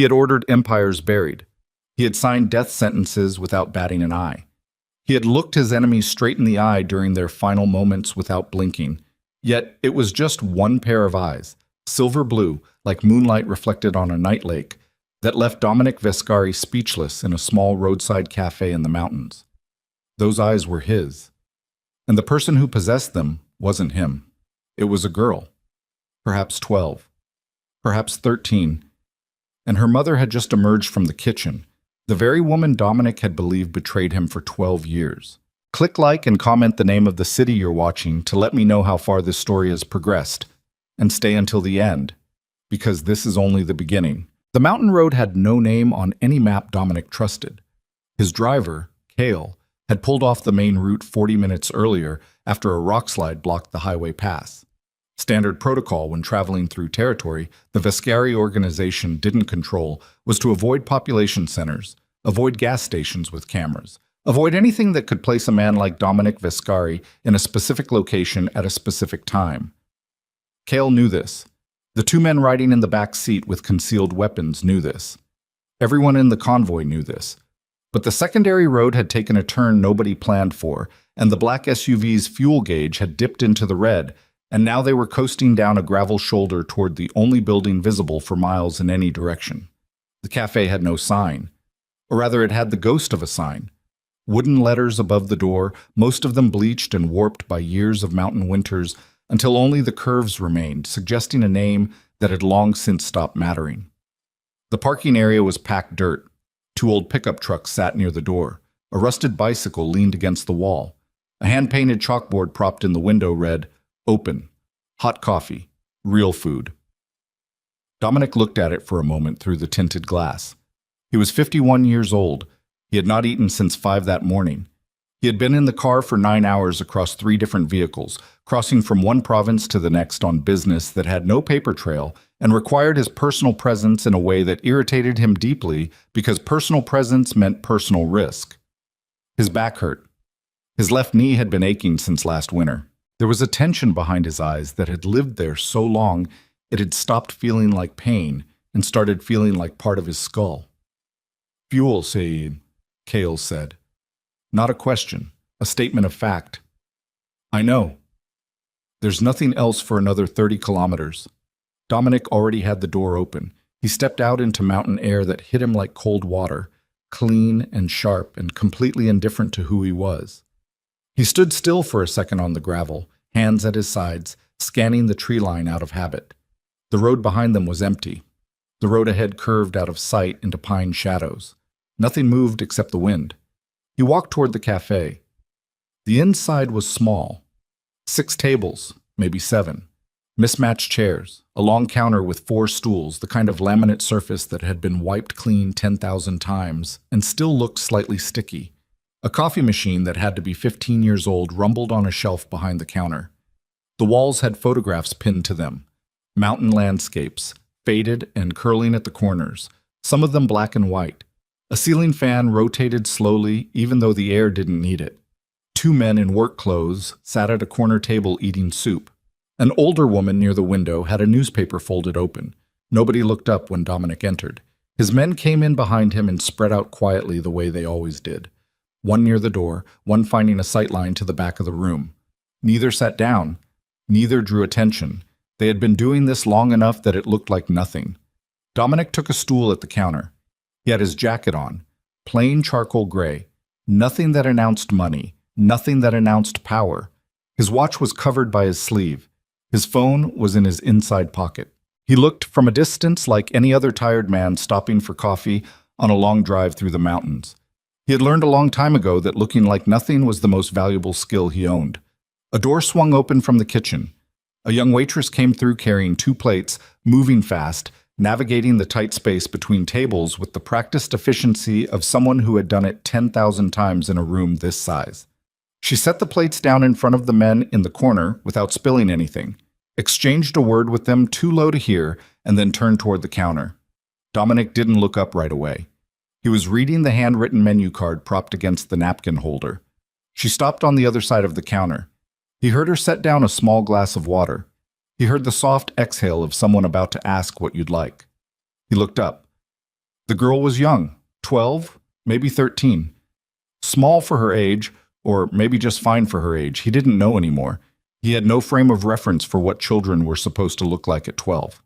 He had ordered empires buried. He had signed death sentences without batting an eye. He had looked his enemies straight in the eye during their final moments without blinking. Yet it was just one pair of eyes, silver blue, like moonlight reflected on a night lake, that left Dominic Vescari speechless in a small roadside cafe in the mountains. Those eyes were his. And the person who possessed them wasn't him. It was a girl, perhaps 12, perhaps 13, and her mother had just emerged from the kitchen, the very woman Dominic had believed betrayed him for 12 years. Click like and comment the name of the city you're watching to let me know how far this story has progressed, and stay until the end, because this is only the beginning. The mountain road had no name on any map Dominic trusted. His driver, Cale, had pulled off the main route 40 minutes earlier after a rockslide blocked the highway pass. Standard protocol when traveling through territory the Vescari organization didn't control was to avoid population centers, avoid gas stations with cameras, avoid anything that could place a man like Dominic Vescari in a specific location at a specific time. Cale knew this. The two men riding in the back seat with concealed weapons knew this. Everyone in the convoy knew this. But the secondary road had taken a turn nobody planned for, and the black SUV's fuel gauge had dipped into the red, and now they were coasting down a gravel shoulder toward the only building visible for miles in any direction. The cafe had no sign. Or rather, it had the ghost of a sign. Wooden letters above the door, most of them bleached and warped by years of mountain winters, until only the curves remained, suggesting a name that had long since stopped mattering. The parking area was packed dirt. Two old pickup trucks sat near the door. A rusted bicycle leaned against the wall. A hand-painted chalkboard propped in the window read, "Open. Hot coffee. Real food." Dominic looked at it for a moment through the tinted glass. He was 51 years old. He had not eaten since 5 that morning. He had been in the car for 9 hours across 3 different vehicles, crossing from one province to the next on business that had no paper trail and required his personal presence in a way that irritated him deeply because personal presence meant personal risk. His back hurt. His left knee had been aching since last winter. There was a tension behind his eyes that had lived there so long it had stopped feeling like pain and started feeling like part of his skull. "Fuel, Saeed," Cale said. Not a question, a statement of fact. "I know. There's nothing else for another 30 kilometers. Dominic already had the door open. He stepped out into mountain air that hit him like cold water, clean and sharp and completely indifferent to who he was. He stood still for a second on the gravel, hands at his sides, scanning the tree line out of habit. The road behind them was empty. The road ahead curved out of sight into pine shadows. Nothing moved except the wind. He walked toward the cafe. The inside was small. 6 tables, maybe 7. Mismatched chairs, a long counter with 4 stools, the kind of laminate surface that had been wiped clean 10,000 times and still looked slightly sticky. A coffee machine that had to be 15 years old rumbled on a shelf behind the counter. The walls had photographs pinned to them. Mountain landscapes, faded and curling at the corners, some of them black and white. A ceiling fan rotated slowly, even though the air didn't need it. 2 men in work clothes sat at a corner table eating soup. An older woman near the window had a newspaper folded open. Nobody looked up when Dominic entered. His men came in behind him and spread out quietly the way they always did. One near the door, one finding a sightline to the back of the room. Neither sat down. Neither drew attention. They had been doing this long enough that it looked like nothing. Dominic took a stool at the counter. He had his jacket on, plain charcoal gray, nothing that announced money, nothing that announced power. His watch was covered by his sleeve. His phone was in his inside pocket. He looked from a distance like any other tired man stopping for coffee on a long drive through the mountains. He had learned a long time ago that looking like nothing was the most valuable skill he owned. A door swung open from the kitchen. A young waitress came through carrying 2 plates, moving fast, navigating the tight space between tables with the practiced efficiency of someone who had done it 10,000 times in a room this size. She set the plates down in front of the men in the corner without spilling anything, exchanged a word with them too low to hear, and then turned toward the counter. Dominic didn't look up right away. He was reading the handwritten menu card propped against the napkin holder. She stopped on the other side of the counter. He heard her set down a small glass of water. He heard the soft exhale of someone about to ask what you'd like. He looked up. The girl was young, 12, maybe 13. Small for her age, or maybe just fine for her age. He didn't know anymore. He had no frame of reference for what children were supposed to look like at 12.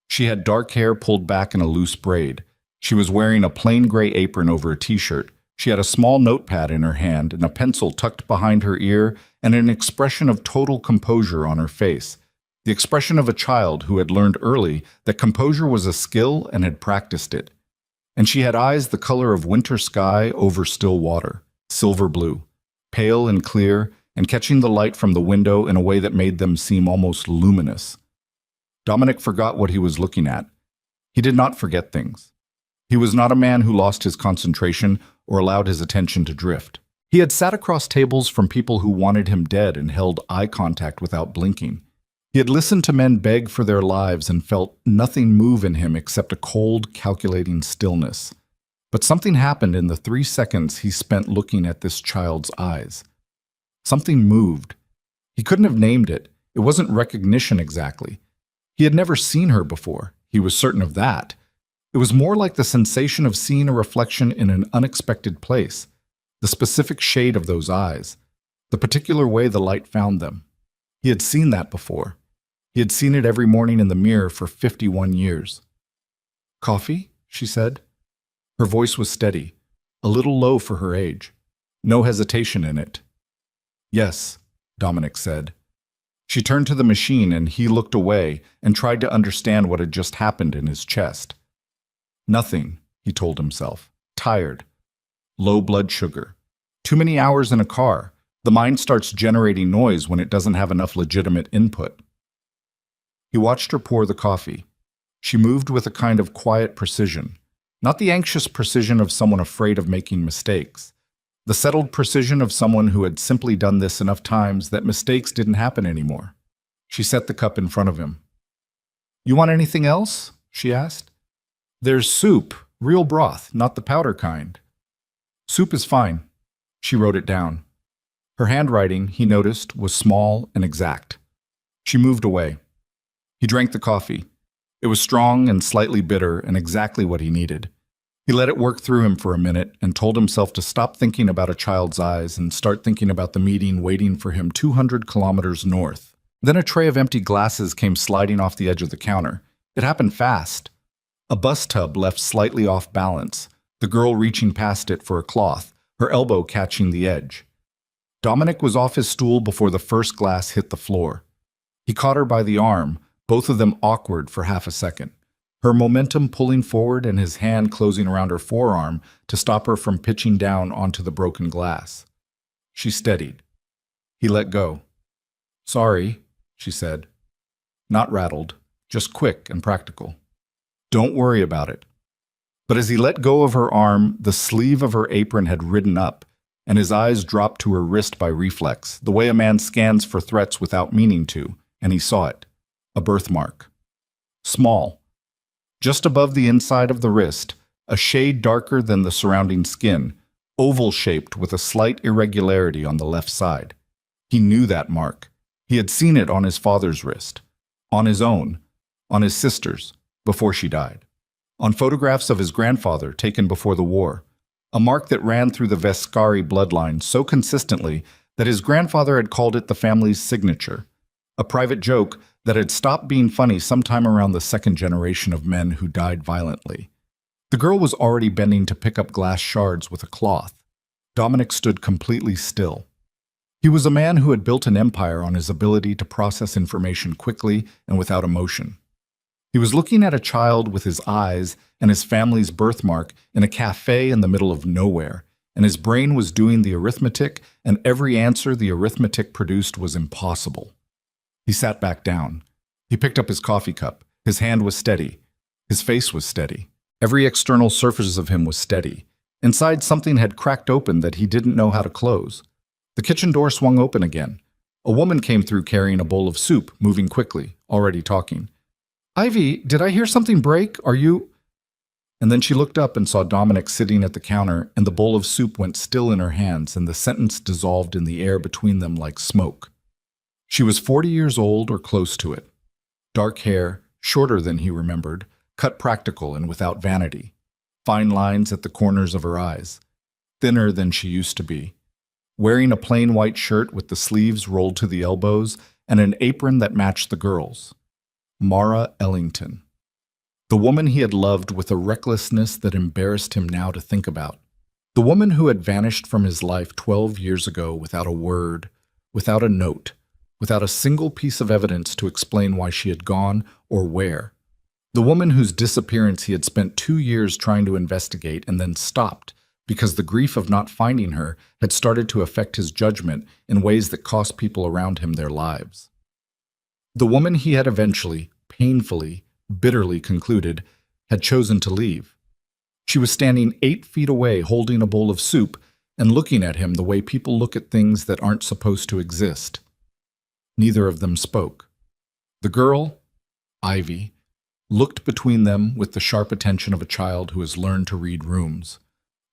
She had dark hair pulled back in a loose braid. She was wearing a plain gray apron over a t-shirt. She had a small notepad in her hand and a pencil tucked behind her ear and an expression of total composure on her face. The expression of a child who had learned early that composure was a skill and had practiced it. And she had eyes the color of winter sky over still water, silver blue, pale and clear, and catching the light from the window in a way that made them seem almost luminous. Dominic forgot what he was looking at. He did not forget things. He was not a man who lost his concentration or allowed his attention to drift. He had sat across tables from people who wanted him dead and held eye contact without blinking. He had listened to men beg for their lives and felt nothing move in him except a cold, calculating stillness. But something happened in the 3 seconds he spent looking at this child's eyes. Something moved. He couldn't have named it. It wasn't recognition exactly. He had never seen her before. He was certain of that. It was more like the sensation of seeing a reflection in an unexpected place, the specific shade of those eyes, the particular way the light found them. He had seen that before. He had seen it every morning in the mirror for 51 years. "Coffee?" she said. Her voice was steady, a little low for her age. No hesitation in it. "Yes," Dominic said. She turned to the machine and he looked away and tried to understand what had just happened in his chest. Nothing, he told himself. Tired. Low blood sugar. Too many hours in a car. The mind starts generating noise when it doesn't have enough legitimate input. He watched her pour the coffee. She moved with a kind of quiet precision. Not the anxious precision of someone afraid of making mistakes. The settled precision of someone who had simply done this enough times that mistakes didn't happen anymore. She set the cup in front of him. "You want anything else?" she asked. "There's soup, real broth, not the powder kind." "Soup is fine." She wrote it down. Her handwriting, he noticed, was small and exact. She moved away. He drank the coffee. It was strong and slightly bitter and exactly what he needed. He let it work through him for a minute and told himself to stop thinking about a child's eyes and start thinking about the meeting waiting for him 200 kilometers north. Then a tray of empty glasses came sliding off the edge of the counter. It happened fast. A bus tub left slightly off balance, the girl reaching past it for a cloth, her elbow catching the edge. Dominic was off his stool before the first glass hit the floor. He caught her by the arm, both of them awkward for half a second, her momentum pulling forward and his hand closing around her forearm to stop her from pitching down onto the broken glass. She steadied. He let go. "Sorry," she said. Not rattled, just quick and practical. "Don't worry about it." But as he let go of her arm, the sleeve of her apron had ridden up, and his eyes dropped to her wrist by reflex, the way a man scans for threats without meaning to, and he saw it. A birthmark. Small. Just above the inside of the wrist, a shade darker than the surrounding skin, oval-shaped with a slight irregularity on the left side. He knew that mark. He had seen it on his father's wrist, on his own, on his sister's, before she died, on photographs of his grandfather taken before the war, a mark that ran through the Vescari bloodline so consistently that his grandfather had called it the family's signature, a private joke that had stopped being funny sometime around the second generation of men who died violently. The girl was already bending to pick up glass shards with a cloth. Dominic stood completely still. He was a man who had built an empire on his ability to process information quickly and without emotion. He was looking at a child with his eyes and his family's birthmark in a cafe in the middle of nowhere, and his brain was doing the arithmetic, and every answer the arithmetic produced was impossible. He sat back down. He picked up his coffee cup. His hand was steady. His face was steady. Every external surface of him was steady. Inside, something had cracked open that he didn't know how to close. The kitchen door swung open again. A woman came through carrying a bowl of soup, moving quickly, already talking. "Ivy, did I hear something break? Are you—" And then she looked up and saw Dominic sitting at the counter, and the bowl of soup went still in her hands, and the sentence dissolved in the air between them like smoke. She was 40 years old or close to it. Dark hair, shorter than he remembered, cut practical and without vanity. fine lines at the corners of her eyes, thinner than she used to be, wearing a plain white shirt with the sleeves rolled to the elbows and an apron that matched the girl's. Mara Ellington. The woman he had loved with a recklessness that embarrassed him now to think about. The woman who had vanished from his life 12 years ago without a word, without a note, without a single piece of evidence to explain why she had gone or where. The woman whose disappearance he had spent 2 years trying to investigate and then stopped because the grief of not finding her had started to affect his judgment in ways that cost people around him their lives. The woman he had eventually, painfully, bitterly concluded, had chosen to leave. She was standing 8 feet away holding a bowl of soup and looking at him the way people look at things that aren't supposed to exist. Neither of them spoke. The girl, Ivy, looked between them with the sharp attention of a child who has learned to read rooms.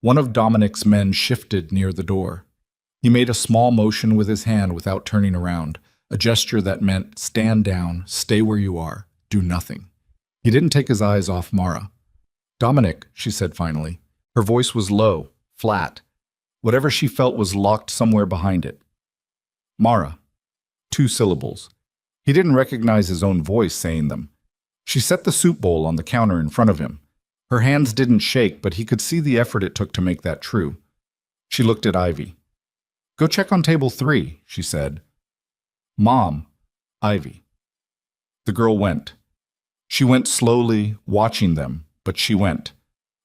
One of Dominic's men shifted near the door. He made a small motion with his hand without turning around, a gesture that meant stand down, stay where you are, do nothing. He didn't take his eyes off Mara. Dominic, she said finally. Her voice was low, flat. Whatever she felt was locked somewhere behind it. Mara. 2 syllables. He didn't recognize his own voice saying them. She set the soup bowl on the counter in front of him. Her hands didn't shake, but he could see the effort it took to make that true. She looked at Ivy. Go check on table 3, she said. Mom. Ivy. The girl went. She went slowly, watching them, but she went.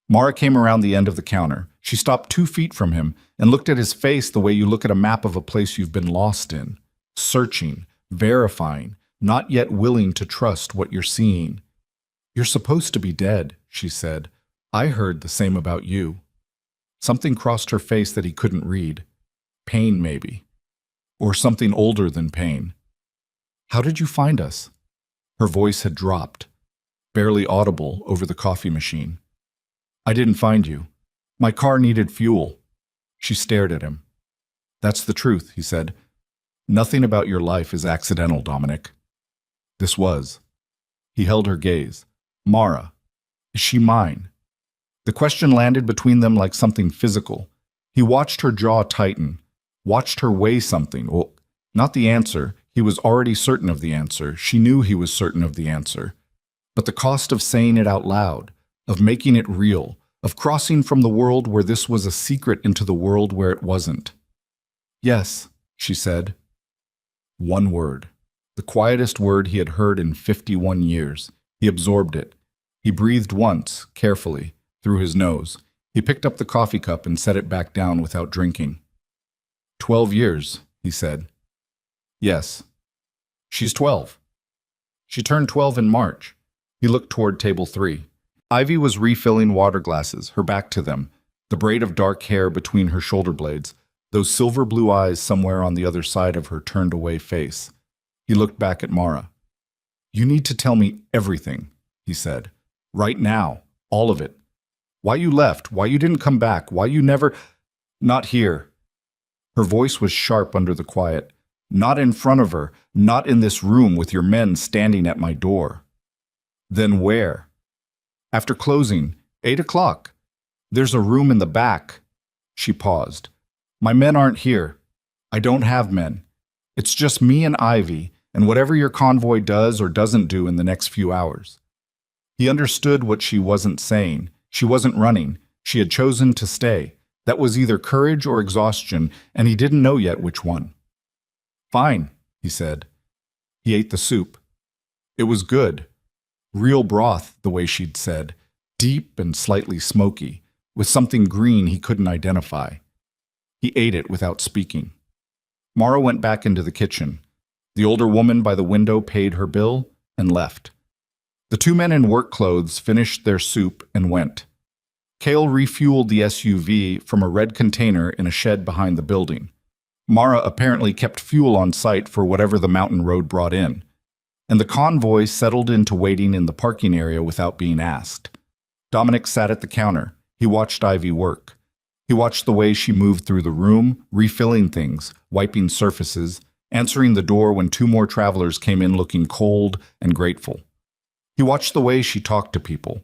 Mara came around the end of the counter. She stopped 2 feet from him and looked at his face the way you look at a map of a place you've been lost in, searching, verifying, not yet willing to trust what you're seeing. You're supposed to be dead, she said. I heard the same about you. Something crossed her face that he couldn't read. Pain, maybe. Or something older than pain. How did you find us? Her voice had dropped, barely audible over the coffee machine. I didn't find you. My car needed fuel. She stared at him. That's the truth, he said. Nothing about your life is accidental, Dominic. This was. He held her gaze. Mara, is she mine? The question landed between them like something physical. He watched her jaw tighten, watched her weigh something. Well, not the answer. He was already certain of the answer. She knew he was certain of the answer. But the cost of saying it out loud, of making it real, of crossing from the world where this was a secret into the world where it wasn't. Yes, she said. One word. The quietest word he had heard in 51 years. He absorbed it. He breathed once, carefully, through his nose. He picked up the coffee cup and set it back down without drinking. 12 years, he said. Yes. She's 12. She turned 12 in March. He looked toward table 3. Ivy was refilling water glasses, her back to them, the braid of dark hair between her shoulder blades, those silver blue eyes somewhere on the other side of her turned-away face. He looked back at Mara. You need to tell me everything, he said. Right now. All of it. Why you left, why you didn't come back, why you never… Not here. Her voice was sharp under the quiet. Not in front of her, not in this room with your men standing at my door. Then where? After closing, 8 o'clock. There's a room in the back. She paused. My men aren't here. I don't have men. It's just me and Ivy, and whatever your convoy does or doesn't do in the next few hours. He understood what she wasn't saying. She wasn't running. She had chosen to stay. That was either courage or exhaustion, and he didn't know yet which one. Fine, he said. He ate the soup. It was good. Real broth, the way she'd said. Deep and slightly smoky, with something green he couldn't identify. He ate it without speaking. Mara went back into the kitchen. The older woman by the window paid her bill and left. The 2 men in work clothes finished their soup and went. Cale refueled the SUV from a red container in a shed behind the building. Mara apparently kept fuel on site for whatever the mountain road brought in, and the convoy settled into waiting in the parking area without being asked. Dominic sat at the counter. He watched Ivy work. He watched the way she moved through the room, refilling things, wiping surfaces, answering the door when 2 more travelers came in looking cold and grateful. He watched the way she talked to people.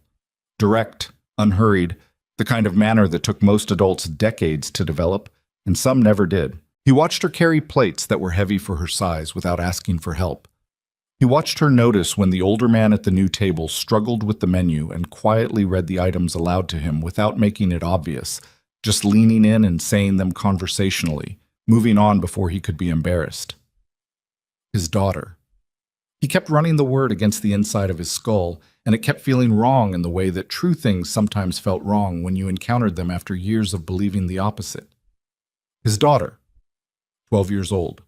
Direct, unhurried, the kind of manner that took most adults decades to develop, and some never did. He watched her carry plates that were heavy for her size without asking for help. He watched her notice when the older man at the new table struggled with the menu and quietly read the items aloud to him without making it obvious, just leaning in and saying them conversationally, moving on before he could be embarrassed. His daughter. He kept running the word against the inside of his skull, and it kept feeling wrong in the way that true things sometimes felt wrong when you encountered them after years of believing the opposite. His daughter, 12 years old,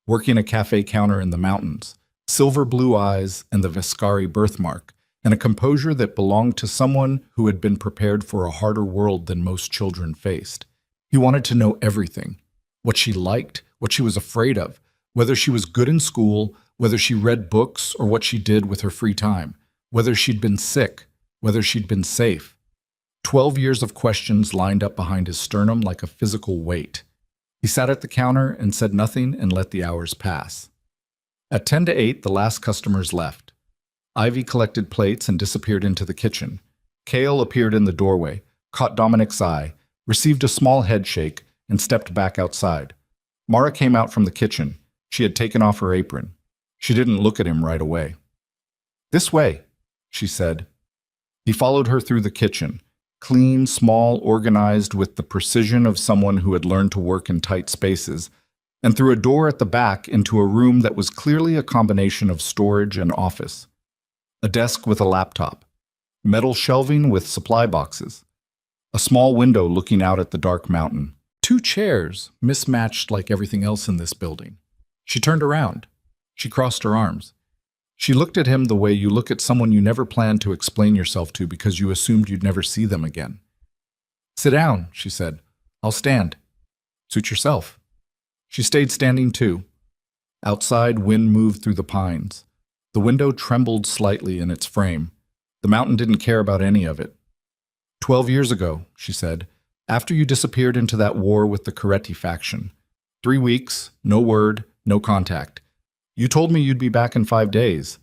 working a cafe counter in the mountains, silver blue eyes and the Viscari birthmark, and a composure that belonged to someone who had been prepared for a harder world than most children faced. He wanted to know everything, what she liked, what she was afraid of, whether she was good in school, whether she read books or what she did with her free time, whether she'd been sick, whether she'd been safe. 12 years of questions lined up behind his sternum like a physical weight. He sat at the counter and said nothing and let the hours pass. At 10 to 8, the last customers left. Ivy collected plates and disappeared into the kitchen. Cale appeared in the doorway, caught Dominic's eye, received a small head shake, and stepped back outside. Mara came out from the kitchen. She had taken off her apron. She didn't look at him right away. "This way," she said. He followed her through the kitchen, clean, small, organized with the precision of someone who had learned to work in tight spaces, and through a door at the back into a room that was clearly a combination of storage and office. A desk with a laptop, metal shelving with supply boxes, a small window looking out at the dark mountain, 2 chairs, mismatched like everything else in this building. She turned around. She crossed her arms. She looked at him the way you look at someone you never planned to explain yourself to because you assumed you'd never see them again. "Sit down," she said. "I'll stand." "Suit yourself." She stayed standing too. Outside, wind moved through the pines. The window trembled slightly in its frame. The mountain didn't care about any of it. 12 years ago," she said, "after you disappeared into that war with the Coretti faction. 3 weeks, no word, no contact. You told me you'd be back in 5 days.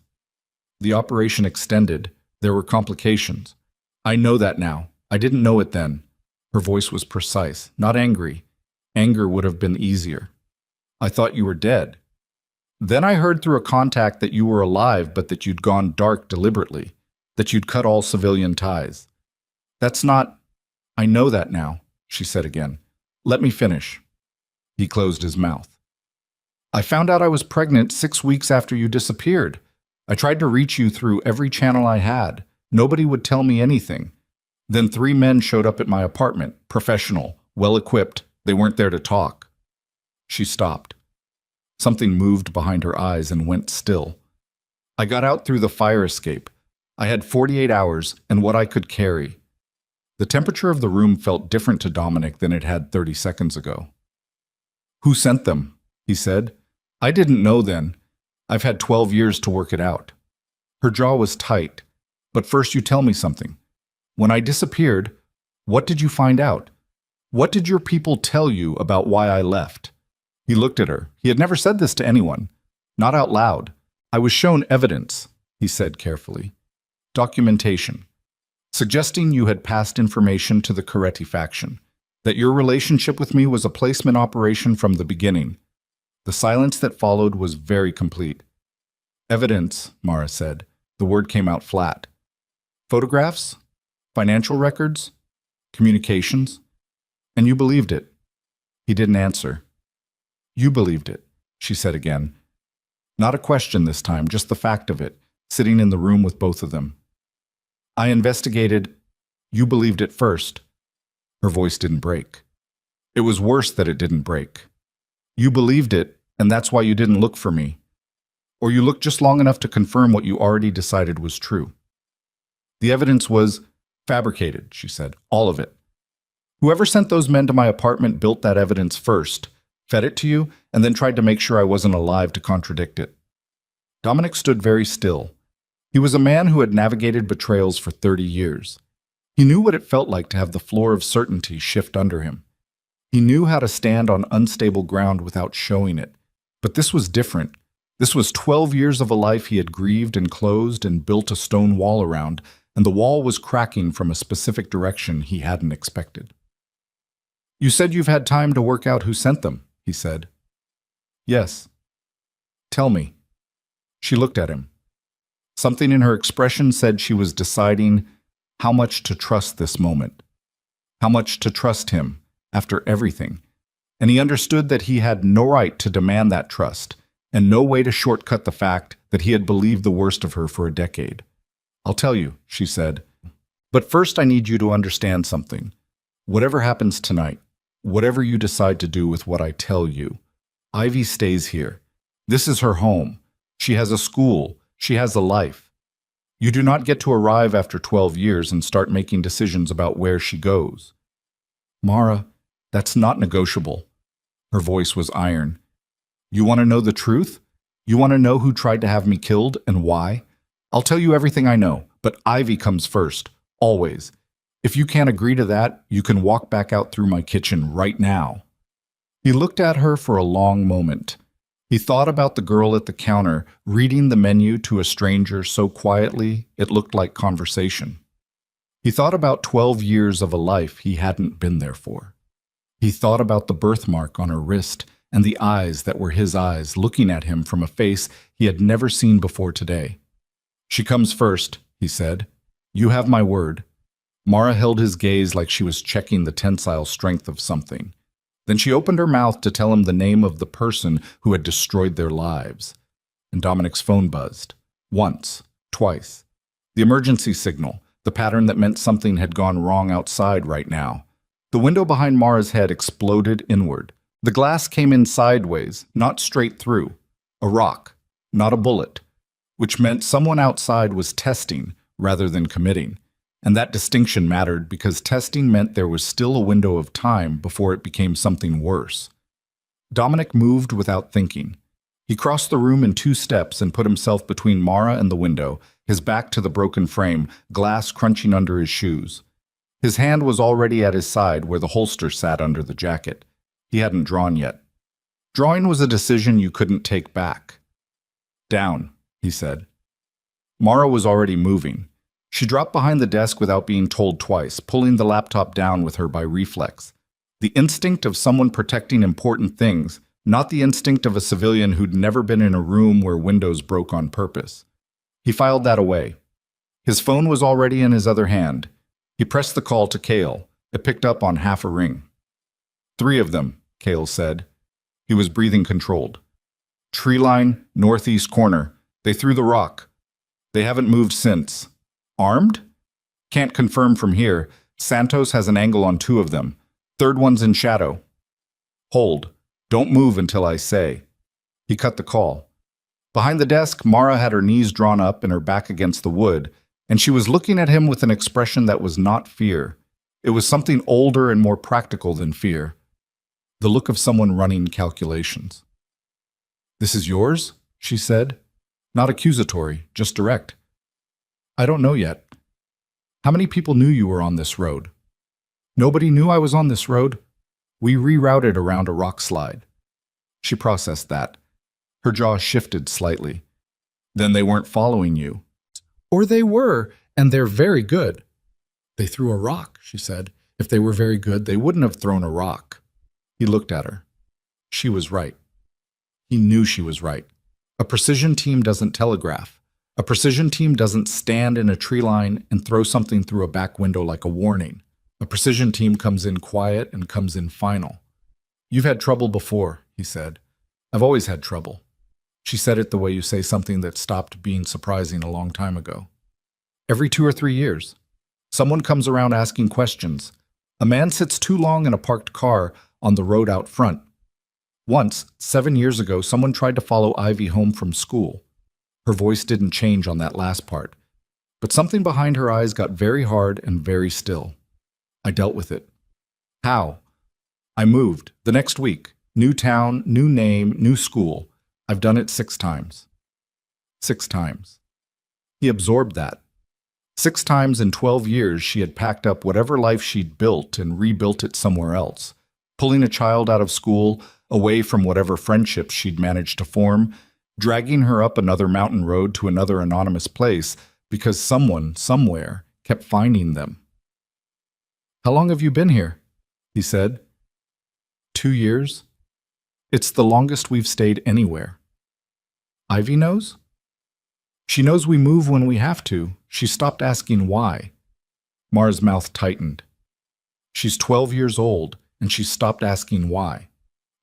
The operation extended. There were complications. I know that now. I didn't know it then." Her voice was precise, not angry. Anger would have been easier. "I thought you were dead. Then I heard through a contact that you were alive, but that you'd gone dark deliberately, that you'd cut all civilian ties. That's not... I know that now," she said again. "Let me finish." He closed his mouth. "I found out I was pregnant 6 weeks after you disappeared. I tried to reach you through every channel I had. Nobody would tell me anything. Then 3 men showed up at my apartment, professional, well-equipped. They weren't there to talk." She stopped. Something moved behind her eyes and went still. "I got out through the fire escape. I had 48 hours and what I could carry." The temperature of the room felt different to Dominic than it had 30 seconds ago. "Who sent them?" he said. "I didn't know then. I've had 12 years to work it out." Her jaw was tight. "But first you tell me something. When I disappeared, what did you find out? What did your people tell you about why I left?" He looked at her. He had never said this to anyone. Not out loud. "I was shown evidence," he said carefully. "Documentation. Suggesting you had passed information to the Coretti faction. That your relationship with me was a placement operation from the beginning." The silence that followed was very complete. "Evidence," Mara said. The word came out flat. "Photographs? Financial records? Communications? And you believed it?" He didn't answer. "You believed it," she said again. Not a question this time, just the fact of it, sitting in the room with both of them. "I investigated. You believed it first." Her voice didn't break. It was worse that it didn't break. "You believed it, and that's why you didn't look for me. Or you looked just long enough to confirm what you already decided was true." "The evidence was fabricated," she said. "All of it. Whoever sent those men to my apartment built that evidence first, fed it to you, and then tried to make sure I wasn't alive to contradict it." Dominic stood very still. He was a man who had navigated betrayals for 30 years. He knew what it felt like to have the floor of certainty shift under him. He knew how to stand on unstable ground without showing it. But this was different. This was 12 years of a life he had grieved and closed and built a stone wall around, and the wall was cracking from a specific direction he hadn't expected. "You said you've had time to work out who sent them," he said. "Yes." "Tell me." She looked at him. Something in her expression said she was deciding how much to trust this moment, how much to trust him after everything, and he understood that he had no right to demand that trust and no way to shortcut the fact that he had believed the worst of her for a decade. "I'll tell you," she said, "but first I need you to understand something. Whatever happens tonight, whatever you decide to do with what I tell you, Ivy stays here. This is her home. She has a school. She has a life. You do not get to arrive after 12 years and start making decisions about where she goes." "Mara, that's not negotiable." Her voice was iron. "You want to know the truth? You want to know who tried to have me killed and why? I'll tell you everything I know, but Ivy comes first, always. If you can't agree to that, you can walk back out through my kitchen right now." He looked at her for a long moment. He thought about the girl at the counter, reading the menu to a stranger so quietly it looked like conversation. He thought about 12 years of a life he hadn't been there for. He thought about the birthmark on her wrist and the eyes that were his eyes looking at him from a face he had never seen before today. "She comes first," he said. "You have my word." Mara held his gaze like she was checking the tensile strength of something. Then she opened her mouth to tell him the name of the person who had destroyed their lives. And Dominic's phone buzzed. Once, twice. The emergency signal, the pattern that meant something had gone wrong outside right now. The window behind Mara's head exploded inward. The glass came in sideways, not straight through. A rock, not a bullet, which meant someone outside was testing rather than committing. And that distinction mattered because testing meant there was still a window of time before it became something worse. Dominic moved without thinking. He crossed the room in 2 steps and put himself between Mara and the window, his back to the broken frame, glass crunching under his shoes. His hand was already at his side where the holster sat under the jacket. He hadn't drawn yet. Drawing was a decision you couldn't take back. "Down," he said. Mara was already moving. She dropped behind the desk without being told twice, pulling the laptop down with her by reflex. The instinct of someone protecting important things, not the instinct of a civilian who'd never been in a room where windows broke on purpose. He filed that away. His phone was already in his other hand. He pressed the call to Cale. It picked up on half a ring. 3 of them, Cale said. He was breathing controlled. "Tree line, northeast corner. They threw the rock. They haven't moved since. Armed? Can't confirm from here. Santos has an angle on 2 of them. 3rd one's in shadow. Hold. Don't move until I say." He cut the call. Behind the desk, Mara had her knees drawn up and her back against the wood, and she was looking at him with an expression that was not fear. It was something older and more practical than fear. The look of someone running calculations. "This is yours?" she said. Not accusatory, just direct. "I don't know yet." "How many people knew you were on this road?" "Nobody knew I was on this road. We rerouted around a rock slide." She processed that. Her jaw shifted slightly. "Then they weren't following you." "Or they were, and they're very good." "They threw a rock," she said. "If they were very good, they wouldn't have thrown a rock." He looked at her. She was right. He knew she was right. A precision team doesn't telegraph. A precision team doesn't stand in a tree line and throw something through a back window like a warning. A precision team comes in quiet and comes in final. "You've had trouble before," he said. "I've always had trouble." She said it the way you say something that stopped being surprising a long time ago. "Every 2 or 3 years. Someone comes around asking questions. A man sits too long in a parked car on the road out front. Once, 7 years ago, someone tried to follow Ivy home from school." Her voice didn't change on that last part, but something behind her eyes got very hard and very still. "I dealt with it." "How?" "I moved. The next week. New town, new name, new school. I've done it 6 times. 6 times. He absorbed that. 6 times in 12 years she had packed up whatever life she'd built and rebuilt it somewhere else, pulling a child out of school, away from whatever friendships she'd managed to form, dragging her up another mountain road to another anonymous place because someone, somewhere, kept finding them. "How long have you been here?" he said. 2 years. It's the longest we've stayed anywhere. Ivy knows? She knows we move when we have to. She stopped asking why. Mara's mouth tightened. She's 12 years old, and she stopped asking why.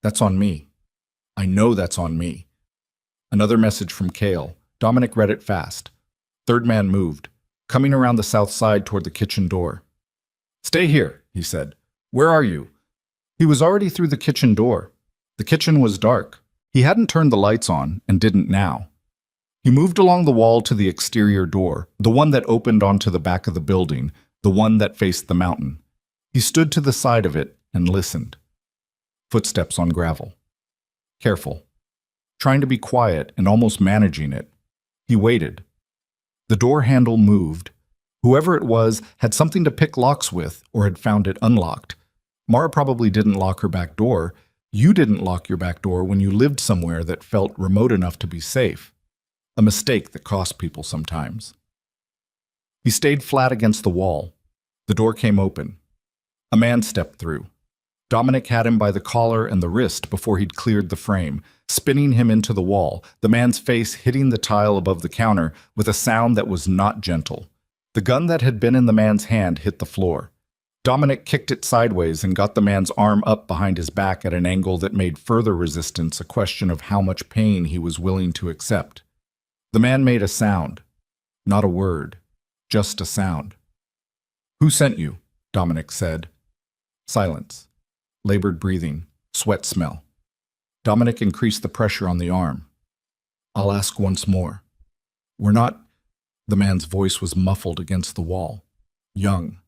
That's on me. I know that's on me. Another message from Cale. Dominic read it fast. Third man moved, coming around the south side toward the kitchen door. "Stay here," he said. "Where are you?" He was already through the kitchen door. The kitchen was dark. He hadn't turned the lights on, and didn't now. He moved along the wall to the exterior door, the one that opened onto the back of the building, the one that faced the mountain. He stood to the side of it and listened. Footsteps on gravel. Careful. Trying to be quiet and almost managing it. He waited. The door handle moved. Whoever it was had something to pick locks with, or had found it unlocked. Mara probably didn't lock her back door. You didn't lock your back door when you lived somewhere that felt remote enough to be safe. A mistake that cost people sometimes. He stayed flat against the wall. The door came open. A man stepped through. Dominic had him by the collar and the wrist before he'd cleared the frame, spinning him into the wall, the man's face hitting the tile above the counter with a sound that was not gentle. The gun that had been in the man's hand hit the floor. Dominic kicked it sideways and got the man's arm up behind his back at an angle that made further resistance a question of how much pain he was willing to accept. The man made a sound. Not a word. Just a sound. "Who sent you?" Dominic said. Silence. Labored breathing. Sweat smell. Dominic increased the pressure on the arm. "I'll ask once more. We're not—" The man's voice was muffled against the wall. Young.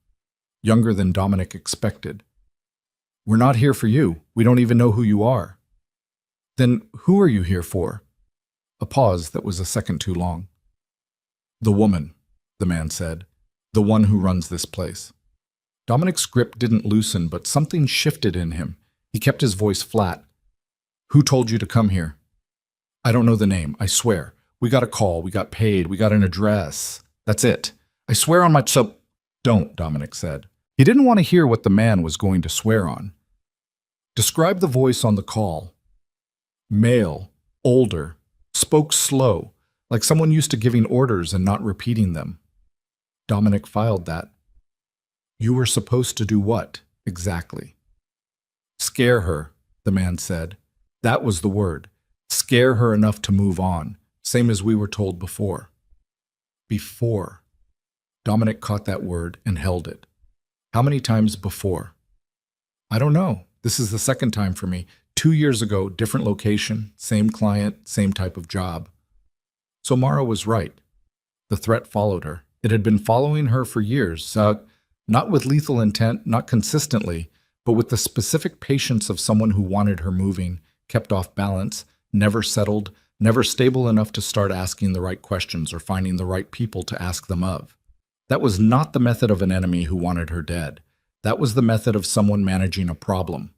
Younger than Dominic expected. "We're not here for you. We don't even know who you are." "Then who are you here for?" A pause that was a second too long. "The woman," the man said. "The one who runs this place." Dominic's grip didn't loosen, but something shifted in him. He kept his voice flat. "Who told you to come here?" "I don't know the name, I swear. We got a call, we got paid, we got an address. That's it. I swear on my soap—" "Don't," Dominic said. He didn't want to hear what the man was going to swear on. "Describe the voice on the call." Male, older, spoke slow, like someone used to giving orders and not repeating them. Dominic filed that. "You were supposed to do what, exactly?" "Scare her," the man said. That was the word. Scare her enough to move on, same as we were told before. Before. Dominic caught that word and held it. How many times before? "I don't know. This is the second time for me. 2 years ago, different location, same client, same type of job." So Mara was right. The threat followed her. It had been following her for years, not with lethal intent, not consistently, but with the specific patience of someone who wanted her moving, kept off balance, never settled, never stable enough to start asking the right questions or finding the right people to ask them of. That was not the method of an enemy who wanted her dead. That was the method of someone managing a problem.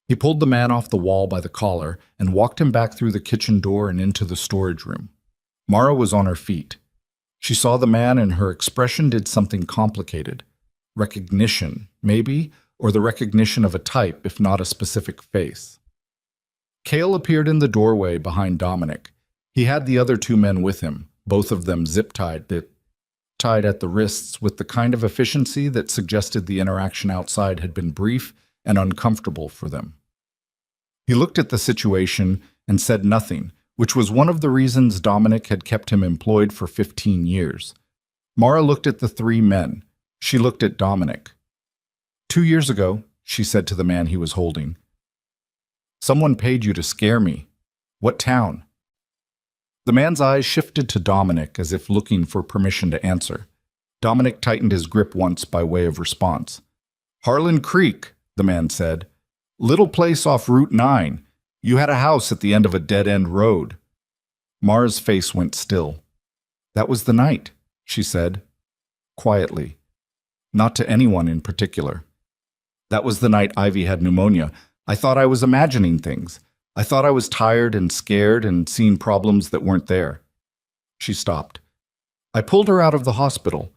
He pulled the man off the wall by the collar and walked him back through the kitchen door and into the storage room. Mara was on her feet. She saw the man and her expression did something complicated. Recognition, maybe, or the recognition of a type, if not a specific face. Cale appeared in the doorway behind Dominic. He had the other 2 men with him, both of them zip-tied at the wrists with the kind of efficiency that suggested the interaction outside had been brief and uncomfortable for them. He looked at the situation and said nothing, which was one of the reasons Dominic had kept him employed for 15 years. Mara looked at the 3 men. She looked at Dominic. 2 years ago, she said to the man he was holding. "Someone paid you to scare me. What town?" The man's eyes shifted to Dominic as if looking for permission to answer. Dominic tightened his grip once by way of response. "Harlan Creek," the man said. "Little place off Route 9. You had a house at the end of a dead-end road." Mara's face went still. "That was the night," she said, quietly. Not to anyone in particular. "That was the night Ivy had pneumonia. I thought I was imagining things. I thought I was tired and scared and seeing problems that weren't there." She stopped. "I pulled her out of the hospital.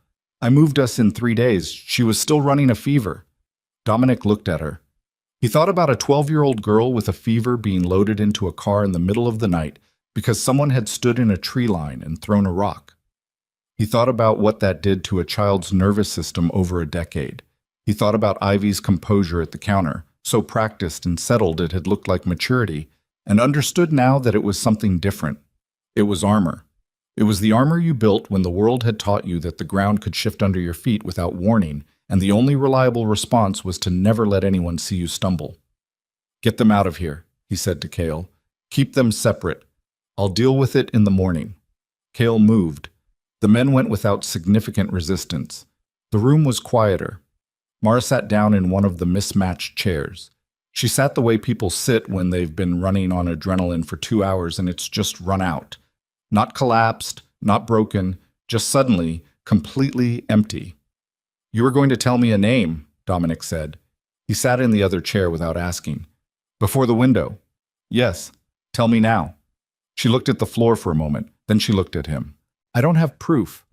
I moved us in 3 days. She was still running a fever. Dominic looked at her. He thought about a 12-year-old girl with a fever being loaded into a car in the middle of the night because someone had stood in a tree line and thrown a rock. He thought about what that did to a child's nervous system over a decade. He thought about Ivy's composure at the counter, so practiced and settled it had looked like maturity, and understood now that it was something different. It was armor. It was the armor you built when the world had taught you that the ground could shift under your feet without warning, and the only reliable response was to never let anyone see you stumble. "Get them out of here," he said to Cale. "Keep them separate. I'll deal with it in the morning." Cale moved. The men went without significant resistance. The room was quieter. Mara sat down in one of the mismatched chairs. She sat the way people sit when they've been running on adrenaline for 2 hours and it's just run out. Not collapsed, not broken, just suddenly, completely empty. "You were going to tell me a name," Dominic said. He sat in the other chair without asking. "Before the window." "Yes. Tell me now." She looked at the floor for a moment, then she looked at him. "I don't have proof.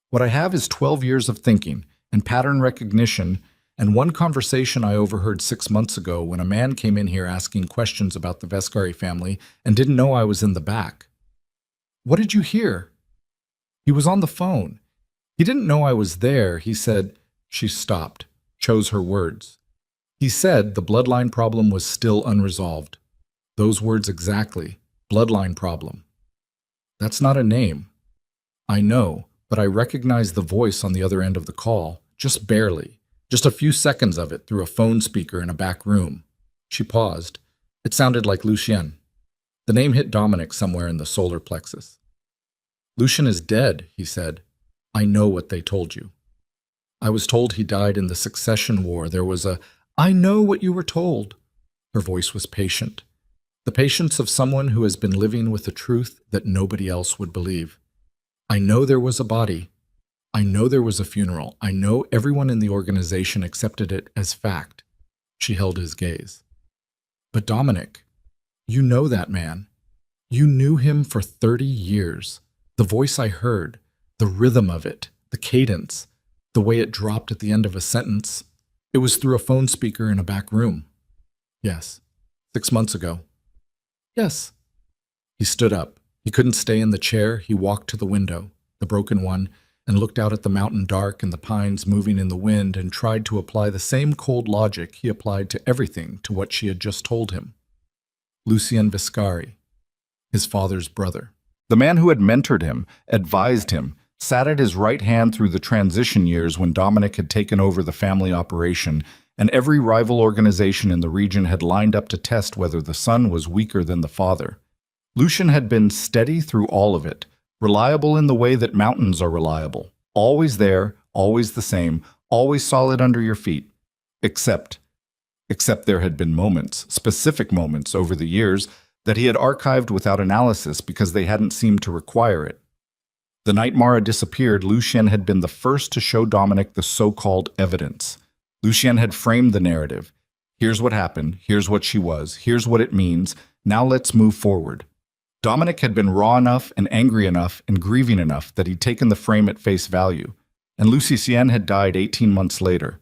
What I have is 12 years of thinking and pattern recognition and one conversation I overheard 6 months ago when a man came in here asking questions about the Vescari family and didn't know I was in the back." "What did you hear?" "He was on the phone. He didn't know I was there. He said—" She stopped, chose her words. "He said the bloodline problem was still unresolved." Those words exactly. Bloodline problem. "That's not a name." "I know, but I recognize the voice on the other end of the call, just barely. Just a few seconds of it through a phone speaker in a back room." She paused. It sounded like Lucien. The name hit Dominic somewhere in the solar plexus. "Lucien is dead," he said. "I know what they told you. I was told he died in the Succession War. There was a—" "I know what you were told." Her voice was patient. The patience of someone who has been living with a truth that nobody else would believe. "I know there was a body. I know there was a funeral. I know everyone in the organization accepted it as fact." She held his gaze. "But Dominic, you know that man. You knew him for 30 years. The voice I heard, the rhythm of it, the cadence, the way it dropped at the end of a sentence, it was through a phone speaker in a back room." "Yes. 6 months ago." "Yes." He stood up. He couldn't stay in the chair. He walked to the window, the broken one, and looked out at the mountain dark and the pines moving in the wind and tried to apply the same cold logic he applied to everything to what she had just told him. Lucien Vescari, his father's brother. The man who had mentored him, advised him, sat at his right hand through the transition years when Dominic had taken over the family operation, and every rival organization in the region had lined up to test whether the son was weaker than the father. Lucien had been steady through all of it, reliable in the way that mountains are reliable. Always there, always the same, always solid under your feet. Except there had been moments, specific moments over the years, that he had archived without analysis because they hadn't seemed to require it. The night Mara disappeared, Lucien had been the first to show Dominic the so-called evidence. Lucien had framed the narrative. Here's what happened, here's what she was, here's what it means, now let's move forward. Dominic had been raw enough and angry enough and grieving enough that he'd taken the frame at face value, and Lucien had died 18 months later.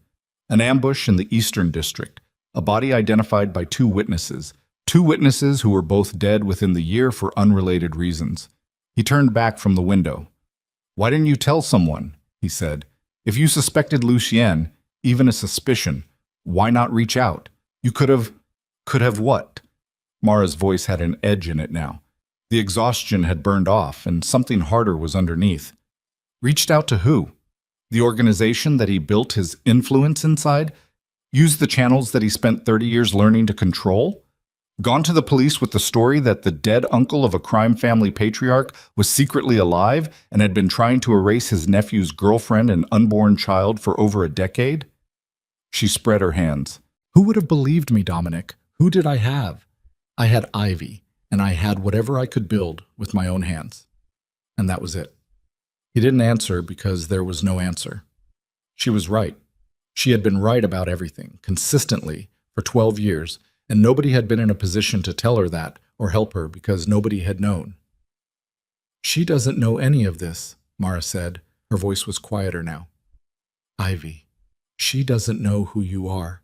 An ambush in the Eastern District, a body identified by two witnesses who were both dead within the year for unrelated reasons. He turned back from the window. "Why didn't you tell someone?" he said. "If you suspected Lucien, even a suspicion, why not reach out? You could have what?" Mara's voice had an edge in it now. The exhaustion had burned off, and something harder was underneath. Reached out to who? The organization that he built his influence inside? Used the channels that he spent 30 years learning to control? Gone to the police with the story that the dead uncle of a crime family patriarch was secretly alive and had been trying to erase his nephew's girlfriend and unborn child for over a decade? She spread her hands. "Who would have believed me, Dominic? Who did I have? I had Ivy, and I had whatever I could build with my own hands. And that was it." He didn't answer because there was no answer. She was right. She had been right about everything, consistently, for 12 years, and nobody had been in a position to tell her that or help her because nobody had known. "She doesn't know any of this," Mara said. Her voice was quieter now. Ivy, she doesn't know who you are.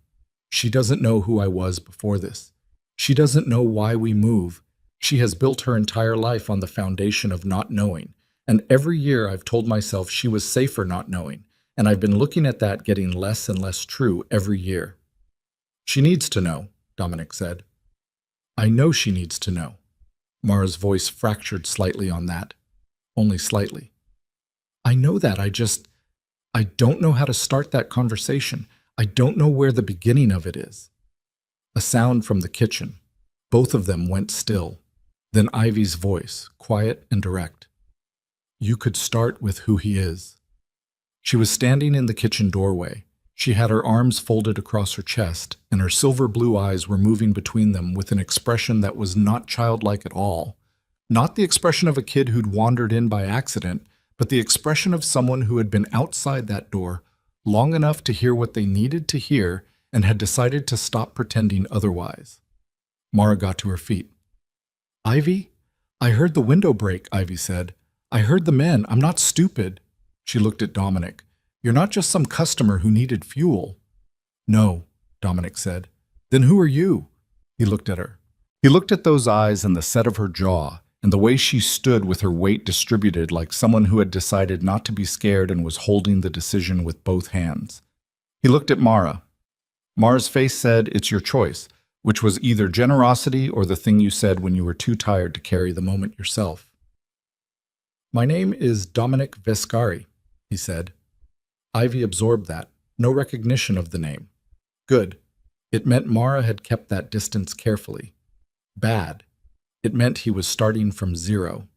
She doesn't know who I was before this. She doesn't know why we move. She has built her entire life on the foundation of not knowing. And every year I've told myself she was safer not knowing. And I've been looking at that getting less and less true every year. She needs to know, Dominic said. I know she needs to know. Mara's voice fractured slightly on that. Only slightly. I know that, I don't know how to start that conversation. I don't know where the beginning of it is. A sound from the kitchen. Both of them went still. Then Ivy's voice, quiet and direct. You could start with who he is. She was standing in the kitchen doorway. She had her arms folded across her chest, and her silver blue eyes were moving between them with an expression that was not childlike at all. Not the expression of a kid who'd wandered in by accident, but the expression of someone who had been outside that door long enough to hear what they needed to hear and had decided to stop pretending otherwise. Mara got to her feet. Ivy? I heard the window break, Ivy said. I heard the men. I'm not stupid. She looked at Dominic. You're not just some customer who needed fuel. No, Dominic said. Then who are you? He looked at her. He looked at those eyes and the set of her jaw, and the way she stood with her weight distributed like someone who had decided not to be scared and was holding the decision with both hands. He looked at Mara. Mara's face said, it's your choice, which was either generosity or the thing you said when you were too tired to carry the moment yourself. My name is Dominic Vescari, he said. Ivy absorbed that. No recognition of the name. Good. It meant Mara had kept that distance carefully. Bad. It meant he was starting from zero.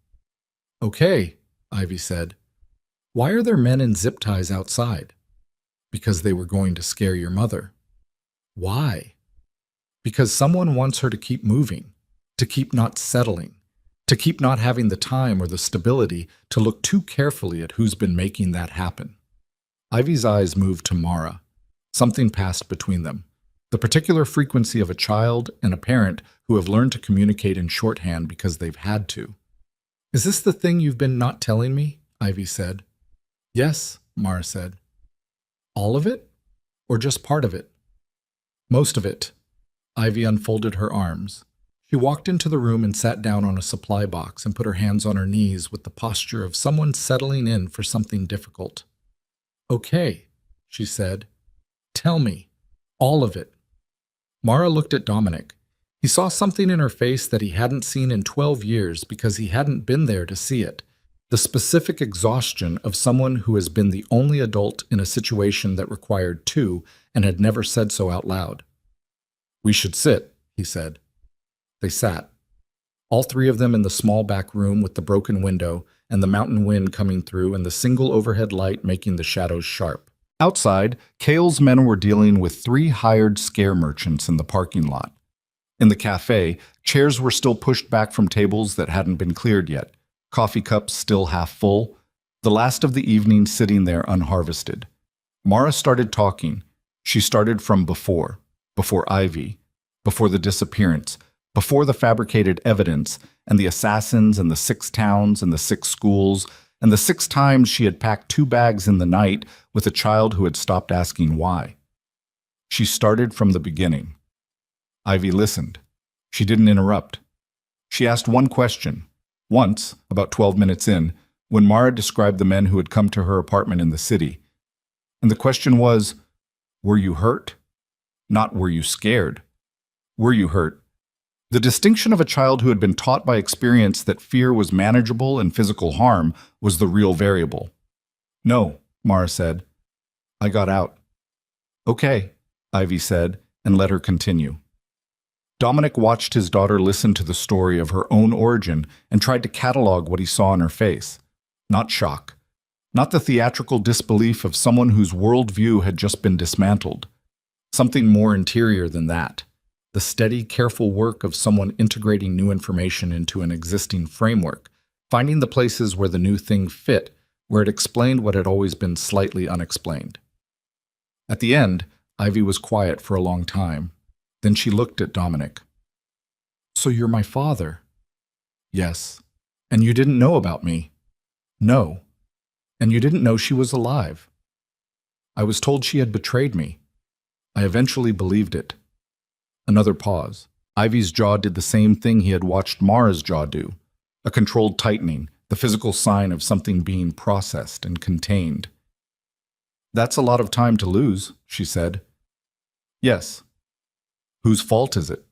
Okay, Ivy said. Why are there men in zip ties outside? Because they were going to scare your mother. Why? Because someone wants her to keep moving, to keep not settling, to keep not having the time or the stability to look too carefully at who's been making that happen. Ivy's eyes moved to Mara. Something passed between them. The particular frequency of a child and a parent who have learned to communicate in shorthand because they've had to. Is this the thing you've been not telling me? Ivy said. Yes, Mara said. All of it? Or just part of it? Most of it. Ivy unfolded her arms. She walked into the room and sat down on a supply box and put her hands on her knees with the posture of someone settling in for something difficult. Okay, she said. Tell me. All of it. Mara looked at Dominic. He saw something in her face that he hadn't seen in 12 years because he hadn't been there to see it. The specific exhaustion of someone who has been the only adult in a situation that required two and had never said so out loud. We should sit, he said. They sat. All three of them in the small back room with the broken window and the mountain wind coming through and the single overhead light making the shadows sharp. Outside, Cale's men were dealing with 3 hired scare merchants in the parking lot. In the cafe, chairs were still pushed back from tables that hadn't been cleared yet, coffee cups still half full, the last of the evening sitting there unharvested. Mara started talking. She started from before Ivy, before the disappearance, before the fabricated evidence, and the assassins and the 6 towns and the 6 schools, and the 6 times she had packed 2 bags in the night with a child who had stopped asking why. She started from the beginning. Ivy listened. She didn't interrupt. She asked one question. Once, about 12 minutes in, when Mara described the men who had come to her apartment in the city. And the question was, were you hurt? Not were you scared? Were you hurt? The distinction of a child who had been taught by experience that fear was manageable and physical harm was the real variable. No, Mara said. I got out. Okay, Ivy said, and let her continue. Dominic watched his daughter listen to the story of her own origin and tried to catalog what he saw in her face. Not shock. Not the theatrical disbelief of someone whose worldview had just been dismantled. Something more interior than that. The steady, careful work of someone integrating new information into an existing framework, finding the places where the new thing fit, where it explained what had always been slightly unexplained. At the end, Ivy was quiet for a long time. Then she looked at Dominic. So you're my father? Yes. And you didn't know about me? No. And you didn't know she was alive? I was told she had betrayed me. I eventually believed it. Another pause. Ivy's jaw did the same thing he had watched Mara's jaw do. A controlled tightening, the physical sign of something being processed and contained. That's a lot of time to lose, she said. Yes. Whose fault is it?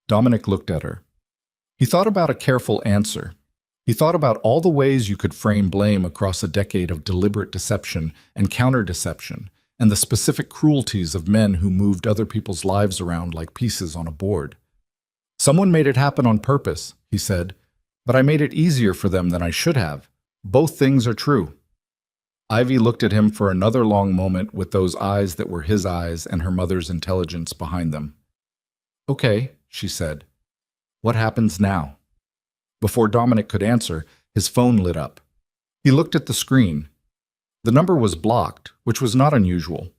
Dominic looked at her. He thought about a careful answer. He thought about all the ways you could frame blame across a decade of deliberate deception and counter-deception, and the specific cruelties of men who moved other people's lives around like pieces on a board. Someone made it happen on purpose, he said, but I made it easier for them than I should have. Both things are true. Ivy looked at him for another long moment with those eyes that were his eyes and her mother's intelligence behind them. Okay, she said. What happens now? Before Dominic could answer, his phone lit up. He looked at the screen. The number was blocked, which was not unusual.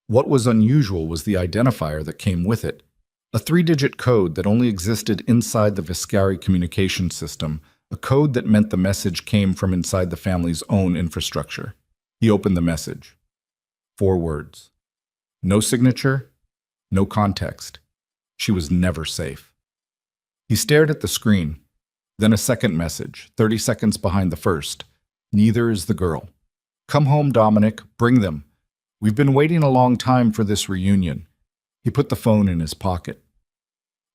What was unusual was the identifier that came with it, a 3-digit code that only existed inside the Viscari communication system, a code that meant the message came from inside the family's own infrastructure. He opened the message. 4 words. No signature, no context. She was never safe. He stared at the screen. Then a second message, 30 seconds behind the first. Neither is the girl. Come home, Dominic. Bring them. We've been waiting a long time for this reunion. He put the phone in his pocket.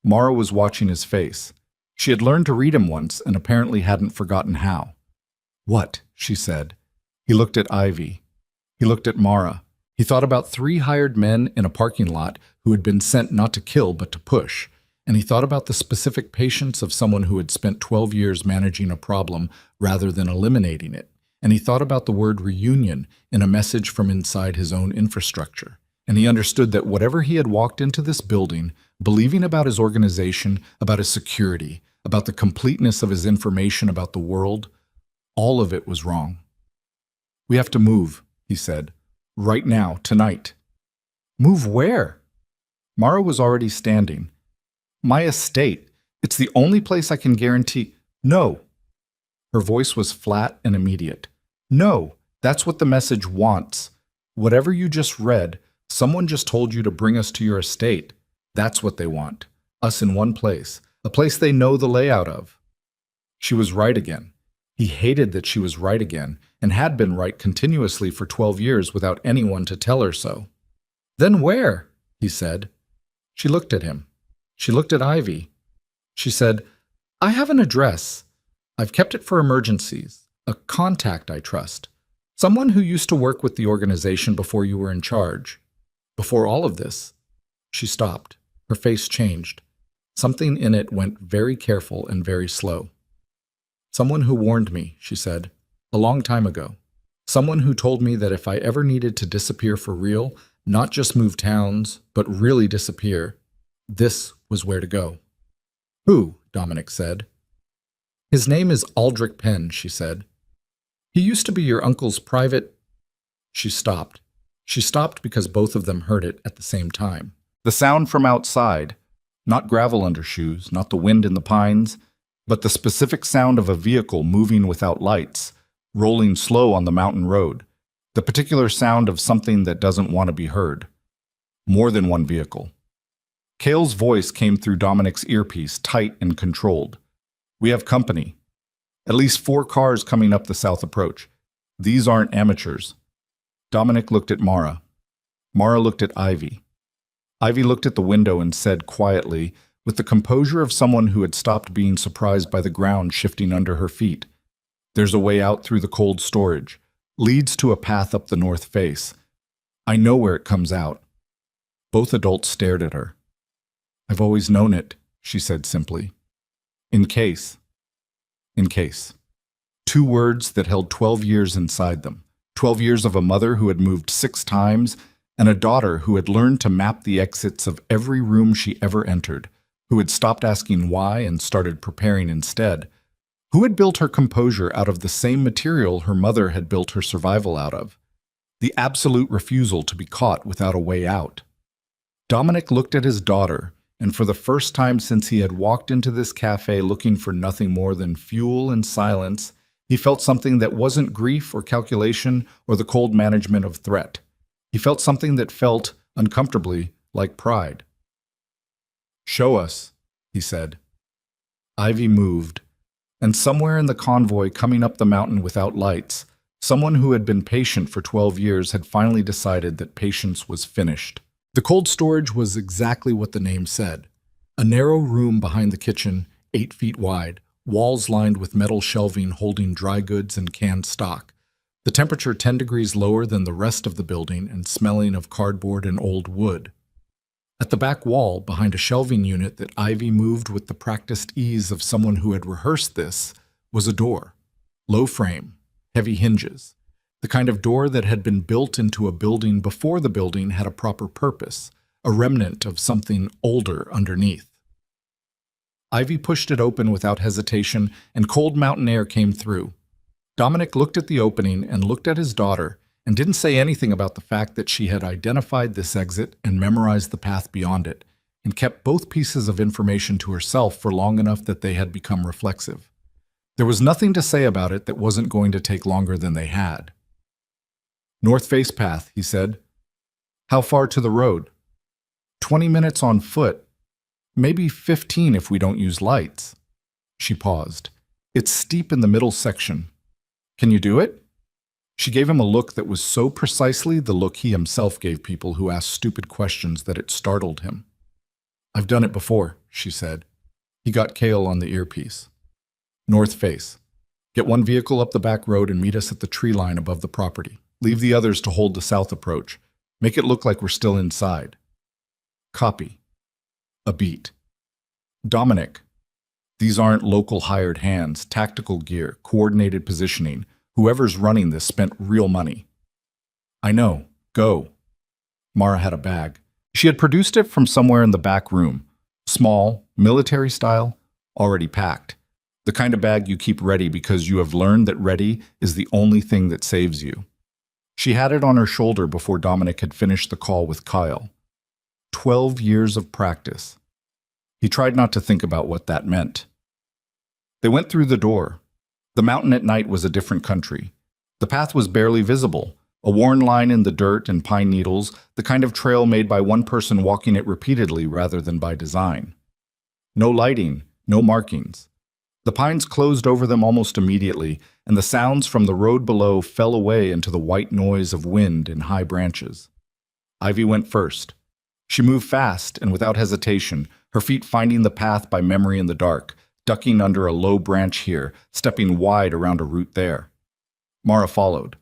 Mara was watching his face. She had learned to read him once and apparently hadn't forgotten how. What? She said. He looked at Ivy. He looked at Mara. He thought about 3 hired men in a parking lot who had been sent not to kill but to push. And he thought about the specific patience of someone who had spent 12 years managing a problem rather than eliminating it. And he thought about the word reunion in a message from inside his own infrastructure. And he understood that whatever he had walked into this building, believing about his organization, about his security, about the completeness of his information about the world, all of it was wrong. We have to move, he said. Right now, tonight. Move where? Mara was already standing. My estate. It's the only place I can guarantee. No. Her voice was flat and immediate. No, that's what the message wants. Whatever you just read, someone just told you to bring us to your estate. That's what they want. Us in one place. A place they know the layout of. She was right again. He hated that she was right again, and had been right continuously for 12 years without anyone to tell her so. Then where? He said. She looked at him. She looked at Ivy. She said, I have an address. I've kept it for emergencies. A contact I trust. Someone who used to work with the organization before you were in charge. Before all of this. She stopped. Her face changed. Something in it went very careful and very slow. Someone who warned me, she said, a long time ago. Someone who told me that if I ever needed to disappear for real, not just move towns, but really disappear, this was where to go. Who? Dominic said. His name is Aldrich Penn, she said. He used to be your uncle's private... She stopped. She stopped because both of them heard it at the same time. The sound from outside, not gravel under shoes, not the wind in the pines, but the specific sound of a vehicle moving without lights, rolling slow on the mountain road, the particular sound of something that doesn't want to be heard. More than one vehicle. Cale's voice came through Dominic's earpiece, tight and controlled. We have company. At least 4 cars coming up the south approach. These aren't amateurs. Dominic looked at Mara. Mara looked at Ivy. Ivy looked at the window and said quietly, with the composure of someone who had stopped being surprised by the ground shifting under her feet, There's a way out through the cold storage. Leads to a path up the north face. I know where it comes out. Both adults stared at her. I've always known it, she said simply. In case. In case. 2 words that held 12 years inside them. 12 years of a mother who had moved 6 times and a daughter who had learned to map the exits of every room she ever entered, who had stopped asking why and started preparing instead, who had built her composure out of the same material her mother had built her survival out of, the absolute refusal to be caught without a way out. Dominic looked at his daughter, and for the first time since he had walked into this cafe looking for nothing more than fuel and silence, he felt something that wasn't grief or calculation or the cold management of threat. He felt something that felt, uncomfortably, like pride. "Show us," he said. Ivy moved, and somewhere in the convoy coming up the mountain without lights, someone who had been patient for 12 years had finally decided that patience was finished. The cold storage was exactly what the name said. A narrow room behind the kitchen, 8 feet wide, walls lined with metal shelving holding dry goods and canned stock. The temperature 10 degrees lower than the rest of the building and smelling of cardboard and old wood. At the back wall, behind a shelving unit that Ivy moved with the practiced ease of someone who had rehearsed this, was a door. Low frame, heavy hinges. The kind of door that had been built into a building before the building had a proper purpose, a remnant of something older underneath. Ivy pushed it open without hesitation, and cold mountain air came through. Dominic looked at the opening and looked at his daughter, and didn't say anything about the fact that she had identified this exit and memorized the path beyond it, and kept both pieces of information to herself for long enough that they had become reflexive. There was nothing to say about it that wasn't going to take longer than they had. "North face path," he said. "How far to the road?" 20 minutes on foot. Maybe 15 if we don't use lights." She paused. "It's steep in the middle section. Can you do it?" She gave him a look that was so precisely the look he himself gave people who asked stupid questions that it startled him. "I've done it before," she said. He got Cale on the earpiece. "North face. Get one vehicle up the back road and meet us at the tree line above the property. Leave the others to hold the south approach. Make it look like we're still inside." "Copy." A beat. "Dominic. These aren't local hired hands, tactical gear, coordinated positioning. Whoever's running this spent real money." "I know. Go." Mara had a bag. She had produced it from somewhere in the back room. Small, military style, already packed. The kind of bag you keep ready because you have learned that ready is the only thing that saves you. She had it on her shoulder before Dominic had finished the call with Kyle. 12 years of practice. He tried not to think about what that meant. They went through the door. The mountain at night was a different country. The path was barely visible, a worn line in the dirt and pine needles, the kind of trail made by one person walking it repeatedly rather than by design. No lighting, no markings. The pines closed over them almost immediately, and the sounds from the road below fell away into the white noise of wind in high branches. Ivy went first. She moved fast and without hesitation, her feet finding the path by memory in the dark, ducking under a low branch here, stepping wide around a root there. Mara followed.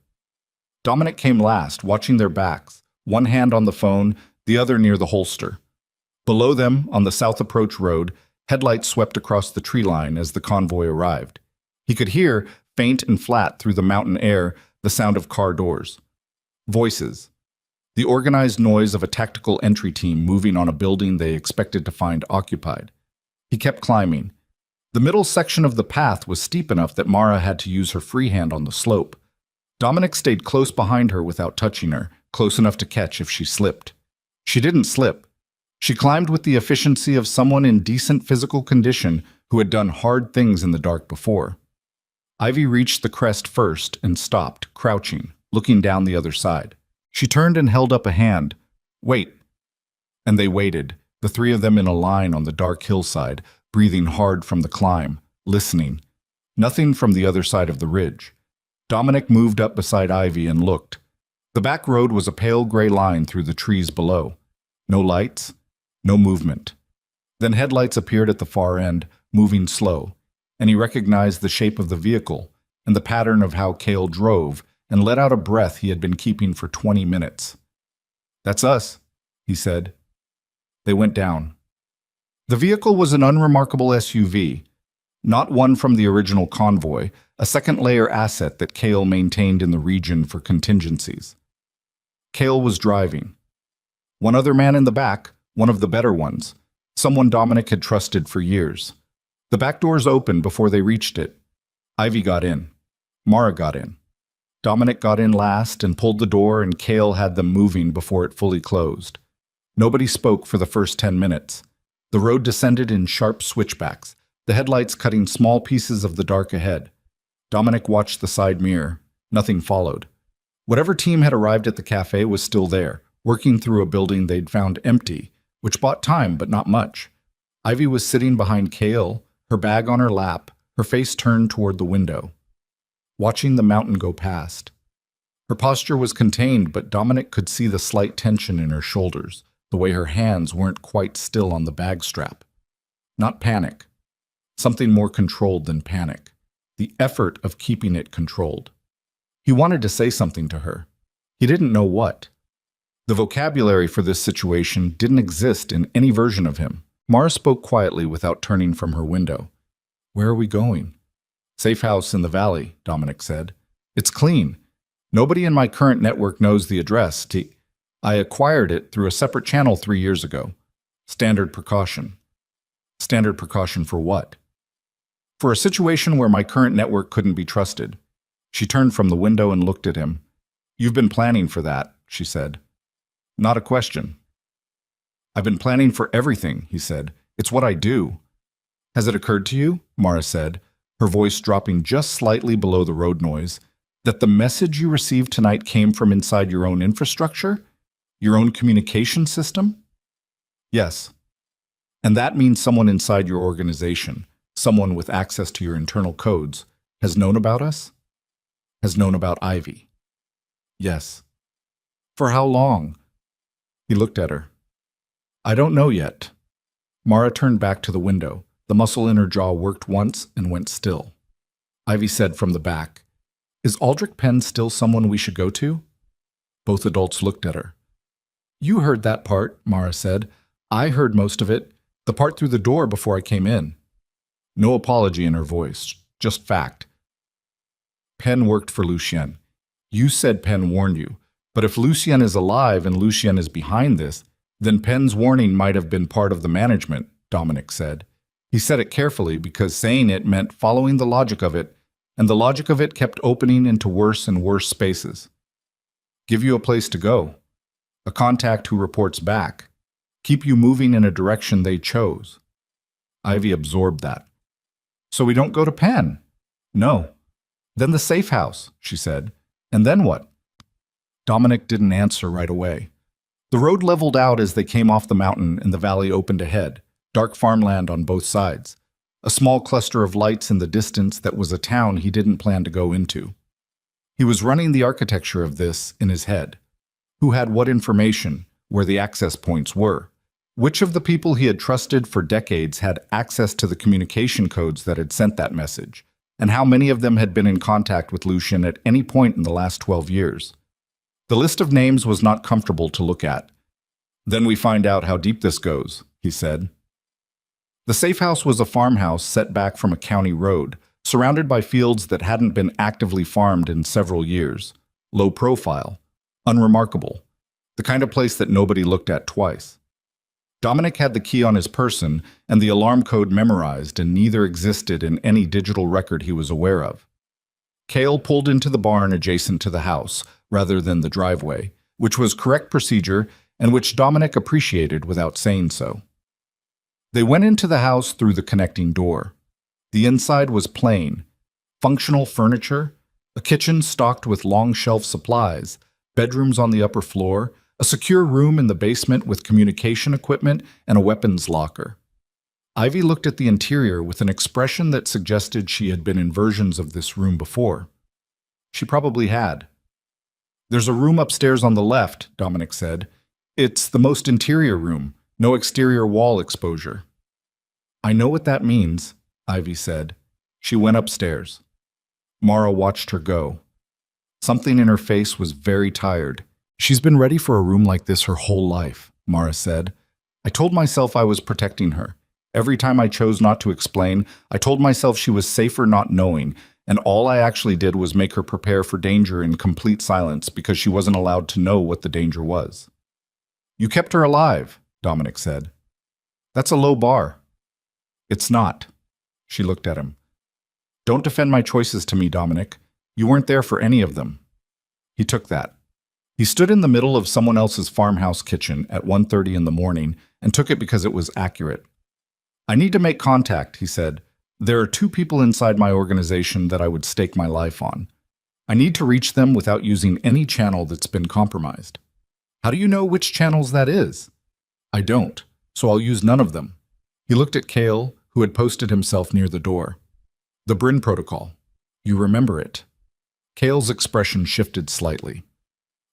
Dominic came last, watching their backs, one hand on the phone, the other near the holster. Below them, on the south approach road, headlights swept across the tree line as the convoy arrived. He could hear, faint and flat through the mountain air, the sound of car doors. Voices. The organized noise of a tactical entry team moving on a building they expected to find occupied. He kept climbing. The middle section of the path was steep enough that Mara had to use her free hand on the slope. Dominic stayed close behind her without touching her, close enough to catch if she slipped. She didn't slip. She climbed with the efficiency of someone in decent physical condition who had done hard things in the dark before. Ivy reached the crest first and stopped, crouching, looking down the other side. She turned and held up a hand. "Wait." And they waited, the three of them in a line on the dark hillside, breathing hard from the climb, listening. Nothing from the other side of the ridge. Dominic moved up beside Ivy and looked. The back road was a pale gray line through the trees below. No lights, no movement. Then headlights appeared at the far end, moving slow, and he recognized the shape of the vehicle and the pattern of how Cale drove and let out a breath he had been keeping for 20 minutes. "That's us," he said. They went down. The vehicle was an unremarkable SUV, not one from the original convoy, a second-layer asset that Cale maintained in the region for contingencies. Cale was driving. One other man in the back, one of the better ones, someone Dominic had trusted for years. The back doors opened before they reached it. Ivy got in. Mara got in. Dominic got in last and pulled the door, and Cale had them moving before it fully closed. Nobody spoke for the first 10 minutes. The road descended in sharp switchbacks, the headlights cutting small pieces of the dark ahead. Dominic watched the side mirror. Nothing followed. Whatever team had arrived at the cafe was still there, working through a building they'd found empty, which bought time but not much. Ivy was sitting behind Kale, her bag on her lap, her face turned toward the window, watching the mountain go past. Her posture was contained, but Dominic could see the slight tension in her shoulders, the way her hands weren't quite still on the bag strap. Not panic. Something more controlled than panic. The effort of keeping it controlled. He wanted to say something to her. He didn't know what. The vocabulary for this situation didn't exist in any version of him. Mara spoke quietly without turning from her window. "Where are we going?" "Safe house in the valley," Dominic said. "It's clean. Nobody in my current network knows the address. I acquired it through a separate channel 3 years ago. Standard precaution." "Standard precaution for what?" "For a situation where my current network couldn't be trusted." She turned from the window and looked at him. "You've been planning for that," she said. "Not a question." "I've been planning for everything," he said. "It's what I do." "Has it occurred to you," Mara said, her voice dropping just slightly below the road noise, "that the message you received tonight came from inside your own infrastructure? Your own communication system?" "Yes. And that means someone inside your organization, someone with access to your internal codes, has known about us? Has known about Ivy?" "Yes." "For how long?" He looked at her. "I don't know yet." Mara turned back to the window. The muscle in her jaw worked once and went still. Ivy said from the back, "Is Aldrich Penn still someone we should go to?" Both adults looked at her. "You heard that part," Mara said. "I heard most of it, the part through the door before I came in." No apology in her voice, just fact. "Penn worked for Lucien. You said Penn warned you. But if Lucien is alive and Lucien is behind this, then Penn's warning might have been part of the management," Dominic said. He said it carefully because saying it meant following the logic of it, and the logic of it kept opening into worse and worse spaces. "Give you a place to go. A contact who reports back. Keep you moving in a direction they chose." Ivy absorbed that. "So we don't go to Penn?" "No." "Then the safe house," she said. "And then what?" Dominic didn't answer right away. The road leveled out as they came off the mountain and the valley opened ahead, dark farmland on both sides. A small cluster of lights in the distance that was a town he didn't plan to go into. He was running the architecture of this in his head. Who had what information, where the access points were? Which of the people he had trusted for decades had access to the communication codes that had sent that message? And how many of them had been in contact with Lucien at any point in the last 12 years? The list of names was not comfortable to look at. "Then we find out how deep this goes," he said. The safe house was a farmhouse set back from a county road, surrounded by fields that hadn't been actively farmed in several years. Low profile, unremarkable, the kind of place that nobody looked at twice. Dominic had the key on his person and the alarm code memorized, and neither existed in any digital record he was aware of. Cale pulled into the barn adjacent to the house, rather than the driveway, which was correct procedure and which Dominic appreciated without saying so. They went into the house through the connecting door. The inside was plain. Functional furniture, a kitchen stocked with long shelf supplies, bedrooms on the upper floor, a secure room in the basement with communication equipment and a weapons locker. Ivy looked at the interior with an expression that suggested she had been in versions of this room before. She probably had. "There's a room upstairs on the left," Dominic said. "It's the most interior room, no exterior wall exposure." "I know what that means," Ivy said. She went upstairs. Mara watched her go. Something in her face was very tired. "She's been ready for a room like this her whole life," Mara said. "I told myself I was protecting her. Every time I chose not to explain, I told myself she was safer not knowing, and all I actually did was make her prepare for danger in complete silence because she wasn't allowed to know what the danger was." "You kept her alive," Dominic said. "That's a low bar." "It's not." She looked at him. "Don't defend my choices to me, Dominic. You weren't there for any of them." He took that. He stood in the middle of someone else's farmhouse kitchen at 1:30 in the morning and took it because it was accurate. "I need to make contact," he said. "There are 2 people inside my organization that I would stake my life on. I need to reach them without using any channel that's been compromised. How do you know which channels that is? I don't, so I'll use none of them. He looked at Cale, who had posted himself near the door. The Bryn Protocol. You remember it. Cale's expression shifted slightly.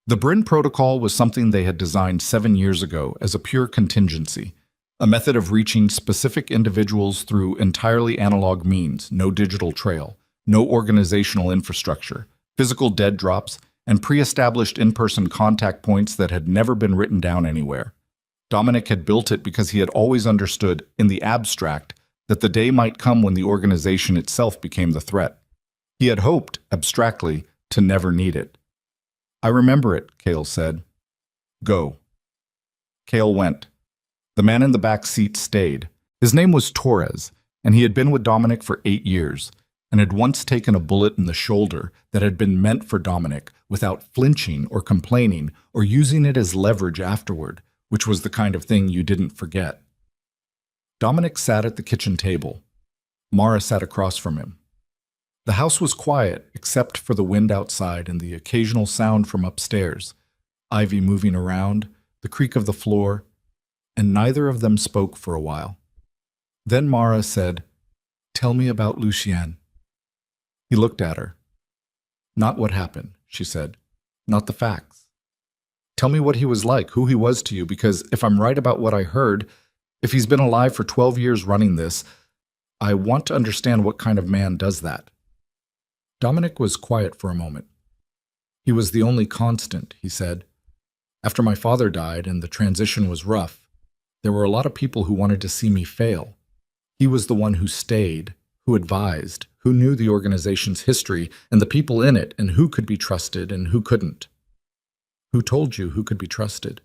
The Bryn Protocol was something they had designed 7 years ago as a pure contingency, a method of reaching specific individuals through entirely analog means, no digital trail, no organizational infrastructure, physical dead drops, and pre-established in-person contact points that had never been written down anywhere. Dominic had built it because he had always understood, in the abstract, that the day might come when the organization itself became the threat. He had hoped, abstractly, to never need it. I remember it, Cale said. Go. Cale went. The man in the back seat stayed. His name was Torres, and he had been with Dominic for 8 years, and had once taken a bullet in the shoulder that had been meant for Dominic without flinching or complaining or using it as leverage afterward, which was the kind of thing you didn't forget. Dominic sat at the kitchen table. Mara sat across from him. The house was quiet, except for the wind outside and the occasional sound from upstairs, Ivy moving around, the creak of the floor, and neither of them spoke for a while. Then Mara said, "Tell me about Lucien." He looked at her. "Not what happened," she said. "Not the facts. Tell me what he was like, who he was to you, because if I'm right about what I heard, if he's been alive for 12 years running this, I want to understand what kind of man does that." Dominic was quiet for a moment. "He was the only constant," he said. "After my father died and the transition was rough, there were a lot of people who wanted to see me fail. He was the one who stayed, who advised, who knew the organization's history and the people in it and who could be trusted and who couldn't." "Who told you who could be trusted?"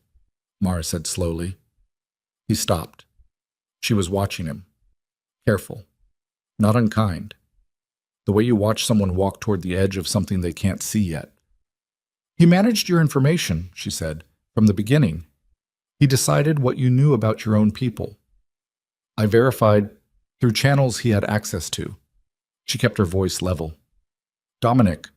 Mara said slowly. He stopped. She was watching him. Careful. Not unkind. The way you watch someone walk toward the edge of something they can't see yet. "He managed your information," she said, "from the beginning. He decided what you knew about your own people. I verified through channels he had access to." She kept her voice level. "Dominic,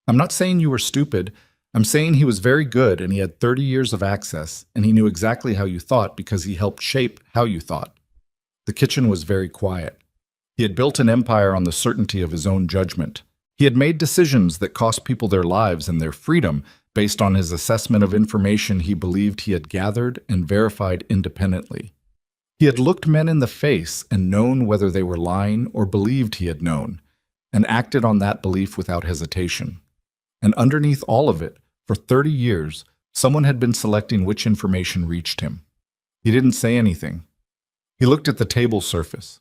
I'm not saying you were stupid. I'm saying he was very good and he had 30 years of access and he knew exactly how you thought because he helped shape how you thought." The kitchen was very quiet. He had built an empire on the certainty of his own judgment. He had made decisions that cost people their lives and their freedom based on his assessment of information he believed he had gathered and verified independently. He had looked men in the face and known whether they were lying or believed he had known, and acted on that belief without hesitation. And underneath all of it, for 30 years, someone had been selecting which information reached him. He didn't say anything. He looked at the table surface.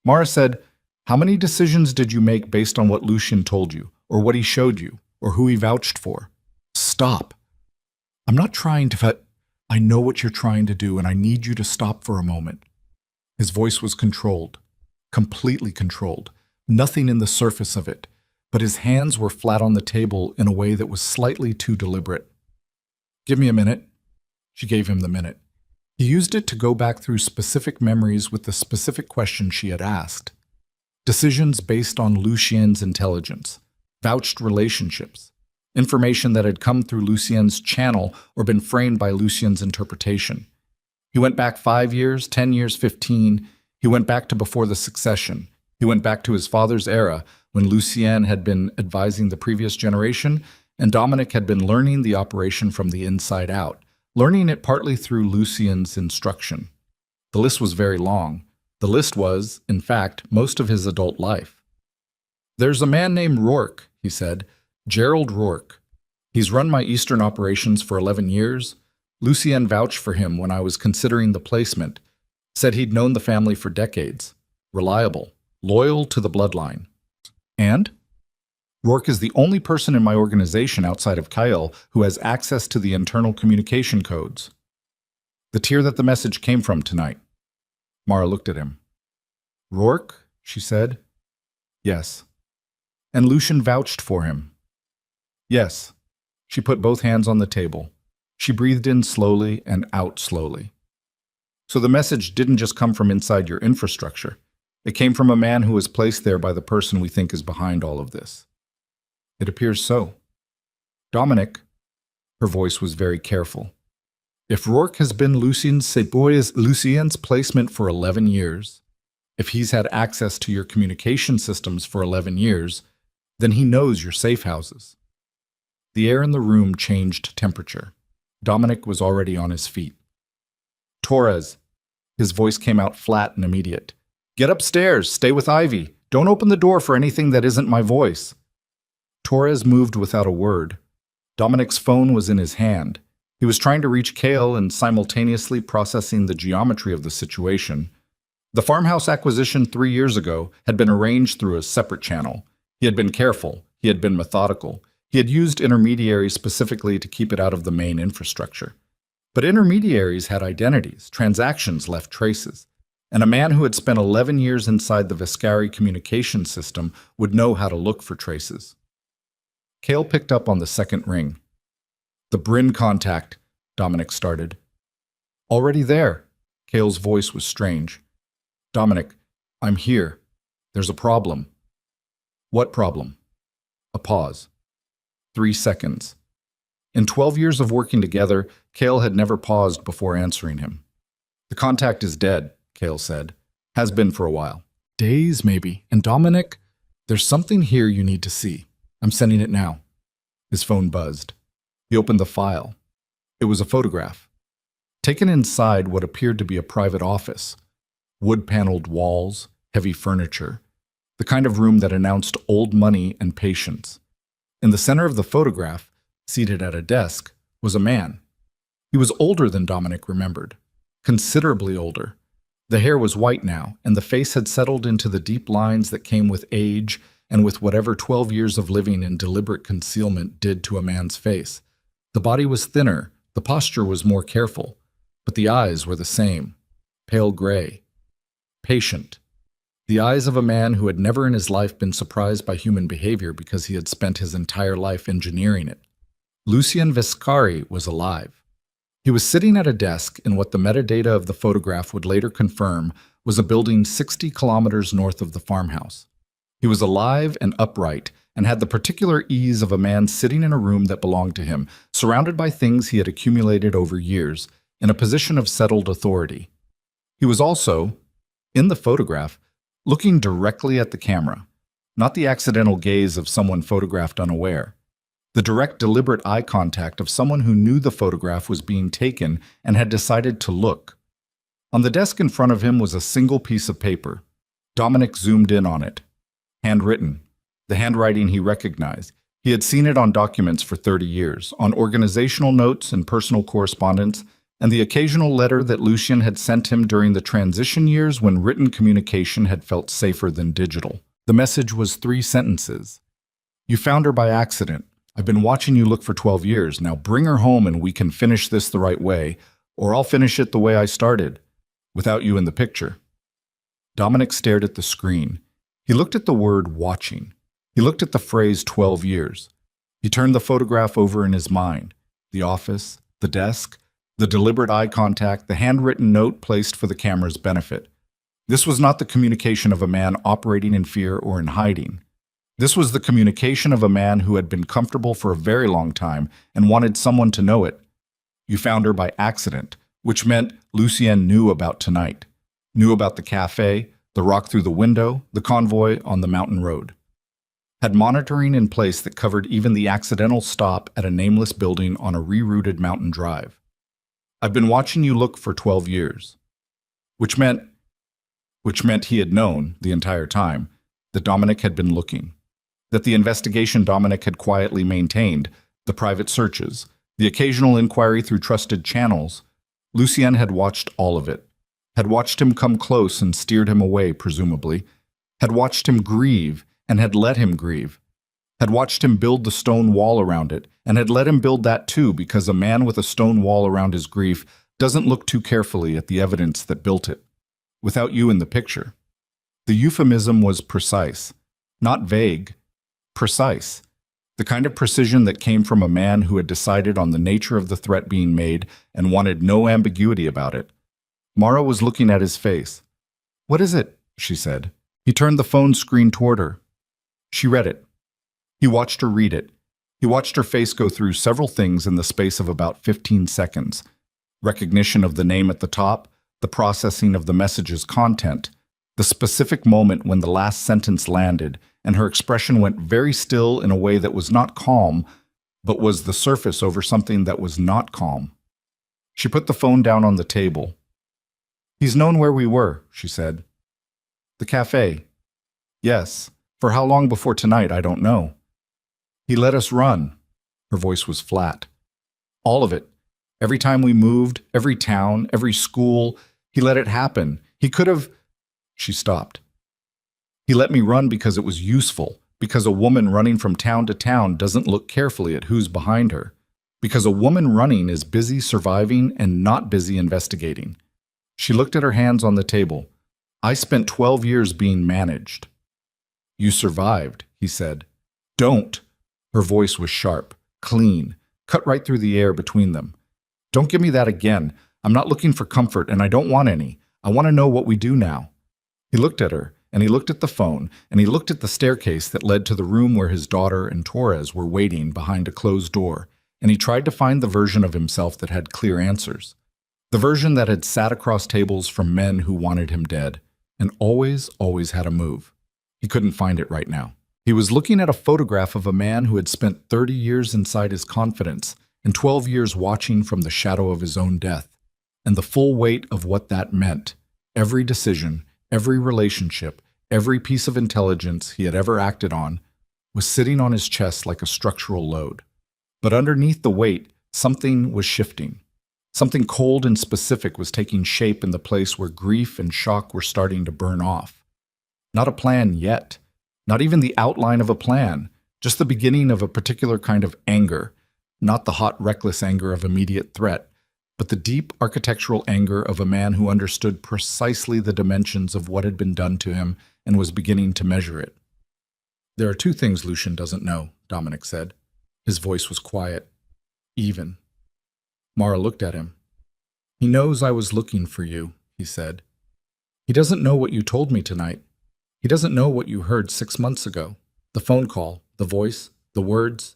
Mara said, "How many decisions did you make based on what Lucien told you, or what he showed you, or who he vouched for?" "Stop. I'm not trying to... I know what you're trying to do, and I need you to stop for a moment." His voice was controlled, completely controlled, nothing in the surface of it, but his hands were flat on the table in a way that was slightly too deliberate. "Give me a minute." She gave him the minute. He used it to go back through specific memories with the specific questions she had asked. Decisions based on Lucien's intelligence, vouched relationships, information that had come through Lucien's channel or been framed by Lucien's interpretation. He went back 5 years, 10 years, 15. He went back to before the succession. He went back to his father's era when Lucien had been advising the previous generation and Dominic had been learning the operation from the inside out, learning it partly through Lucien's instruction. The list was very long. The list was, in fact, most of his adult life. "There's a man named Rourke," he said, "Gerald Rourke. He's run my Eastern operations for 11 years. Lucien vouched for him when I was considering the placement. Said he'd known the family for decades. Reliable, loyal to the bloodline. And? Rourke is the only person in my organization outside of Kyle who has access to the internal communication codes. The tier that the message came from tonight." Mara looked at him. "Rourke?" she said. "Yes." "And Lucien vouched for him?" "Yes." She put both hands on the table. She breathed in slowly and out slowly. "So the message didn't just come from inside your infrastructure. It came from a man who was placed there by the person we think is behind all of this." It appears so. Dominic, her voice was very careful. If Rourke has been Lucien's placement for 11 years, if he's had access to your communication systems for 11 years, then he knows your safe houses. The air in the room changed temperature. Dominic was already on his feet. Torres. His voice came out flat and immediate. Get upstairs. Stay with Ivy. Don't open the door for anything that isn't my voice. Torres moved without a word. Dominic's phone was in his hand. He was trying to reach Cale and simultaneously processing the geometry of the situation. The farmhouse acquisition 3 years ago had been arranged through a separate channel. He had been careful. He had been methodical. He had used intermediaries specifically to keep it out of the main infrastructure. But intermediaries had identities, transactions left traces, and a man who had spent 11 years inside the Viscari communication system would know how to look for traces. Cale picked up on the second ring. The Bryn contact, Dominic started. Already there. Cale's voice was strange. Dominic, I'm here. There's a problem. What problem? A pause. 3 seconds. In 12 years of working together, Cale had never paused before answering him. The contact is dead, Cale said. Has been for a while. Days, maybe. And Dominic, there's something here you need to see. I'm sending it now. His phone buzzed. He opened the file. It was a photograph. Taken inside what appeared to be a private office. Wood-paneled walls, heavy furniture. The kind of room that announced old money and patience. In the center of the photograph, seated at a desk, was a man. He was older than Dominic remembered. Considerably older. The hair was white now, and the face had settled into the deep lines that came with age and with whatever 12 years of living in deliberate concealment did to a man's face. The body was thinner, the posture was more careful, but the eyes were the same, pale gray. Patient. The eyes of a man who had never in his life been surprised by human behavior because he had spent his entire life engineering it. Lucien Viscari was alive. He was sitting at a desk in what the metadata of the photograph would later confirm was a building 60 kilometers north of the farmhouse. He was alive and upright and had the particular ease of a man sitting in a room that belonged to him, surrounded by things he had accumulated over years, in a position of settled authority. He was also, in the photograph, looking directly at the camera, not the accidental gaze of someone photographed unaware. The direct, deliberate eye contact of someone who knew the photograph was being taken and had decided to look. On the desk in front of him was a single piece of paper. Dominic zoomed in on it. Handwritten. The handwriting he recognized. He had seen it on documents for 30 years, on organizational notes and personal correspondence, and the occasional letter that Lucien had sent him during the transition years when written communication had felt safer than digital. The message was 3 sentences. You found her by accident. I've been watching you look for 12 years. Now bring her home and we can finish this the right way, or I'll finish it the way I started, without you in the picture. Dominic stared at the screen. He looked at the word watching. He looked at the phrase 12 years. He turned the photograph over in his mind. The office, the desk, the deliberate eye contact, the handwritten note placed for the camera's benefit. This was not the communication of a man operating in fear or in hiding. This was the communication of a man who had been comfortable for a very long time and wanted someone to know it. You found her by accident, which meant Lucien knew about tonight, knew about the café, the rock through the window, the convoy on the mountain road. Had monitoring in place that covered even the accidental stop at a nameless building on a rerouted mountain drive. I've been watching you look for 12 years. Which meant he had known, the entire time, that Dominic had been looking. That the investigation Dominic had quietly maintained, the private searches, the occasional inquiry through trusted channels, Lucien had watched all of it. Had watched him come close and steered him away, presumably. Had watched him grieve and had let him grieve. Had watched him build the stone wall around it and had let him build that too, because a man with a stone wall around his grief doesn't look too carefully at the evidence that built it. Without you in the picture. The euphemism was precise, not vague. Precise. The kind of precision that came from a man who had decided on the nature of the threat being made and wanted no ambiguity about it. Mara was looking at his face. What is it? She said. He turned the phone screen toward her. She read it. He watched her read it. He watched her face go through several things in the space of about 15 seconds. Recognition of the name at the top, the processing of the message's content, the specific moment when the last sentence landed, and her expression went very still in a way that was not calm, but was the surface over something that was not calm. She put the phone down on the table. "He's known where we were," she said. "The cafe." "Yes. For how long before tonight, I don't know." "He let us run." Her voice was flat. "All of it. Every time we moved, every town, every school, he let it happen. He could have—" She stopped. "He let me run because it was useful, because a woman running from town to town doesn't look carefully at who's behind her, because a woman running is busy surviving and not busy investigating." She looked at her hands on the table. "I spent 12 years being managed." "You survived," he said. "Don't." Her voice was sharp, clean, cut right through the air between them. "Don't give me that again. I'm not looking for comfort, and I don't want any. I want to know what we do now." He looked at her, and he looked at the phone, and he looked at the staircase that led to the room where his daughter and Torres were waiting behind a closed door, and he tried to find the version of himself that had clear answers. The version that had sat across tables from men who wanted him dead, and always had a move. He couldn't find it right now. He was looking at a photograph of a man who had spent 30 years inside his confidence and 12 years watching from the shadow of his own death, and the full weight of what that meant. Every decision, every relationship, every piece of intelligence he had ever acted on was sitting on his chest like a structural load. But underneath the weight, something was shifting. Something cold and specific was taking shape in the place where grief and shock were starting to burn off. Not a plan yet. Not even the outline of a plan. Just the beginning of a particular kind of anger. Not the hot, reckless anger of immediate threat, but the deep architectural anger of a man who understood precisely the dimensions of what had been done to him and was beginning to measure it. "There are two things Lucian doesn't know," Dominic said. His voice was quiet, even. Mara looked at him. "He knows I was looking for you," he said. "He doesn't know what you told me tonight. He doesn't know what you heard 6 months ago. The phone call, the voice, the words.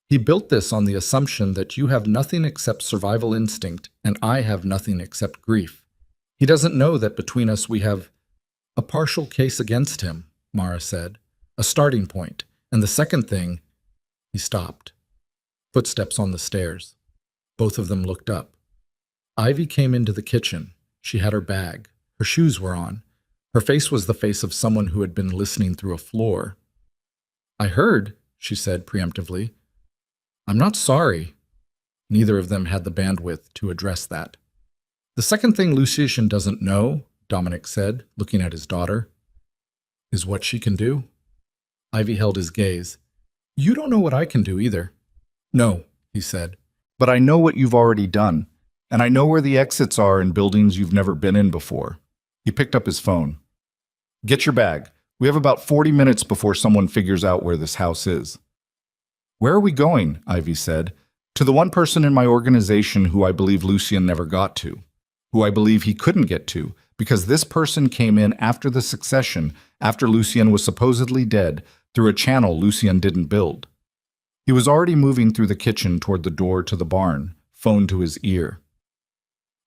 He built this on the assumption that you have nothing except survival instinct and I have nothing except grief. He doesn't know that between us we have a partial case against him," Mara said. "A starting point. And the second thing—" He stopped. Footsteps on the stairs. Both of them looked up. Ivy came into the kitchen. She had her bag. Her shoes were on. Her face was the face of someone who had been listening through a floor. "I heard," she said preemptively. "I'm not sorry." Neither of them had the bandwidth to address that. "The second thing Lucian doesn't know," Dominic said, looking at his daughter, "is what she can do." Ivy held his gaze. "You don't know what I can do either." "No," he said. "But I know what you've already done, and I know where the exits are in buildings you've never been in before." He picked up his phone. "Get your bag. We have about 40 minutes before someone figures out where this house is." "Where are we going?" Ivy said. "To the one person in my organization who I believe Lucian never got to, who I believe he couldn't get to, because this person came in after the succession, after Lucian was supposedly dead, through a channel Lucian didn't build." He was already moving through the kitchen toward the door to the barn, phone to his ear.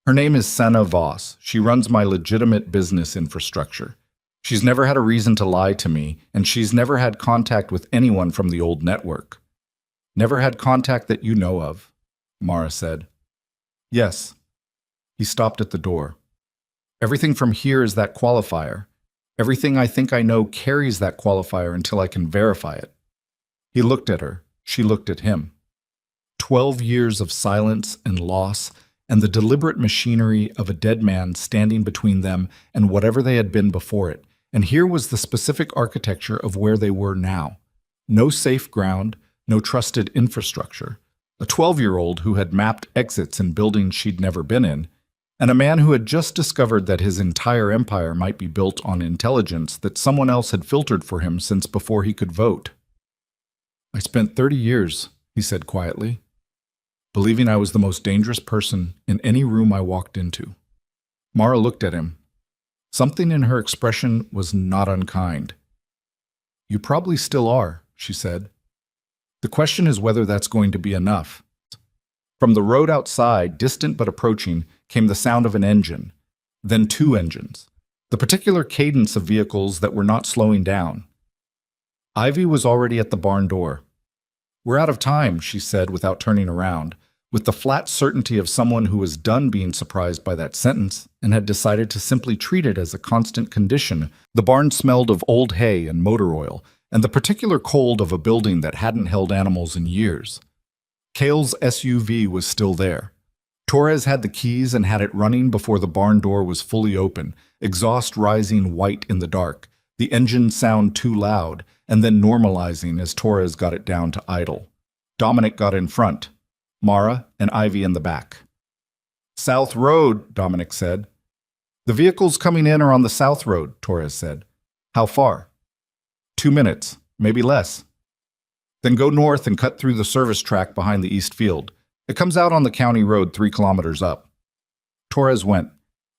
"Her name is Senna Voss. She runs my legitimate business infrastructure. She's never had a reason to lie to me, and she's never had contact with anyone from the old network." "Never had contact that you know of," Mara said. "Yes." He stopped at the door. "Everything from here is that qualifier. Everything I think I know carries that qualifier until I can verify it." He looked at her. She looked at him. 12 years of silence and loss, and the deliberate machinery of a dead man standing between them and whatever they had been before it. And here was the specific architecture of where they were now. No safe ground, no trusted infrastructure. A 12-year-old who had mapped exits in buildings she'd never been in, and a man who had just discovered that his entire empire might be built on intelligence that someone else had filtered for him since before he could vote. "I spent 30 years, he said quietly, believing I was the most dangerous person in any room I walked into." Mara looked at him. Something in her expression was not unkind. "You probably still are," she said. The question is whether that's going to be enough. From the road outside, distant but approaching, came the sound of an engine, then two engines, the particular cadence of vehicles that were not slowing down. Ivy was already at the barn door. "We're out of time," she said without turning around, with the flat certainty of someone who was done being surprised by that sentence and had decided to simply treat it as a constant condition. The barn smelled of old hay and motor oil, and the particular cold of a building that hadn't held animals in years. Cale's SUV was still there. Torres had the keys and had it running before the barn door was fully open, exhaust rising white in the dark, the engine sound too loud, and then normalizing as Torres got it down to idle. Dominic got in front, Mara and Ivy in the back. "South Road," Dominic said. "The vehicles coming in are on the South Road," Torres said. "How far?" 2 minutes, maybe less. "Then go north and cut through the service track behind the east field. It comes out on the county road 3 kilometers up." Torres went.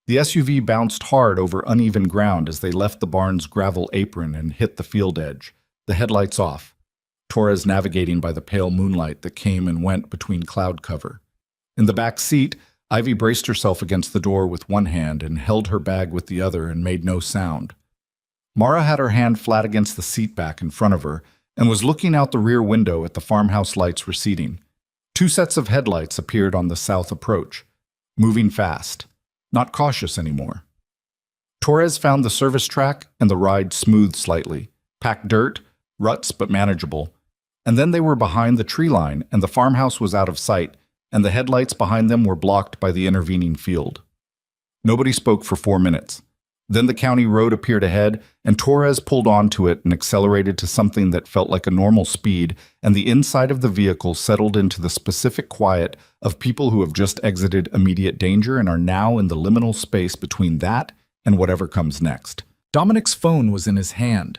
The SUV bounced hard over uneven ground as they left the barn's gravel apron and hit the field edge, the headlights off. Torres navigating by the pale moonlight that came and went between cloud cover. In the back seat, Ivy braced herself against the door with one hand and held her bag with the other and made no sound. Mara had her hand flat against the seat back in front of her and was looking out the rear window at the farmhouse lights receding. 2 sets of headlights appeared on the south approach, moving fast, not cautious anymore. Torres found the service track and the ride smooth slightly, packed dirt, ruts but manageable, and then they were behind the tree line and the farmhouse was out of sight, and the headlights behind them were blocked by the intervening field. Nobody spoke for 4 minutes. Then the county road appeared ahead, and Torres pulled onto it and accelerated to something that felt like a normal speed, and the inside of the vehicle settled into the specific quiet of people who have just exited immediate danger and are now in the liminal space between that and whatever comes next. Dominic's phone was in his hand.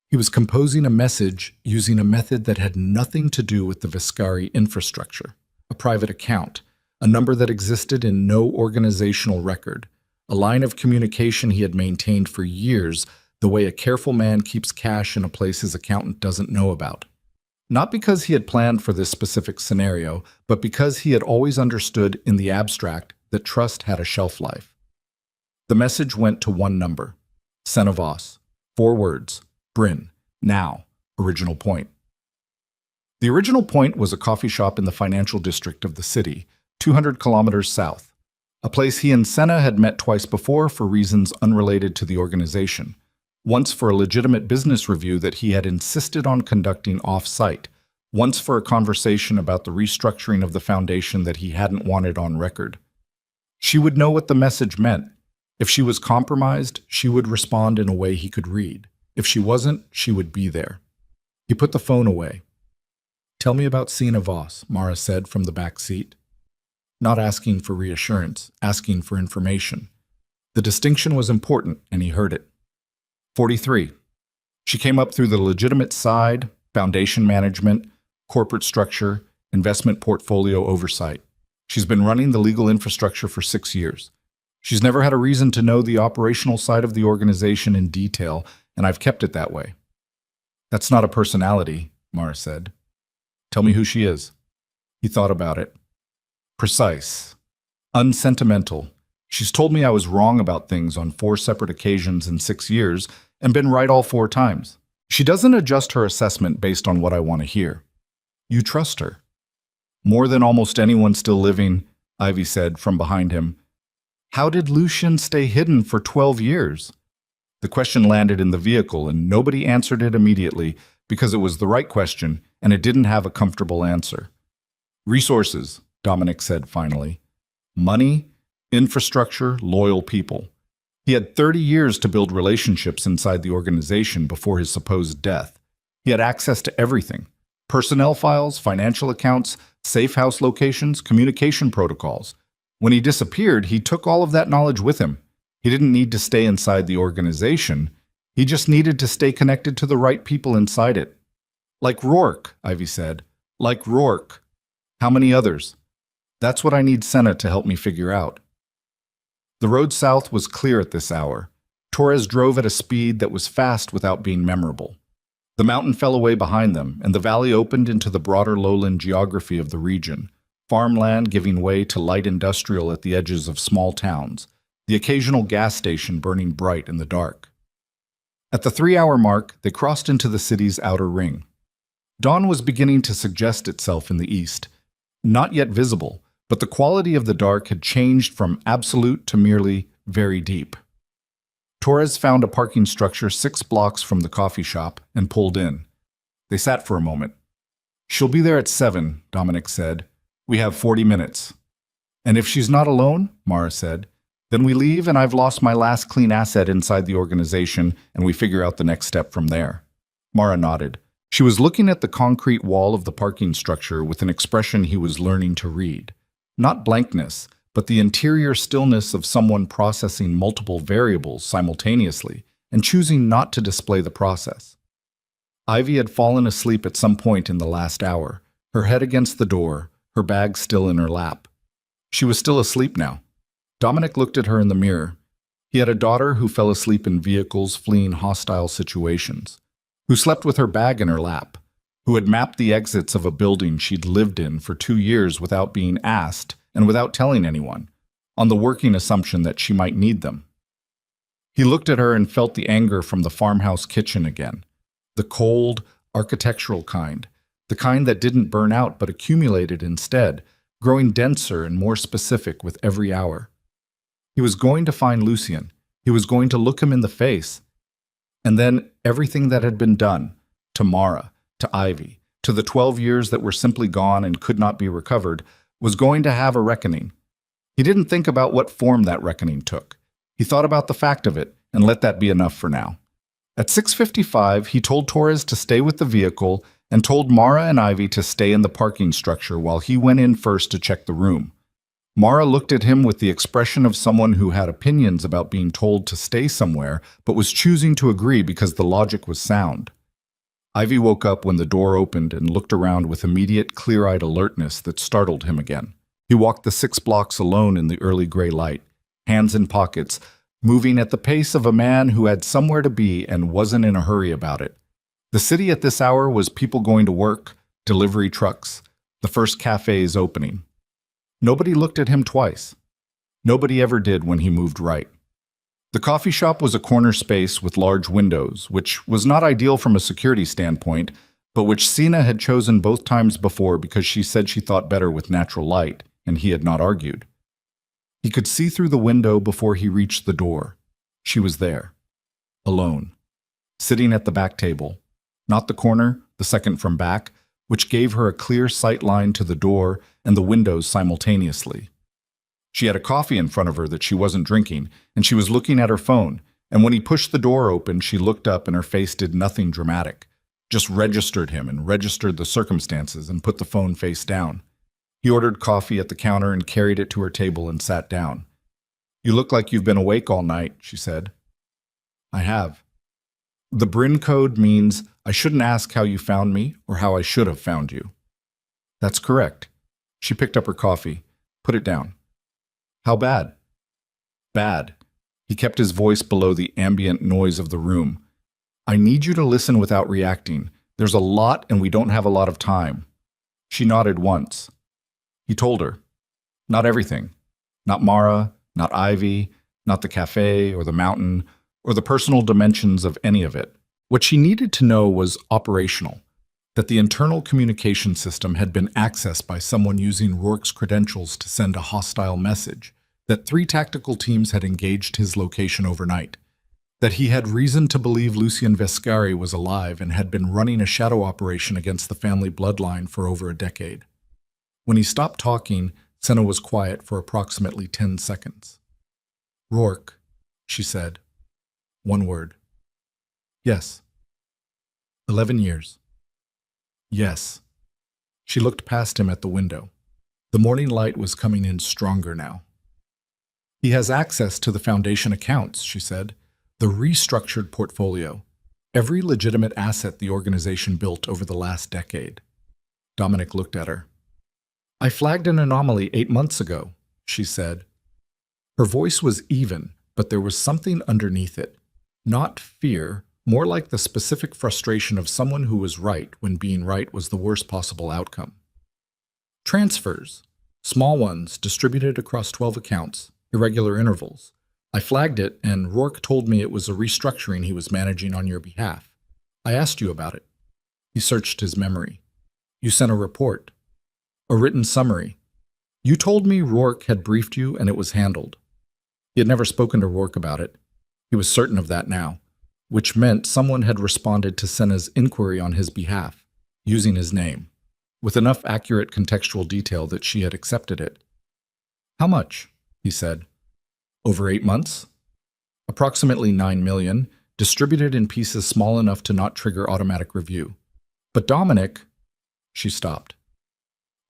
He was composing a message using a method that had nothing to do with the Viscari infrastructure, a private account, a number that existed in no organizational record, a line of communication he had maintained for years, the way a careful man keeps cash in a place his accountant doesn't know about. Not because he had planned for this specific scenario, but because he had always understood in the abstract that trust had a shelf life. The message went to one number, Senevos, 4 words, Bryn, now, original point. The original point was a coffee shop in the financial district of the city, 200 kilometers south. A place he and Senna had met twice before for reasons unrelated to the organization. Once for a legitimate business review that he had insisted on conducting off-site. Once for a conversation about the restructuring of the foundation that he hadn't wanted on record. She would know what the message meant. If she was compromised, she would respond in a way he could read. If she wasn't, she would be there. He put the phone away. "Tell me about Sina Voss," Mara said from the back seat. Not asking for reassurance, asking for information. The distinction was important, and he heard it. 43. She came up through the legitimate side, foundation management, corporate structure, investment portfolio oversight. She's been running the legal infrastructure for 6 years. She's never had a reason to know the operational side of the organization in detail, and I've kept it that way. "That's not a personality," Mara said. "Tell me who she is." He thought about it. "Precise. Unsentimental. She's told me I was wrong about things on 4 separate occasions in 6 years and been right all 4 times. She doesn't adjust her assessment based on what I want to hear. You trust her." "More than almost anyone still living," Ivy said from behind him. "How did Lucien stay hidden for 12 years? The question landed in the vehicle, and nobody answered it immediately because it was the right question and it didn't have a comfortable answer. "Resources," Dominic said finally. "Money, infrastructure, loyal people. He had 30 years to build relationships inside the organization before his supposed death. He had access to everything. Personnel files, financial accounts, safe house locations, communication protocols. When he disappeared, he took all of that knowledge with him. He didn't need to stay inside the organization. He just needed to stay connected to the right people inside it." "Like Rourke," Ivy said. "Like Rourke. How many others? That's what I need Senna to help me figure out." The road south was clear at this hour. Torres drove at a speed that was fast without being memorable. The mountain fell away behind them, and the valley opened into the broader lowland geography of the region, farmland giving way to light industrial at the edges of small towns, the occasional gas station burning bright in the dark. At the 3-hour mark, they crossed into the city's outer ring. Dawn was beginning to suggest itself in the east, not yet visible, but the quality of the dark had changed from absolute to merely very deep. Torres found a parking structure 6 blocks from the coffee shop and pulled in. They sat for a moment. "She'll be there at 7, Dominic said. "We have 40 minutes. "And if she's not alone," Mara said, "then we leave and I've lost my last clean asset inside the organization and we figure out the next step from there." Mara nodded. She was looking at the concrete wall of the parking structure with an expression he was learning to read. Not blankness, but the interior stillness of someone processing multiple variables simultaneously and choosing not to display the process. Ivy had fallen asleep at some point in the last hour, her head against the door, her bag still in her lap. She was still asleep now. Dominic looked at her in the mirror. He had a daughter who fell asleep in vehicles fleeing hostile situations, who slept with her bag in her lap, who had mapped the exits of a building she'd lived in for 2 years without being asked and without telling anyone, on the working assumption that she might need them. He looked at her and felt the anger from the farmhouse kitchen again, the cold, architectural kind, the kind that didn't burn out but accumulated instead, growing denser and more specific with every hour. He was going to find Lucien. He was going to look him in the face. And then everything that had been done, to Mara, to Ivy, to the 12 years that were simply gone and could not be recovered, was going to have a reckoning. He didn't think about what form that reckoning took. He thought about the fact of it and let that be enough for now. At 6:55, he told Torres to stay with the vehicle and told Mara and Ivy to stay in the parking structure while he went in first to check the room. Mara looked at him with the expression of someone who had opinions about being told to stay somewhere but was choosing to agree because the logic was sound. Ivy woke up when the door opened and looked around with immediate, clear-eyed alertness that startled him again. He walked the 6 blocks alone in the early gray light, hands in pockets, moving at the pace of a man who had somewhere to be and wasn't in a hurry about it. The city at this hour was people going to work, delivery trucks, the first cafes opening. Nobody looked at him twice. Nobody ever did when he moved right. The coffee shop was a corner space with large windows, which was not ideal from a security standpoint, but which Sina had chosen both times before because she said she thought better with natural light, and he had not argued. He could see through the window before he reached the door. She was there, alone, sitting at the back table, not the corner, the second from back, which gave her a clear sight line to the door and the windows simultaneously. She had a coffee in front of her that she wasn't drinking, and she was looking at her phone, and when he pushed the door open, she looked up and her face did nothing dramatic, just registered him and registered the circumstances and put the phone face down. He ordered coffee at the counter and carried it to her table and sat down. "You look like you've been awake all night," she said. "I have." The Bryn code means I shouldn't ask how you found me or how I should have found you. "That's correct." She picked up her coffee, put it down. "How bad?" "Bad." He kept his voice below the ambient noise of the room. "I need you to listen without reacting. There's a lot and we don't have a lot of time." She nodded once. He told her. Not everything. Not Mara, not Ivy, not the cafe or the mountain, or the personal dimensions of any of it. What she needed to know was operational, that the internal communication system had been accessed by someone using Rourke's credentials to send a hostile message, that 3 tactical teams had engaged his location overnight, that he had reason to believe Lucien Vescari was alive and had been running a shadow operation against the family bloodline for over a decade. When he stopped talking, Senna was quiet for approximately 10 seconds. "Rourke," she said. 1 word. "Yes." 11 years. "Yes." She looked past him at the window. The morning light was coming in stronger now. "He has access to the Foundation accounts," she said. "The restructured portfolio. Every legitimate asset the organization built over the last decade." Dominic looked at her. "I flagged an anomaly 8 months ago," she said. Her voice was even, but there was something underneath it. Not fear more like the specific frustration of someone who was right when being right was the worst possible outcome. Transfers. Small ones, distributed across 12 accounts, irregular intervals. I flagged it, and Rourke told me it was a restructuring he was managing on your behalf. I asked you about it. He searched his memory. You sent a report. A written summary. You told me Rourke had briefed you and it was handled. He had never spoken to Rourke about it. He was certain of that now, which meant someone had responded to Senna's inquiry on his behalf, using his name, with enough accurate contextual detail that she had accepted it. How much? He said. Over 8 months? Approximately 9 million, distributed in pieces small enough to not trigger automatic review. But Dominic... She stopped.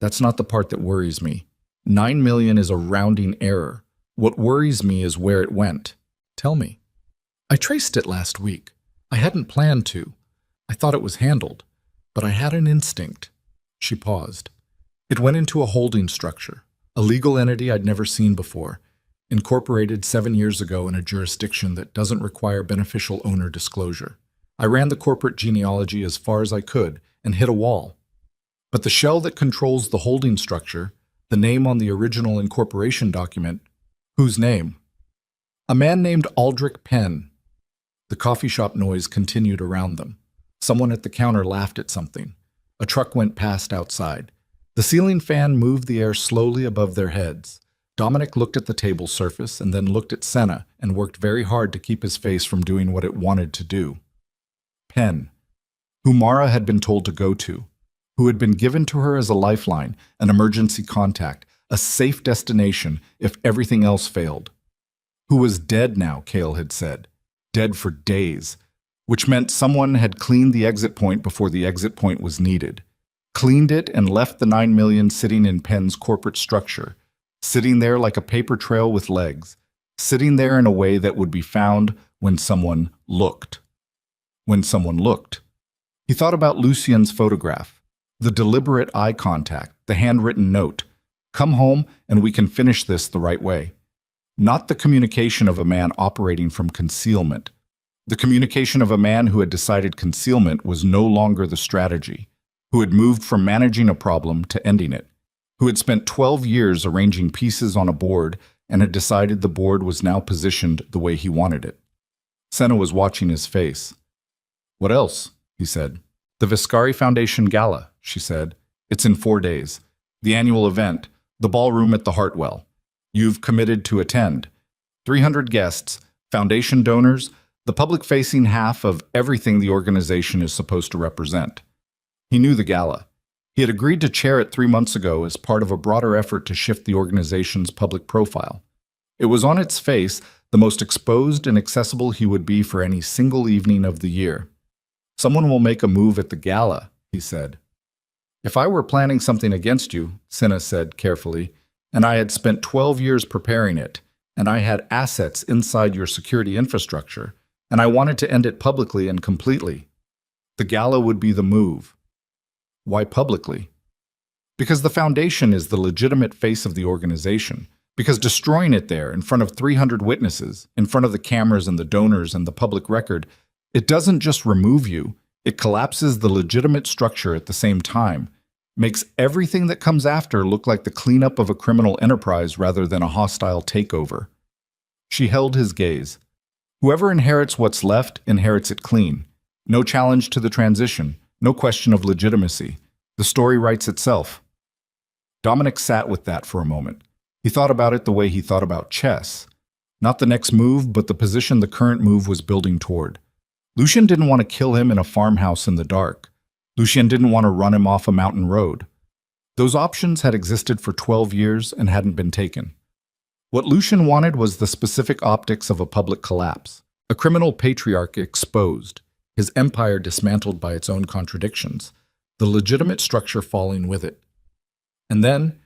That's not the part that worries me. 9 million is a rounding error. What worries me is where it went. Tell me. I traced it last week. I hadn't planned to. I thought it was handled, but I had an instinct. She paused. It went into a holding structure, a legal entity I'd never seen before, incorporated 7 years ago in a jurisdiction that doesn't require beneficial owner disclosure. I ran the corporate genealogy as far as I could and hit a wall. But the shell that controls the holding structure, the name on the original incorporation document, whose name? A man named Aldrich Penn. The coffee shop noise continued around them. Someone at the counter laughed at something. A truck went past outside. The ceiling fan moved the air slowly above their heads. Dominic looked at the table surface and then looked at Senna and worked very hard to keep his face from doing what it wanted to do. Penn, who Mara had been told to go to, who had been given to her as a lifeline, an emergency contact, a safe destination if everything else failed. Who was dead now, Cale had said. Dead for days, which meant someone had cleaned the exit point before the exit point was needed. Cleaned it and left the 9 million sitting in Penn's corporate structure, sitting there like a paper trail with legs, sitting there in a way that would be found when someone looked. When someone looked. He thought about Lucien's photograph, the deliberate eye contact, the handwritten note. Come home and we can finish this the right way. Not the communication of a man operating from concealment. The communication of a man who had decided concealment was no longer the strategy, who had moved from managing a problem to ending it, who had spent 12 years arranging pieces on a board and had decided the board was now positioned the way he wanted it. Senna was watching his face. What else? He said. The Viscari Foundation Gala, she said. It's in 4 days. The annual event, the ballroom at the Hartwell. You've committed to attend. 300 guests, foundation donors, the public-facing half of everything the organization is supposed to represent. He knew the gala. He had agreed to chair it 3 months ago as part of a broader effort to shift the organization's public profile. It was on its face the most exposed and accessible he would be for any single evening of the year. Someone will make a move at the gala, he said. If I were planning something against you, Senna said carefully, and I had spent 12 years preparing it, and I had assets inside your security infrastructure, and I wanted to end it publicly and completely, the gala would be the move. Why publicly? Because the foundation is the legitimate face of the organization, because destroying it there in front of 300 witnesses, in front of the cameras and the donors and the public record, it doesn't just remove you, it collapses the legitimate structure at the same time, makes everything that comes after look like the cleanup of a criminal enterprise rather than a hostile takeover. She held his gaze. Whoever inherits what's left inherits it clean. No challenge to the transition, no question of legitimacy. The story writes itself. Dominic sat with that for a moment. He thought about it the way he thought about chess. Not the next move, but the position the current move was building toward. Lucien didn't want to kill him in a farmhouse in the dark. Lucien didn't want to run him off a mountain road. Those options had existed for 12 years and hadn't been taken. What Lucien wanted was the specific optics of a public collapse, a criminal patriarch exposed, his empire dismantled by its own contradictions, the legitimate structure falling with it. And then,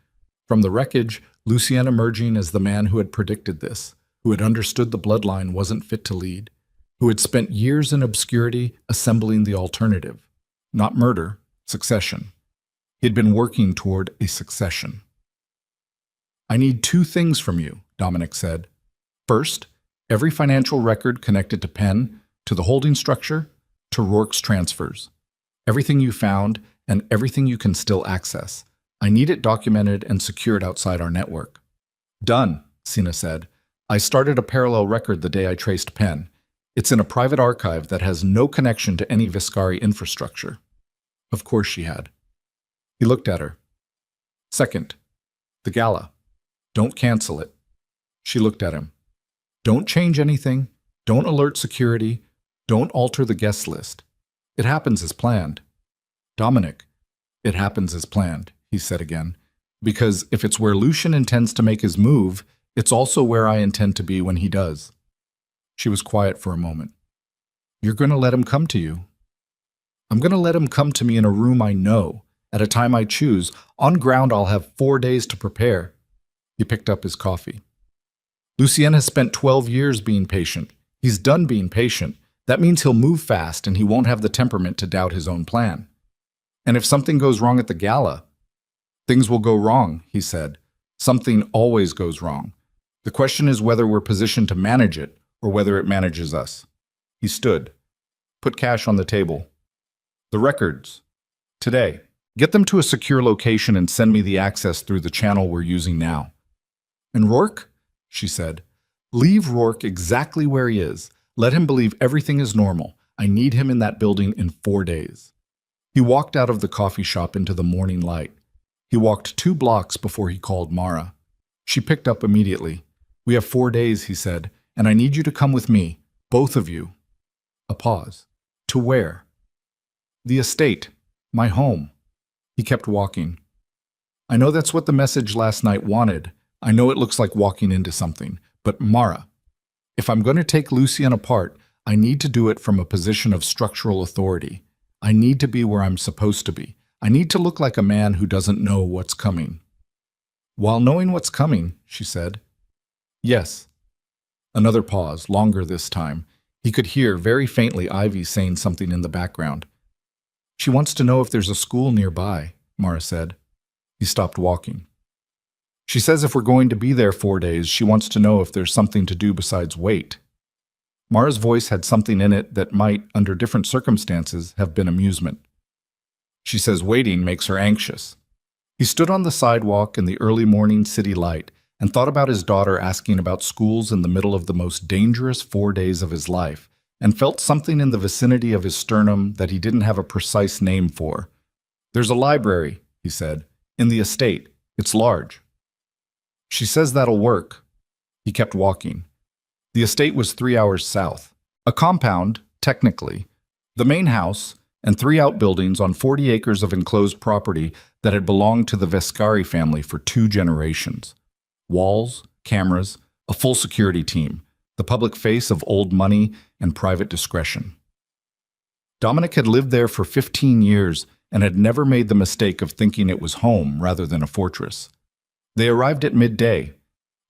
from the wreckage, Lucien emerging as the man who had predicted this, who had understood the bloodline wasn't fit to lead, who had spent years in obscurity assembling the alternative. Not murder, succession. He had been working toward a succession. I need 2 things from you, Dominic said. First, every financial record connected to Penn, to the holding structure, to Rourke's transfers. Everything you found and everything you can still access. I need it documented and secured outside our network. Done, Sina said. I started a parallel record the day I traced Penn. It's in a private archive that has no connection to any Viscari infrastructure. Of course she had. He looked at her. Second, the gala. Don't cancel it. She looked at him. Don't change anything. Don't alert security. Don't alter the guest list. It happens as planned. Dominic, it happens as planned, he said again, because if it's where Lucian intends to make his move, it's also where I intend to be when he does. She was quiet for a moment. You're going to let him come to you? I'm going to let him come to me in a room I know, at a time I choose. On ground, I'll have 4 days to prepare. He picked up his coffee. Lucien has spent 12 years being patient. He's done being patient. That means he'll move fast and he won't have the temperament to doubt his own plan. And if something goes wrong at the gala, things will go wrong, he said. Something always goes wrong. The question is whether we're positioned to manage it or whether it manages us. He stood, put cash on the table. The records. Today. Get them to a secure location and send me the access through the channel we're using now. And Rourke? She said. Leave Rourke exactly where he is. Let him believe everything is normal. I need him in that building in 4 days. He walked out of the coffee shop into the morning light. He walked 2 blocks before he called Mara. She picked up immediately. We have 4 days, he said, and I need you to come with me, both of you. A pause. To where? The estate. My home. He kept walking. I know that's what the message last night wanted. I know it looks like walking into something. But Mara, if I'm going to take Lucien apart, I need to do it from a position of structural authority. I need to be where I'm supposed to be. I need to look like a man who doesn't know what's coming. While knowing what's coming, she said. Yes. Another pause, longer this time. He could hear, very faintly, Ivy saying something in the background. She wants to know if there's a school nearby, Mara said. He stopped walking. She says if we're going to be there 4 days, she wants to know if there's something to do besides wait. Mara's voice had something in it that might, under different circumstances, have been amusement. She says waiting makes her anxious. He stood on the sidewalk in the early morning city light and thought about his daughter asking about schools in the middle of the most dangerous 4 days of his life, and felt something in the vicinity of his sternum that he didn't have a precise name for. There's a library, he said, in the estate. It's large. She says that'll work. He kept walking. The estate was 3 hours south. A compound, technically. The main house, and 3 outbuildings on 40 acres of enclosed property that had belonged to the Viscari family for 2 generations. Walls, cameras, a full security team, the public face of old money and private discretion. Dominic had lived there for 15 years and had never made the mistake of thinking it was home rather than a fortress. They arrived at midday.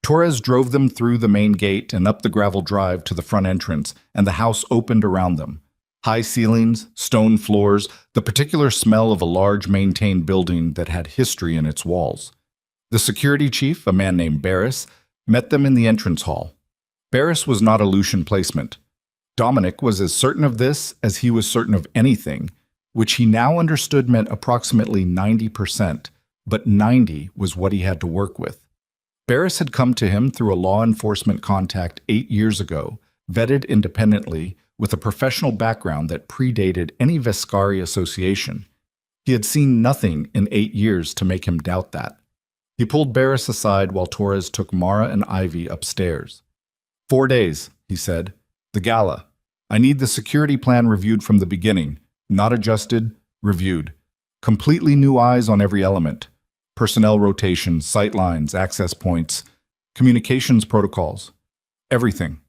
Torres drove them through the main gate and up the gravel drive to the front entrance, and the house opened around them. High ceilings, stone floors, the particular smell of a large maintained building that had history in its walls. The security chief, a man named Barris, met them in the entrance hall. Barris was not a Lucian placement. Dominic was as certain of this as he was certain of anything, which he now understood meant approximately 90%, but 90 was what he had to work with. Barris had come to him through a law enforcement contact 8 years ago, vetted independently, with a professional background that predated any Viscari association. He had seen nothing in 8 years to make him doubt that. He pulled Barris aside while Torres took Mara and Ivy upstairs. 4 days, he said. The gala. I need the security plan reviewed from the beginning. Not adjusted, reviewed. Completely new eyes on every element. Personnel rotations, sight lines, access points, communications protocols. Everything.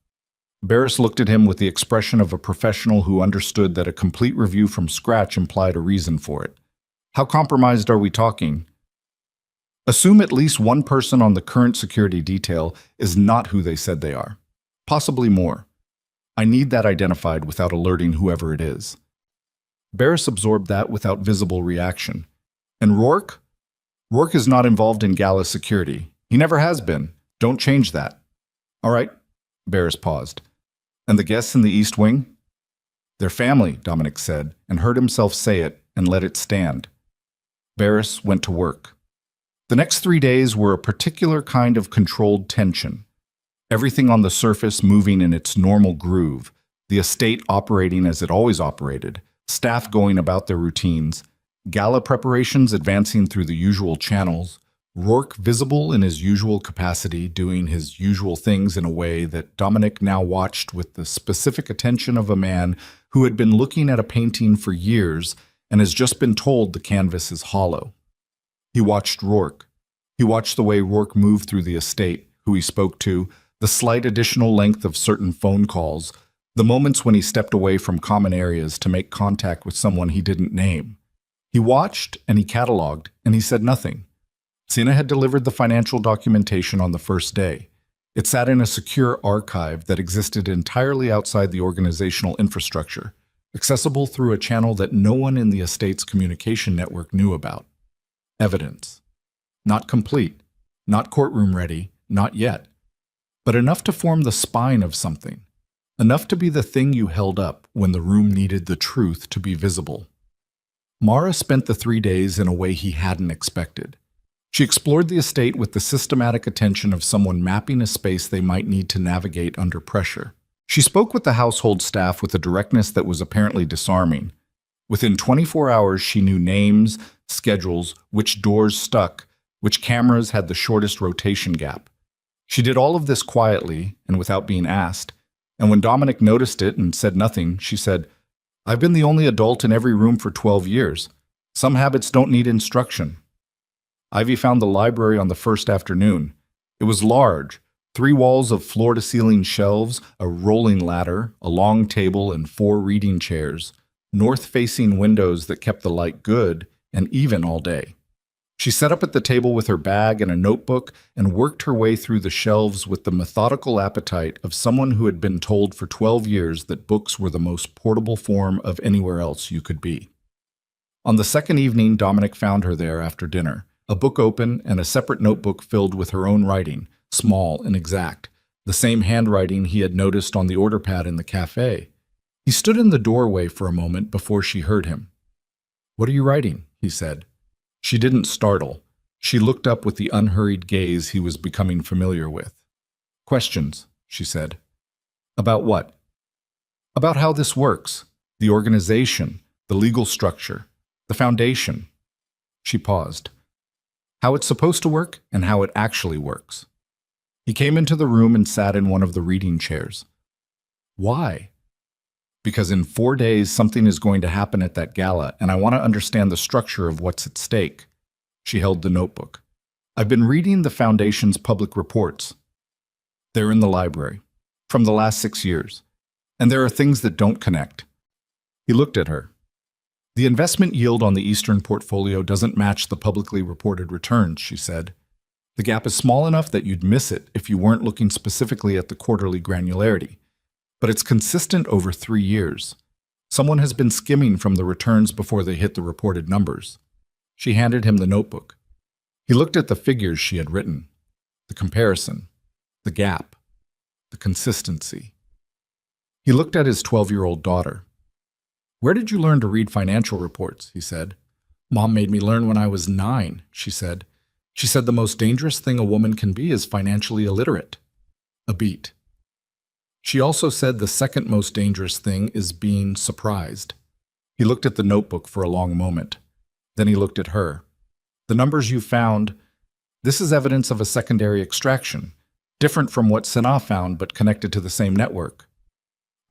Barris looked at him with the expression of a professional who understood that a complete review from scratch implied a reason for it. How compromised are we talking? Assume at least one person on the current security detail is not who they said they are. Possibly more. I need that identified without alerting whoever it is. Barris absorbed that without visible reaction. And Rourke? Rourke is not involved in gala security. He never has been. Don't change that. All right. Barris paused. And the guests in the East Wing? Their family, Dominic said, and heard himself say it and let it stand. Barris went to work. The next 3 days were a particular kind of controlled tension. Everything on the surface moving in its normal groove, the estate operating as it always operated, staff going about their routines, gala preparations advancing through the usual channels, Rourke visible in his usual capacity, doing his usual things in a way that Dominic now watched with the specific attention of a man who had been looking at a painting for years and has just been told the canvas is hollow. He watched Rourke. He watched the way Rourke moved through the estate, who he spoke to, the slight additional length of certain phone calls, the moments when he stepped away from common areas to make contact with someone he didn't name. He watched and he cataloged, and he said nothing. Sina had delivered the financial documentation on the first day. It sat in a secure archive that existed entirely outside the organizational infrastructure, accessible through a channel that no one in the estate's communication network knew about. Evidence. Not complete, not courtroom ready, not yet, but enough to form the spine of something, enough to be the thing you held up when the room needed the truth to be visible. Mara spent the 3 days in a way he hadn't expected. She explored the estate with the systematic attention of someone mapping a space they might need to navigate under pressure. She spoke with the household staff with a directness that was apparently disarming. Within 24 hours, she knew names, schedules, which doors stuck, which cameras had the shortest rotation gap. She did all of this quietly and without being asked, and when Dominic noticed it and said nothing, she said, "I've been the only adult in every room for 12 years. Some habits don't need instruction." Ivy found the library on the first afternoon. It was large, 3 walls of floor-to-ceiling shelves, a rolling ladder, a long table, and 4 reading chairs, north-facing windows that kept the light good and even all day. She sat up at the table with her bag and a notebook and worked her way through the shelves with the methodical appetite of someone who had been told for 12 years that books were the most portable form of anywhere else you could be. On the second evening, Dominic found her there after dinner, a book open and a separate notebook filled with her own writing, small and exact, the same handwriting he had noticed on the order pad in the café. He stood in the doorway for a moment before she heard him. "What are you writing?" he said. She didn't startle. She looked up with the unhurried gaze he was becoming familiar with. "Questions," she said. "About what?" "About how this works, the organization, the legal structure, the foundation." She paused. "How it's supposed to work and how it actually works." He came into the room and sat in one of the reading chairs. "Why?" "Because in 4 days something is going to happen at that gala, and I want to understand the structure of what's at stake." She held the notebook. "I've been reading the Foundation's public reports. They're in the library, from the last 6 years, and there are things that don't connect." He looked at her. "The investment yield on the Eastern portfolio doesn't match the publicly reported returns," she said. "The gap is small enough that you'd miss it if you weren't looking specifically at the quarterly granularity. But it's consistent over 3 years. Someone has been skimming from the returns before they hit the reported numbers." She handed him the notebook. He looked at the figures she had written, the comparison, the gap, the consistency. He looked at his 12-year-old daughter. "Where did you learn to read financial reports?" he said. "Mom made me learn when I was 9, she said. She said the most dangerous thing a woman can be is financially illiterate." A beat. She also said the second most dangerous thing is being surprised. He looked at the notebook for a long moment. Then he looked at her. "The numbers you found, this is evidence of a secondary extraction, different from what Sanaa found but connected to the same network."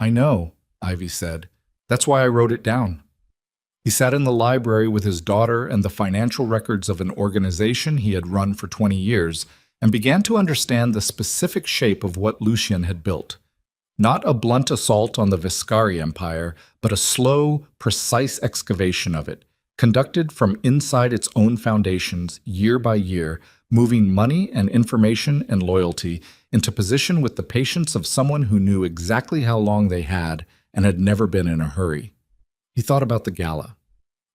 "I know," Ivy said. "That's why I wrote it down." He sat in the library with his daughter and the financial records of an organization he had run for 20 years and began to understand the specific shape of what Lucien had built. Not a blunt assault on the Viscari Empire, but a slow, precise excavation of it, conducted from inside its own foundations year by year, moving money and information and loyalty into position with the patience of someone who knew exactly how long they had and had never been in a hurry. He thought about the gala.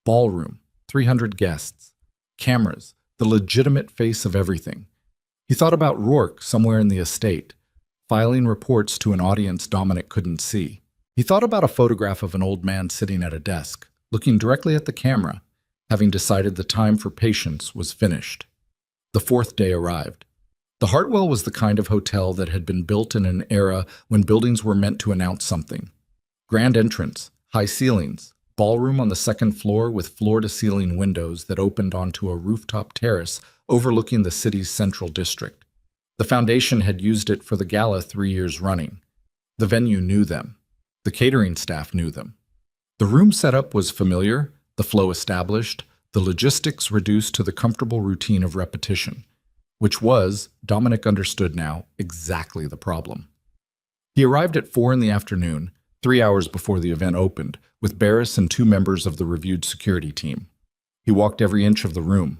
Ballroom, 300 guests, cameras, the legitimate face of everything. He thought about Rourke somewhere in the estate, filing reports to an audience Dominic couldn't see. He thought about a photograph of an old man sitting at a desk, looking directly at the camera, having decided the time for patience was finished. The fourth day arrived. The Hartwell was the kind of hotel that had been built in an era when buildings were meant to announce something. Grand entrance, high ceilings, ballroom on the second floor with floor-to-ceiling windows that opened onto a rooftop terrace overlooking the city's central district. The foundation had used it for the gala 3 years running. The venue knew them. The catering staff knew them. The room setup was familiar, the flow established, the logistics reduced to the comfortable routine of repetition, which was, Dominic understood now, exactly the problem. He arrived at 4 in the afternoon, 3 hours before the event opened, with Barris and 2 members of the reviewed security team. He walked every inch of the room.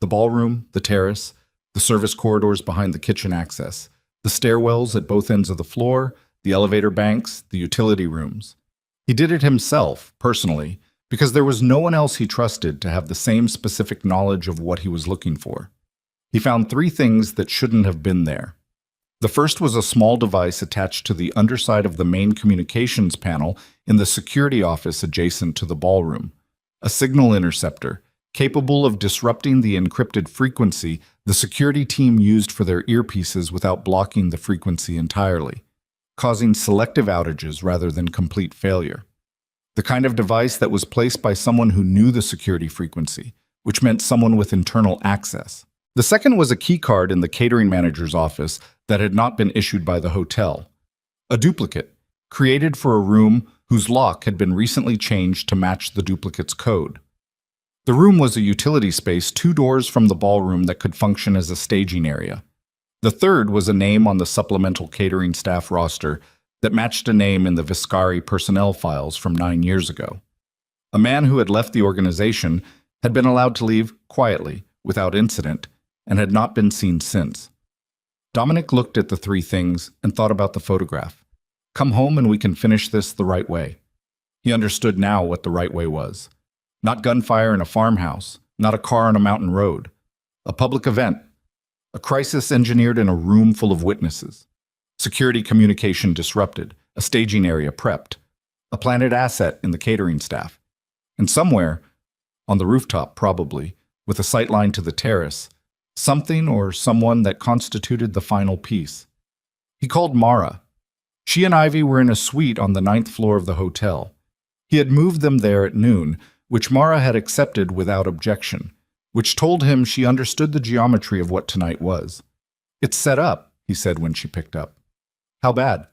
The ballroom, the terrace, the service corridors behind the kitchen access, the stairwells at both ends of the floor, the elevator banks, the utility rooms. He did it himself, personally, because there was no one else he trusted to have the same specific knowledge of what he was looking for. He found 3 things that shouldn't have been there. The first was a small device attached to the underside of the main communications panel in the security office adjacent to the ballroom, a signal interceptor capable of disrupting the encrypted frequency the security team used for their earpieces without blocking the frequency entirely, causing selective outages rather than complete failure. The kind of device that was placed by someone who knew the security frequency, which meant someone with internal access. The second was a key card in the catering manager's office that had not been issued by the hotel. A duplicate, created for a room whose lock had been recently changed to match the duplicate's code. The room was a utility space 2 doors from the ballroom that could function as a staging area. The third was a name on the supplemental catering staff roster that matched a name in the Viscari personnel files from 9 years ago. A man who had left the organization had been allowed to leave quietly, without incident, and had not been seen since. Dominic looked at the 3 things and thought about the photograph. Come home and we can finish this the right way. He understood now what the right way was. Not gunfire in a farmhouse, not a car on a mountain road. A public event. A crisis engineered in a room full of witnesses. Security communication disrupted. A staging area prepped. A planted asset in the catering staff. And somewhere, on the rooftop probably, with a sightline to the terrace, something or someone that constituted the final piece. He called Mara. She and Ivy were in a suite on the 9th floor of the hotel. He had moved them there at noon, which Mara had accepted without objection, which told him she understood the geometry of what tonight was. It's set up, he said when she picked up. How bad?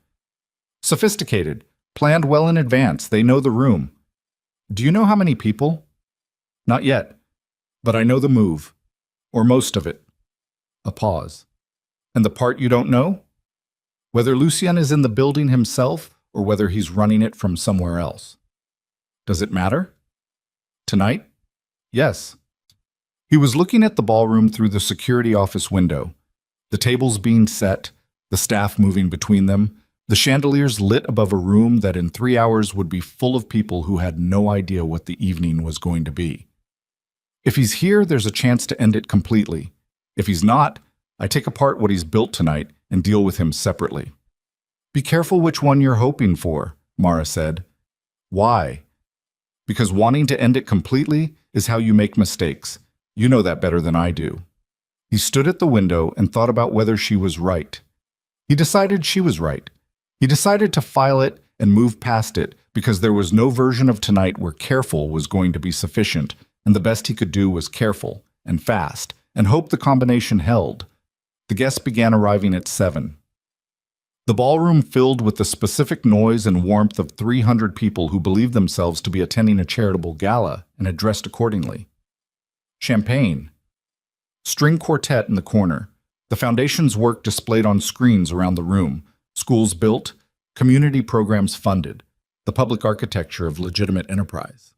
Sophisticated, planned well in advance, they know the room. Do you know how many people? Not yet, but I know the move, or most of it. A pause. And the part you don't know? Whether Lucien is in the building himself or whether he's running it from somewhere else. Does it matter? Tonight? Yes. He was looking at the ballroom through the security office window, the tables being set, the staff moving between them, the chandeliers lit above a room that in 3 hours would be full of people who had no idea what the evening was going to be. If he's here, there's a chance to end it completely. If he's not, I take apart what he's built tonight and deal with him separately. Be careful which one you're hoping for, Mara said. Why? Because wanting to end it completely is how you make mistakes. You know that better than I do. He stood at the window and thought about whether she was right. He decided she was right. He decided to file it and move past it because there was no version of tonight where careful was going to be sufficient, and the best he could do was careful and fast and hope the combination held. The guests began arriving at 7. The ballroom filled with the specific noise and warmth of 300 people who believed themselves to be attending a charitable gala and had dressed accordingly. Champagne. String quartet in the corner. The foundation's work displayed on screens around the room. Schools built. Community programs funded. The public architecture of legitimate enterprise.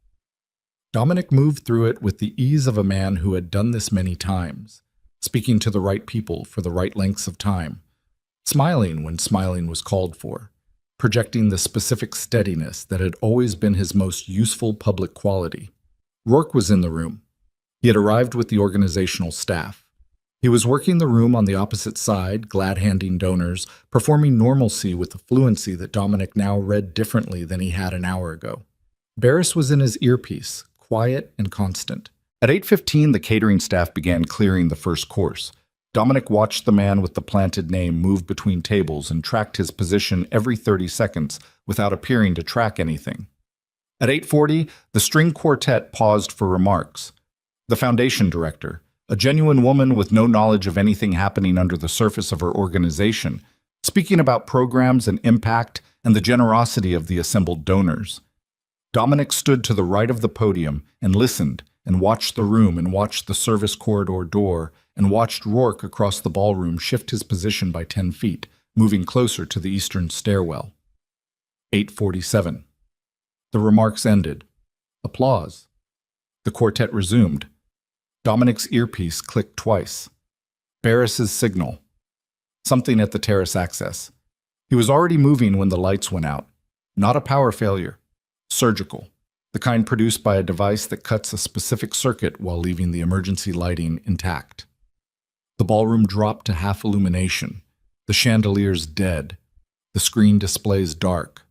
Dominic moved through it with the ease of a man who had done this many times, speaking to the right people for the right lengths of time. Smiling when smiling was called for, projecting the specific steadiness that had always been his most useful public quality. Rourke was in the room. He had arrived with the organizational staff. He was working the room on the opposite side, glad-handing donors, performing normalcy with a fluency that Dominic now read differently than he had an hour ago. Barris was in his earpiece, quiet and constant. At 8:15, the catering staff began clearing the first course. Dominic watched the man with the planted name move between tables and tracked his position every 30 seconds without appearing to track anything. At 8:40, the string quartet paused for remarks. The foundation director, a genuine woman with no knowledge of anything happening under the surface of her organization, speaking about programs and impact and the generosity of the assembled donors. Dominic stood to the right of the podium and listened and watched the room and watched the service corridor door and watched Rourke across the ballroom shift his position by 10 feet, moving closer to the eastern stairwell. 8:47. The remarks ended. Applause. The quartet resumed. Dominic's earpiece clicked twice. Barris's signal. Something at the terrace access. He was already moving when the lights went out. Not a power failure. Surgical. The kind produced by a device that cuts a specific circuit while leaving the emergency lighting intact. The ballroom dropped to half illumination. The chandeliers dead. The screen displays dark.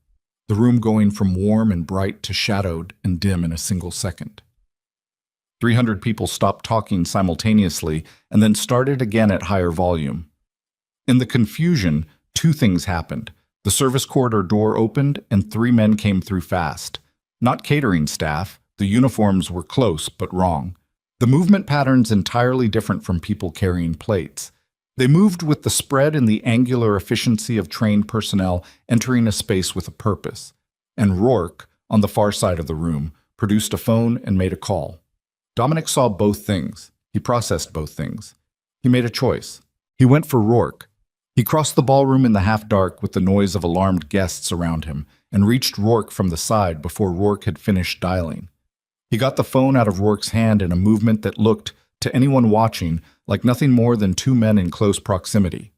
The room going from warm and bright to shadowed and dim in a single second. 300 people stopped talking simultaneously and then started again at higher volume. In the confusion, two things happened. The service corridor door opened and 3 men came through fast. Not catering staff. The uniforms were close but wrong. The movement patterns entirely different from people carrying plates. They moved with the spread and the angular efficiency of trained personnel entering a space with a purpose. And Rourke, on the far side of the room, produced a phone and made a call. Dominic saw both things. He processed both things. He made a choice. He went for Rourke. He crossed the ballroom in the half-dark with the noise of alarmed guests around him and reached Rourke from the side before Rourke had finished dialing. He got the phone out of Rourke's hand in a movement that looked, to anyone watching, like nothing more than 2 men in close proximity.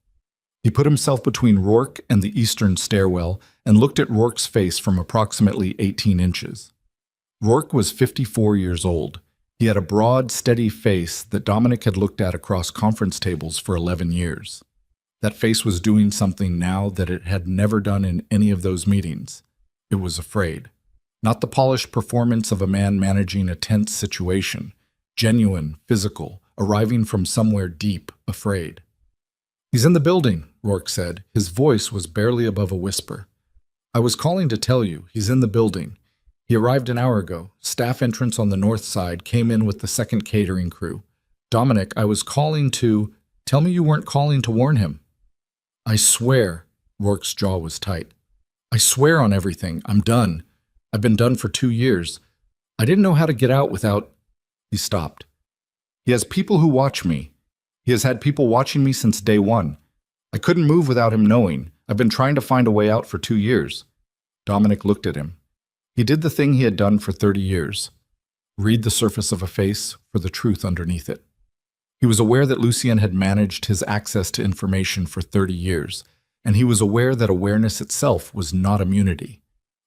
He put himself between Rourke and the eastern stairwell and looked at Rourke's face from approximately 18 inches. Rourke was 54 years old. He had a broad, steady face that Dominic had looked at across conference tables for 11 years. That face was doing something now that it had never done in any of those meetings. It was afraid. Not the polished performance of a man managing a tense situation. Genuine, physical, arriving from somewhere deep, afraid. "He's in the building," Rourke said. His voice was barely above a whisper. "I was calling to tell you, he's in the building. He arrived an hour ago. Staff entrance on the north side, came in with the second catering crew. Dominic, I was calling to... Tell me you weren't calling to warn him." "I swear," Rourke's jaw was tight. "I swear on everything. I'm done. I've been done for 2 years. I didn't know how to get out without..." He stopped. "He has people who watch me. He has had people watching me since day one. I couldn't move without him knowing. I've been trying to find a way out for 2 years. Dominic looked at him. He did the thing he had done for 30 years. Read the surface of a face for the truth underneath it. He was aware that Lucien had managed his access to information for 30 years, and he was aware that awareness itself was not immunity.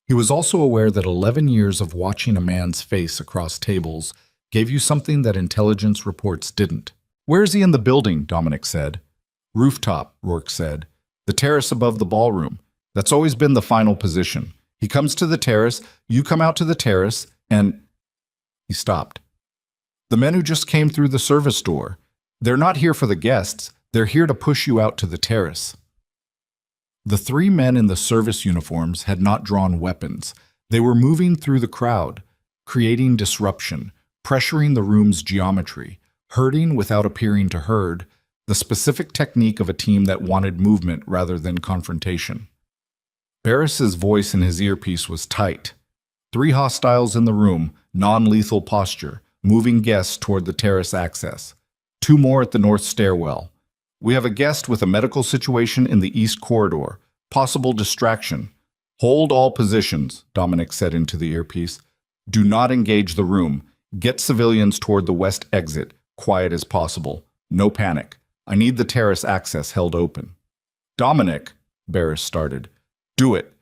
He was also aware that 11 years of watching a man's face across tables gave you something that intelligence reports didn't. "Where is he in the building?" Dominic said. "Rooftop," Rourke said. "The terrace above the ballroom. That's always been the final position. He comes to the terrace, you come out to the terrace, and..." He stopped. "The men who just came through the service door. They're not here for the guests. They're here to push you out to the terrace." The 3 men in the service uniforms had not drawn weapons. They were moving through the crowd, creating disruption, pressuring the room's geometry, herding without appearing to herd, the specific technique of a team that wanted movement rather than confrontation. Barris's voice in his earpiece was tight. 3 hostiles in the room, non-lethal posture, moving guests toward the terrace access. 2 more at the north stairwell. "We have a guest with a medical situation in the east corridor. Possible distraction. Hold all positions," Dominic said into the earpiece. "Do not engage the room. Get civilians toward the west exit, quiet as possible. No panic. I need the terrace access held open." "Dominic," Barris started. "Do it."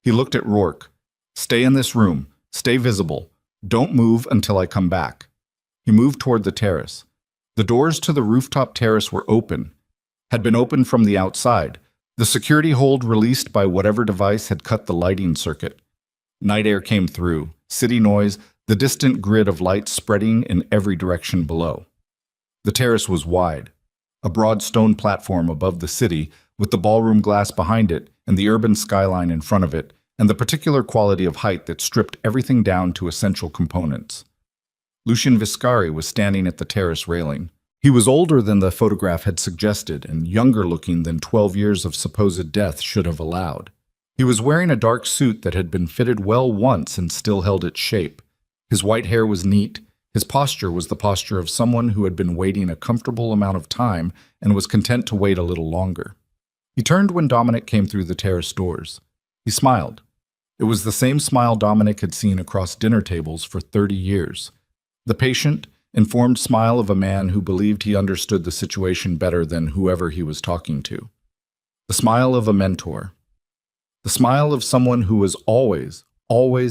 He looked at Rourke. "Stay in this room. Stay visible. Don't move until I come back." He moved toward the terrace. The doors to the rooftop terrace were open, had been opened from the outside, the security hold released by whatever device had cut the lighting circuit. Night air came through, city noise, the distant grid of lights spreading in every direction below. The terrace was wide, a broad stone platform above the city, with the ballroom glass behind it and the urban skyline in front of it, and the particular quality of height that stripped everything down to essential components. Lucian Viscari was standing at the terrace railing. He was older than the photograph had suggested and younger looking than 12 years of supposed death should have allowed. He was wearing a dark suit that had been fitted well once and still held its shape. His white hair was neat. His posture was the posture of someone who had been waiting a comfortable amount of time and was content to wait a little longer. He turned when Dominic came through the terrace doors. He smiled. It was the same smile Dominic had seen across dinner tables for 30 years. The patient, informed smile of a man who believed he understood the situation better than whoever he was talking to. The smile of a mentor. The smile of someone who was always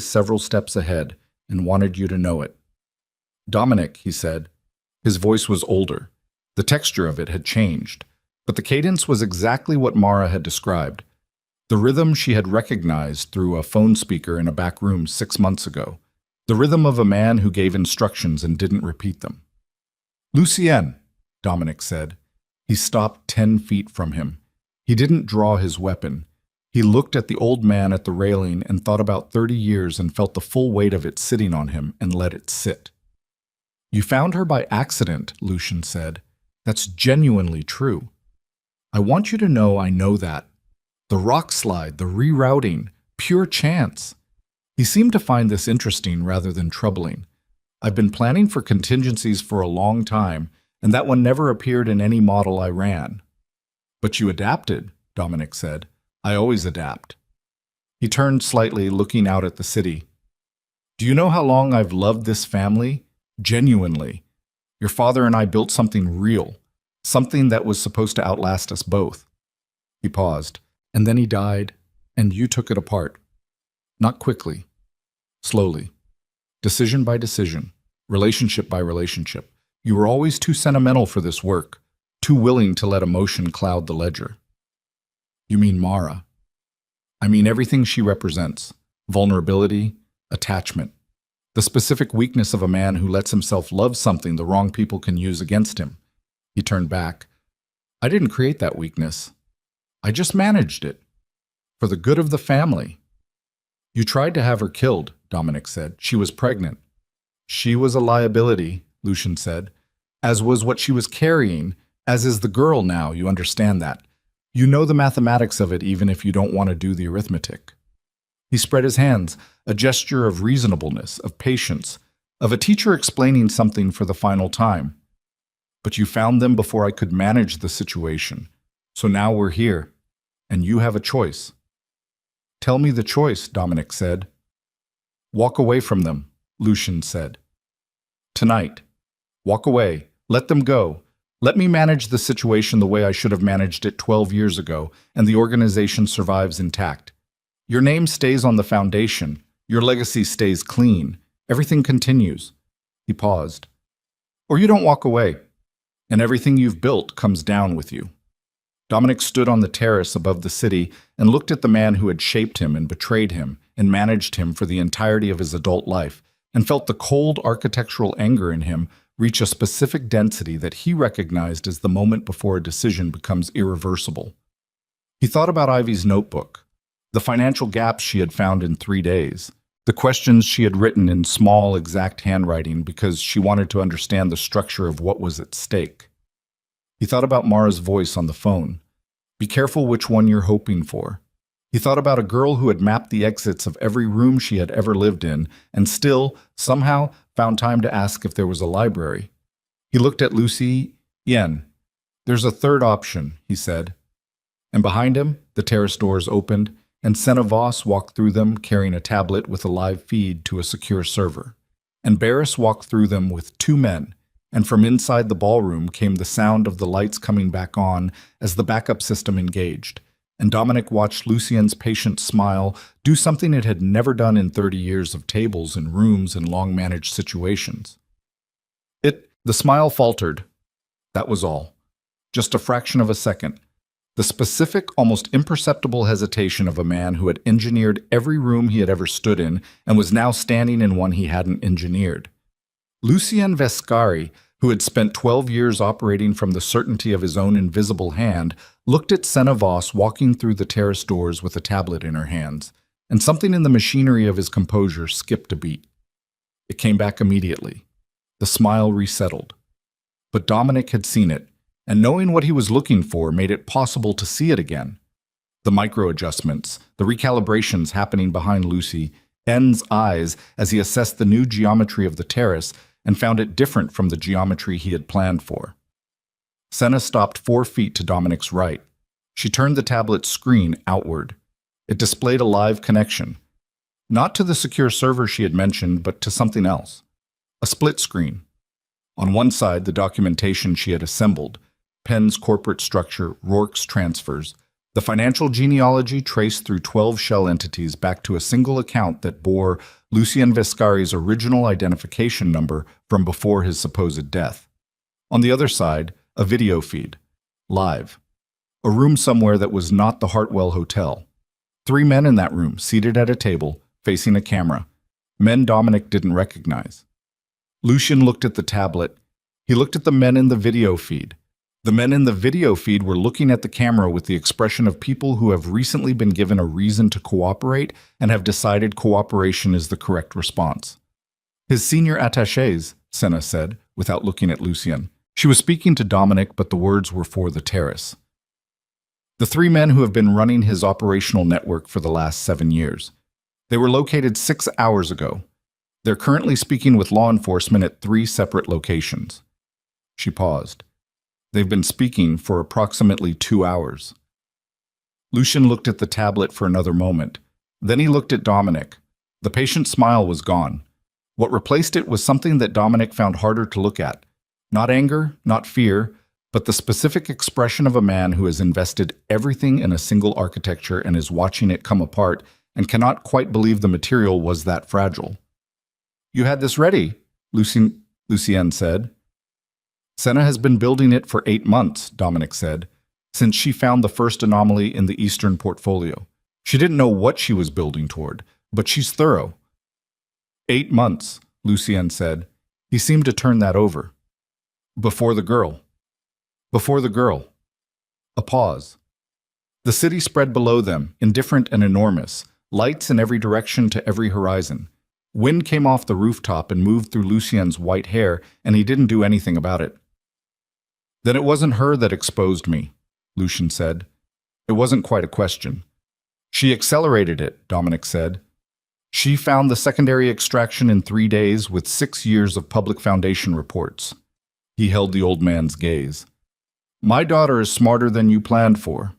several steps ahead and wanted you to know it. Dominic, he said. His voice was older. The texture of it had changed, but the cadence was exactly what Mara had described. The rhythm she had recognized through a phone speaker in a back room 6 months ago. The rhythm of a man who gave instructions and didn't repeat them. Lucien, Dominic said. He stopped 10 feet from him. He didn't draw his weapon. He looked at the old man at the railing and thought about 30 years and felt the full weight of it sitting on him and let it sit. You found her by accident, Lucian said. That's genuinely true. I want you to know I know that. The rock slide, the rerouting, pure chance. He seemed to find this interesting rather than troubling. I've been planning for contingencies for a long time, and that one never appeared in any model I ran. But you adapted, Dominic said. I always adapt. He turned slightly, looking out at the city. Do you know how long I've loved this family? Genuinely. Your father and I built something real, something that was supposed to outlast us both. He paused, and then he died, and you took it apart. Not quickly, slowly, decision by decision, relationship by relationship. You were always too sentimental for this work, too willing to let emotion cloud the ledger. You mean Mara. I mean everything she represents, vulnerability, attachment, the specific weakness of a man who lets himself love something the wrong people can use against him. He turned back. I didn't create that weakness. I just managed it. For the good of the family. You tried to have her killed, Dominic said. She was pregnant. She was a liability, Lucian said, as was what she was carrying, as is the girl now, you understand that. You know the mathematics of it even if you don't want to do the arithmetic. He spread his hands, a gesture of reasonableness, of patience, of a teacher explaining something for the final time. But you found them before I could manage the situation. So now we're here, and you have a choice. Tell me the choice, Dominic said. Walk away from them, Lucian said. Tonight. Walk away. Let them go. Let me manage the situation the way I should have managed it 12 years ago, and the organization survives intact. Your name stays on the foundation. Your legacy stays clean. Everything continues. He paused. Or you don't walk away, and everything you've built comes down with you. Dominic stood on the terrace above the city and looked at the man who had shaped him and betrayed him and managed him for the entirety of his adult life, and felt the cold architectural anger in him reach a specific density that he recognized as the moment before a decision becomes irreversible. He thought about Ivy's notebook, the financial gaps she had found in 3 days, the questions she had written in small, exact handwriting because she wanted to understand the structure of what was at stake. He thought about Mara's voice on the phone. Be careful which one you're hoping for. He thought about a girl who had mapped the exits of every room she had ever lived in and still, somehow, found time to ask if there was a library. He looked at Lucy Yen. There's a third option, he said. And behind him, the terrace doors opened, and Senna Voss walked through them carrying a tablet with a live feed to a secure server. And Barris walked through them with 2 men, and from inside the ballroom came the sound of the lights coming back on as the backup system engaged. And Dominic watched Lucien's patient smile do something it had never done in 30 years of tables and rooms and long-managed situations. The smile faltered, That was all. Just a fraction of a second. The specific, almost imperceptible hesitation of a man who had engineered every room he had ever stood in and was now standing in one he hadn't engineered. Lucien Vescari, who had spent 12 years operating from the certainty of his own invisible hand, looked at Senna Voss walking through the terrace doors with a tablet in her hands, and something in the machinery of his composure skipped a beat. It came back immediately. The smile resettled. But Dominic had seen it, and knowing what he was looking for made it possible to see it again. The micro-adjustments, the recalibrations happening behind Lucy N's eyes as he assessed the new geometry of the terrace and found it different from the geometry he had planned for. Senna stopped 4 feet to Dominic's right. She turned the tablet's screen outward. It displayed a live connection. Not to the secure server she had mentioned, but to something else. A split screen. On one side, the documentation she had assembled, Penn's corporate structure, Rourke's transfers, the financial genealogy traced through 12 shell entities back to a single account that bore Lucien Vescari's original identification number from before his supposed death. On the other side, a video feed, live. A room somewhere that was not the Hartwell Hotel. 3 men in that room, seated at a table, facing a camera. Men Dominic didn't recognize. Lucien looked at the tablet. He looked at the men in the video feed. The men in the video feed were looking at the camera with the expression of people who have recently been given a reason to cooperate and have decided cooperation is the correct response. His senior attachés, Senna said, without looking at Lucien. She was speaking to Dominic, but the words were for the terrace. The 3 men who have been running his operational network for the last 7 years. They were located 6 hours ago. They're currently speaking with law enforcement at 3 separate locations. She paused. They've been speaking for approximately 2 hours. Lucien looked at the tablet for another moment. Then he looked at Dominic. The patient smile was gone. What replaced it was something that Dominic found harder to look at. Not anger, not fear, but the specific expression of a man who has invested everything in a single architecture and is watching it come apart and cannot quite believe the material was that fragile. "You had this ready," Lucien said. "Senna has been building it for 8 months, Dominic said, since she found the first anomaly in the Eastern portfolio. She didn't know what she was building toward, but she's thorough." 8 months, Lucien said. He seemed to turn that over. Before the girl. Before the girl. A pause. The city spread below them, indifferent and enormous, lights in every direction to every horizon. Wind came off the rooftop and moved through Lucien's white hair, and he didn't do anything about it. "Then it wasn't her that exposed me," Lucien said. It wasn't quite a question. "She accelerated it," Dominic said. "She found the secondary extraction in 3 days with 6 years of public foundation reports." He held the old man's gaze. "My daughter is smarter than you planned for."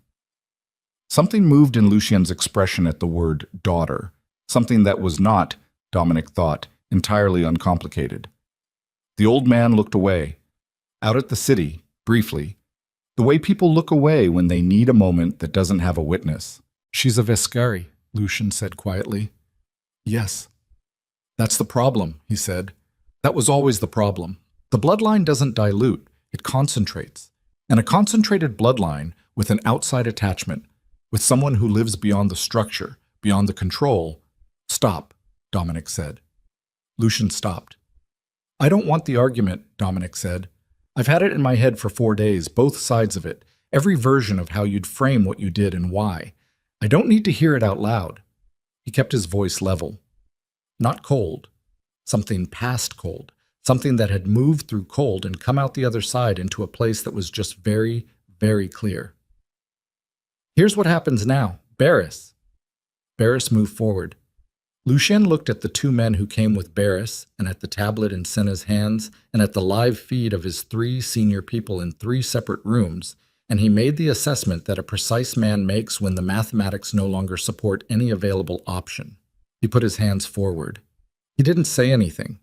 Something moved in Lucien's expression at the word daughter, something that was not, Dominic thought, entirely uncomplicated. The old man looked away. Out at the city, briefly. The way people look away when they need a moment that doesn't have a witness. "She's a Vescari," Lucien said quietly. "Yes." "That's the problem," he said. "That was always the problem. The bloodline doesn't dilute, it concentrates. And a concentrated bloodline with an outside attachment, with someone who lives beyond the structure, beyond the control." "Stop," Dominic said. Lucien stopped. "I don't want the argument," Dominic said. "I've had it in my head for 4 days, both sides of it, every version of how you'd frame what you did and why. I don't need to hear it out loud." He kept his voice level. Not cold. Something past cold. Something that had moved through cold and come out the other side into a place that was just very, very clear. "Here's what happens now. Barris." Barris moved forward. Lucien looked at the 2 men who came with Barris, and at the tablet in Senna's hands, and at the live feed of his 3 senior people in 3 separate rooms, and he made the assessment that a precise man makes when the mathematics no longer support any available option. He put his hands forward. He didn't say anything.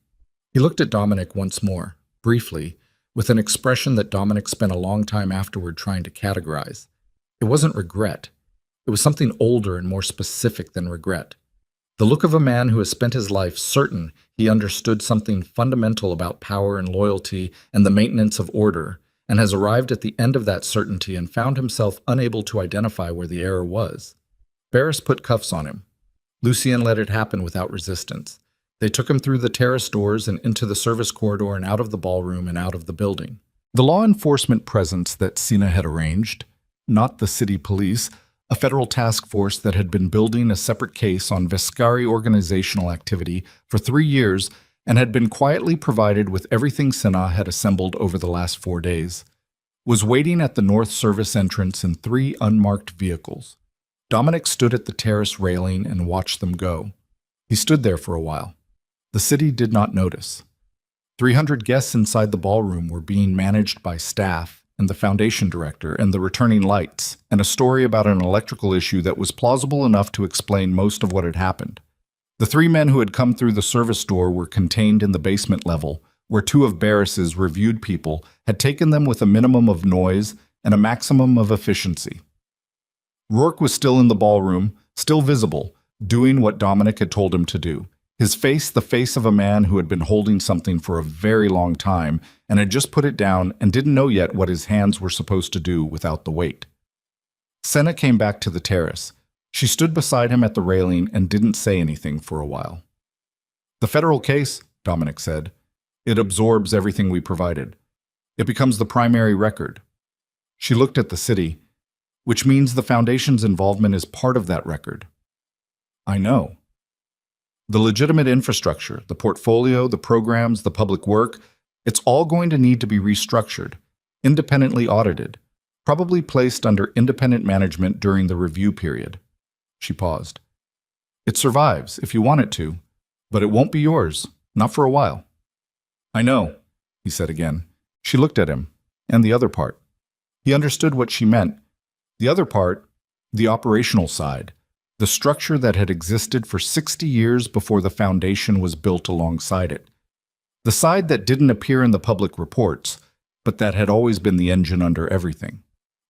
He looked at Dominic once more, briefly, with an expression that Dominic spent a long time afterward trying to categorize. It wasn't regret. It was something older and more specific than regret. The look of a man who has spent his life certain he understood something fundamental about power and loyalty and the maintenance of order, and has arrived at the end of that certainty and found himself unable to identify where the error was. Barris put cuffs on him. Lucien let it happen without resistance. They took him through the terrace doors and into the service corridor and out of the ballroom and out of the building. The law enforcement presence that Sina had arranged, not the city police, a federal task force that had been building a separate case on Vescari organizational activity for 3 years and had been quietly provided with everything Sina had assembled over the last 4 days, was waiting at the north service entrance in 3 unmarked vehicles. Dominic stood at the terrace railing and watched them go. He stood there for a while. The city did not notice. 300 guests inside the ballroom were being managed by staff and the foundation director and the returning lights, and a story about an electrical issue that was plausible enough to explain most of what had happened. The 3 men who had come through the service door were contained in the basement level, where 2 of Barris's reviewed people had taken them with a minimum of noise and a maximum of efficiency. Rourke was still in the ballroom, still visible, doing what Dominic had told him to do. His face the face of a man who had been holding something for a very long time and had just put it down and didn't know yet what his hands were supposed to do without the weight. Senna came back to the terrace. She stood beside him at the railing and didn't say anything for a while. "The federal case," Dominic said, "it absorbs everything we provided. It becomes the primary record." She looked at the city, which means the Foundation's involvement is part of that record. "I know. The legitimate infrastructure, the portfolio, the programs, the public work, it's all going to need to be restructured, independently audited, probably placed under independent management during the review period." She paused. "It survives, if you want it to, but it won't be yours, not for a while." "I know," he said again. She looked at him, and the other part. He understood what she meant. The other part, the operational side, the structure that had existed for 60 years before the Foundation was built alongside it. The side that didn't appear in the public reports, but that had always been the engine under everything.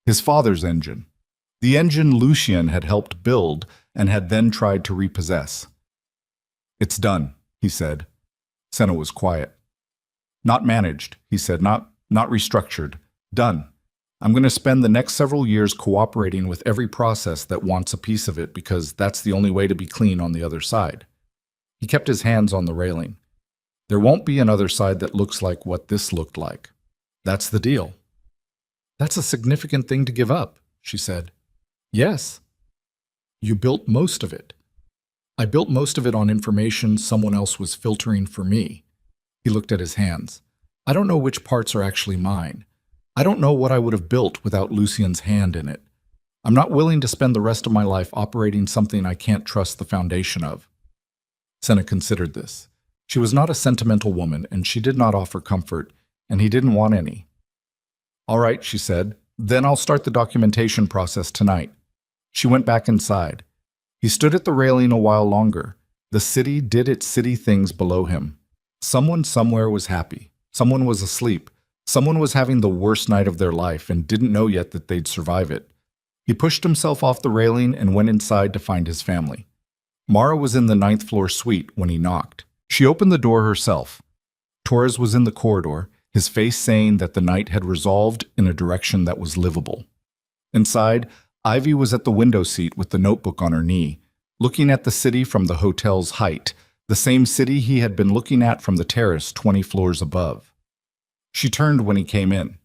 His father's engine. The engine Lucien had helped build and had then tried to repossess. "It's done," he said. Senna was quiet. "Not managed," he said, not restructured. "Done. I'm going to spend the next several years cooperating with every process that wants a piece of it because that's the only way to be clean on the other side." He kept his hands on the railing. "There won't be another side that looks like what this looked like. That's the deal." "That's a significant thing to give up," she said. "Yes. You built most of it." "I built most of it on information someone else was filtering for me." He looked at his hands. "I don't know which parts are actually mine. I don't know what I would have built without Lucien's hand in it. I'm not willing to spend the rest of my life operating something I can't trust the foundation of." Senna considered this. She was not a sentimental woman, and she did not offer comfort, and he didn't want any. "All right," she said. "Then I'll start the documentation process tonight." She went back inside. He stood at the railing a while longer. The city did its city things below him. Someone somewhere was happy. Someone was asleep. Someone was having the worst night of their life and didn't know yet that they'd survive it. He pushed himself off the railing and went inside to find his family. Mara was in the 9th floor suite when he knocked. She opened the door herself. Torres was in the corridor, his face saying that the night had resolved in a direction that was livable. Inside, Ivy was at the window seat with the notebook on her knee, looking at the city from the hotel's height, the same city he had been looking at from the terrace 20 floors above. She turned when he came in.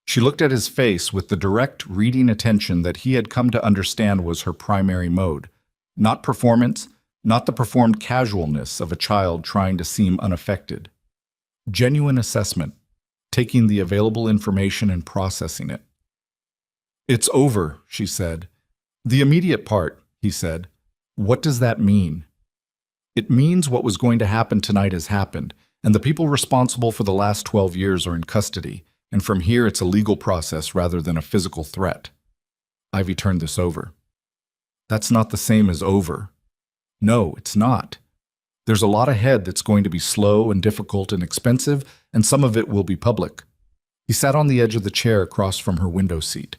She looked at his face with the direct, reading attention that he had come to understand was her primary mode. Not performance, not the performed casualness of a child trying to seem unaffected. Genuine assessment, taking the available information and processing it. "It's over," she said. "The immediate part," he said. "What does that mean?" "It means what was going to happen tonight has happened, and the people responsible for the last 12 years are in custody, and from here it's a legal process rather than a physical threat." Ivy turned this over. "That's not the same as over." "No, it's not. There's a lot ahead that's going to be slow and difficult and expensive, and some of it will be public." He sat on the edge of the chair across from her window seat.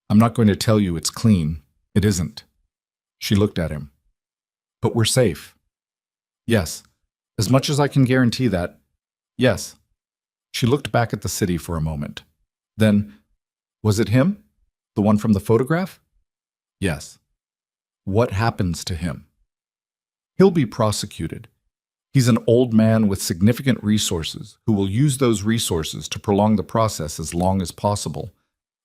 "I'm not going to tell you it's clean. It isn't." She looked at him. "But we're safe." "Yes. As much as I can guarantee that, yes." She looked back at the city for a moment. Then, was it him? The one from the photograph? Yes. What happens to him? He'll be prosecuted. He's an old man with significant resources who will use those resources to prolong the process as long as possible.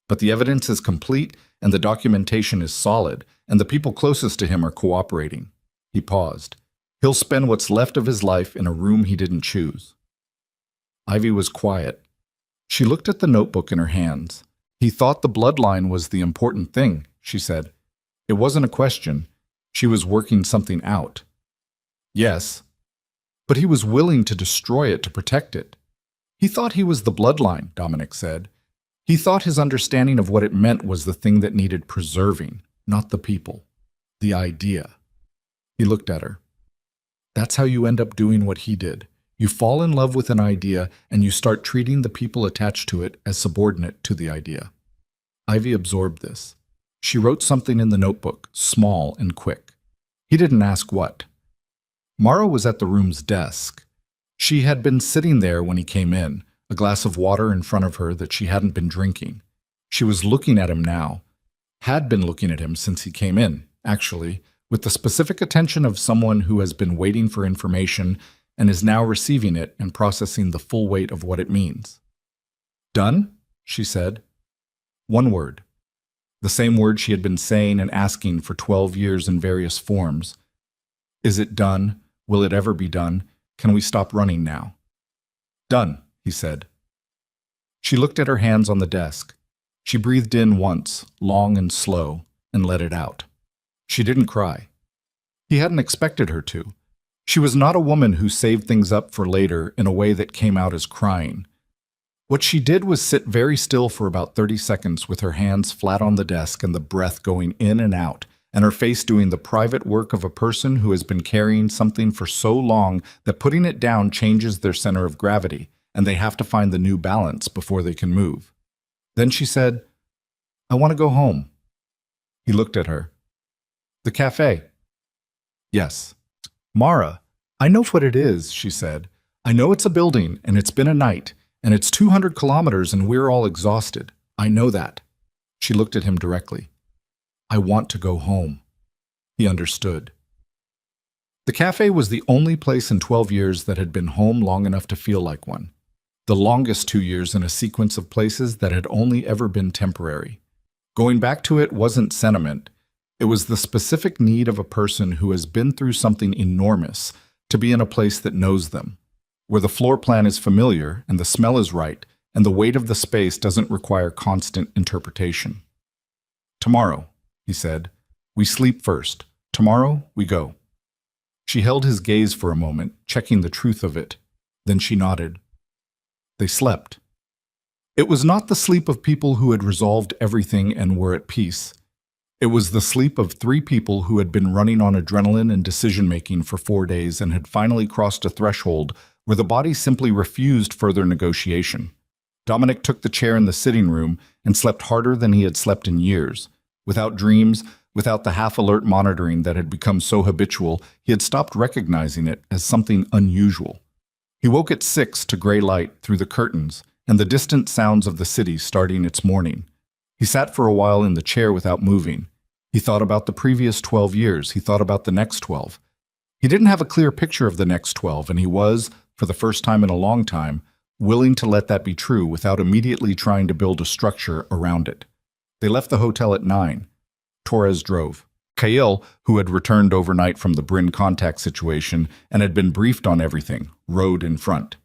But the evidence is complete and the documentation is solid, and the people closest to him are cooperating. He paused. He'll spend what's left of his life in a room he didn't choose. Ivy was quiet. She looked at the notebook in her hands. He thought the bloodline was the important thing, she said. It wasn't a question. She was working something out. Yes, but he was willing to destroy it to protect it. He thought he was the bloodline, Dominic said. He thought his understanding of what it meant was the thing that needed preserving, not the people, the idea. He looked at her. That's how you end up doing what he did. You fall in love with an idea and you start treating the people attached to it as subordinate to the idea. Ivy absorbed this. She wrote something in the notebook, small and quick. He didn't ask what. Mara was at the room's desk. She had been sitting there when he came in, a glass of water in front of her that she hadn't been drinking. She was looking at him now, had been looking at him since he came in, actually, with the specific attention of someone who has been waiting for information and is now receiving it and processing the full weight of what it means. Done? She said. One word. The same word she had been saying and asking for 12 years in various forms. Is it done? Will it ever be done? Can we stop running now? Done, he said. She looked at her hands on the desk. She breathed in once, long and slow, and let it out. She didn't cry. He hadn't expected her to. She was not a woman who saved things up for later in a way that came out as crying. What she did was sit very still for about 30 seconds with her hands flat on the desk and the breath going in and out, and her face doing the private work of a person who has been carrying something for so long that putting it down changes their center of gravity, and they have to find the new balance before they can move. Then she said, I want to go home. He looked at her. The cafe. Yes. Mara, I know what it is, she said. I know it's a building, and it's been a night, and it's 200 kilometers, and we're all exhausted. I know that. She looked at him directly. I want to go home. He understood. The cafe was the only place in 12 years that had been home long enough to feel like one. The longest 2 years in a sequence of places that had only ever been temporary. Going back to it wasn't sentiment. It was the specific need of a person who has been through something enormous to be in a place that knows them, where the floor plan is familiar and the smell is right and the weight of the space doesn't require constant interpretation. Tomorrow, he said, we sleep first. Tomorrow, we go. She held his gaze for a moment, checking the truth of it. Then she nodded. They slept. It was not the sleep of people who had resolved everything and were at peace. It was the sleep of 3 people who had been running on adrenaline and decision-making for 4 days and had finally crossed a threshold where the body simply refused further negotiation. Dominic took the chair in the sitting room and slept harder than he had slept in years. Without dreams, without the half-alert monitoring that had become so habitual, he had stopped recognizing it as something unusual. He woke at 6 to gray light through the curtains and the distant sounds of the city starting its morning. He sat for a while in the chair without moving. He thought about the previous 12 years. He thought about the next 12. He didn't have a clear picture of the next 12, and he was, for the first time in a long time, willing to let that be true without immediately trying to build a structure around it. They left the hotel at 9. Torres drove. Kail, who had returned overnight from the Bryn contact situation and had been briefed on everything, rode in front.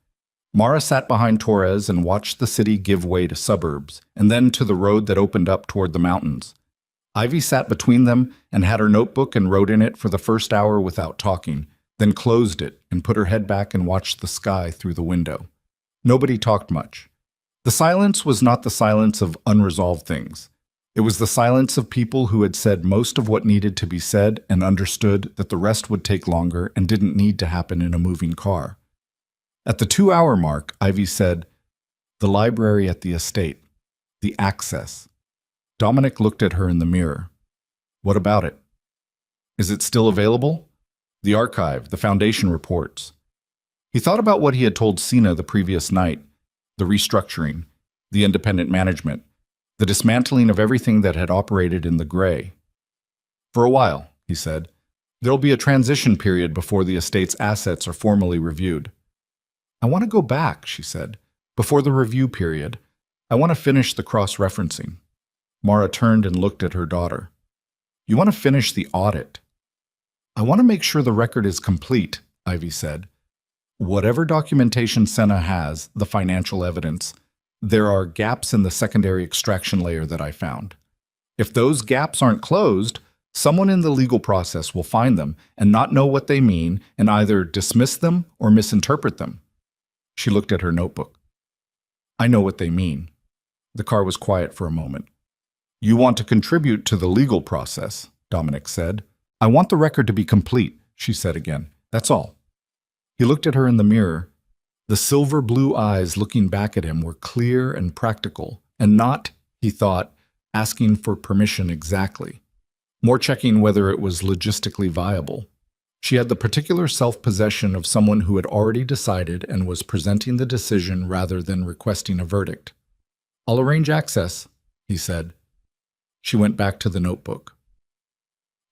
Mara sat behind Torres and watched the city give way to suburbs, and then to the road that opened up toward the mountains. Ivy sat between them and had her notebook and wrote in it for the first hour without talking, then closed it and put her head back and watched the sky through the window. Nobody talked much. The silence was not the silence of unresolved things. It was the silence of people who had said most of what needed to be said and understood that the rest would take longer and didn't need to happen in a moving car. At the 2-hour mark, Ivy said, the library at the estate, the access. Dominic looked at her in the mirror. What about it? Is it still available? The archive, the Foundation reports. He thought about what he had told Sina the previous night, the restructuring. the independent management, the dismantling of everything that had operated in the gray. For a while, he said, there'll be a transition period before the estate's assets are formally reviewed. I want to go back, she said. Before the review period, I want to finish the cross-referencing. Mara turned and looked at her daughter. You want to finish the audit? I want to make sure the record is complete, Ivy said. Whatever documentation Senna has, the financial evidence, there are gaps in the secondary extraction layer that I found. If those gaps aren't closed, someone in the legal process will find them and not know what they mean and either dismiss them or misinterpret them. She looked at her notebook. I know what they mean. The car was quiet for a moment. You want to contribute to the legal process, Dominic said. I want the record to be complete, she said again. That's all. He looked at her in the mirror. The silver blue eyes looking back at him were clear and practical, and not, he thought, asking for permission exactly. More checking whether it was logistically viable. She had the particular self-possession of someone who had already decided and was presenting the decision rather than requesting a verdict. I'll arrange access, he said. She went back to the notebook.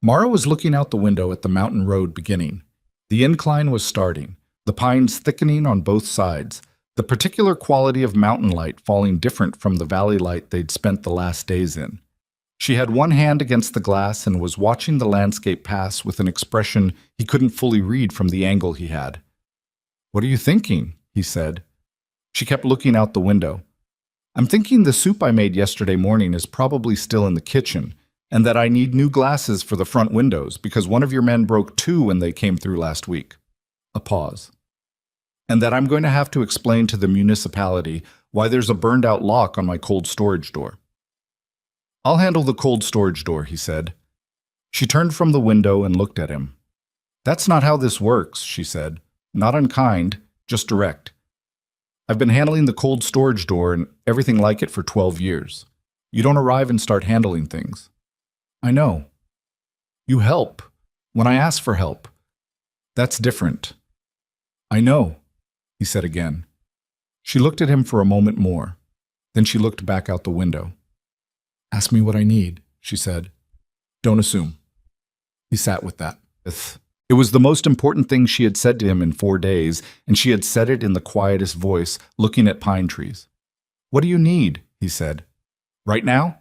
Mara was looking out the window at the mountain road beginning. The incline was starting, the pines thickening on both sides, the particular quality of mountain light falling different from the valley light they'd spent the last days in. She had one hand against the glass and was watching the landscape pass with an expression he couldn't fully read from the angle he had. What are you thinking? He said. She kept looking out the window. I'm thinking the soup I made yesterday morning is probably still in the kitchen, and that I need new glasses for the front windows because one of your men broke 2 when they came through last week. A pause. And that I'm going to have to explain to the municipality why there's a burned-out lock on my cold storage door. I'll handle the cold storage door, he said. She turned from the window and looked at him. That's not how this works, she said. Not unkind, just direct. I've been handling the cold storage door and everything like it for 12 years. You don't arrive and start handling things. I know. You help. When I ask for help. That's different. I know, he said again. She looked at him for a moment more. Then she looked back out the window. Ask me what I need, she said. Don't assume. He sat with that. It was the most important thing she had said to him in 4 days, and she had said it in the quietest voice, looking at pine trees. What do you need? He said. Right now?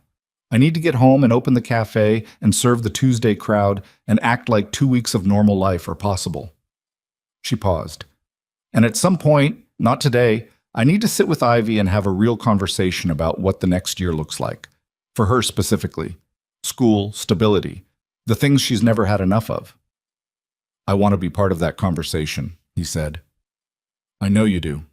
I need to get home and open the cafe and serve the Tuesday crowd and act like 2 weeks of normal life are possible. She paused. And at some point, not today, I need to sit with Ivy and have a real conversation about what the next year looks like. For her specifically. School, stability, the things she's never had enough of. I want to be part of that conversation, he said. I know you do.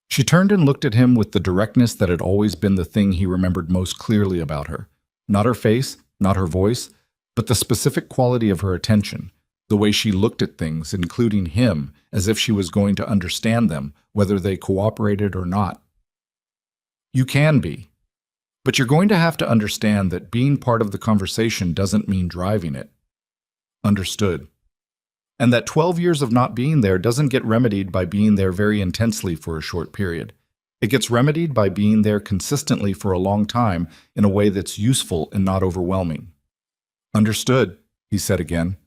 She turned and looked at him with the directness that had always been the thing he remembered most clearly about her. Not her face, not her voice, but the specific quality of her attention, the way she looked at things, including him, as if she was going to understand them, whether they cooperated or not. You can be. But you're going to have to understand that being part of the conversation doesn't mean driving it. Understood. And that 12 years of not being there doesn't get remedied by being there very intensely for a short period. It gets remedied by being there consistently for a long time in a way that's useful and not overwhelming. Understood, he said again.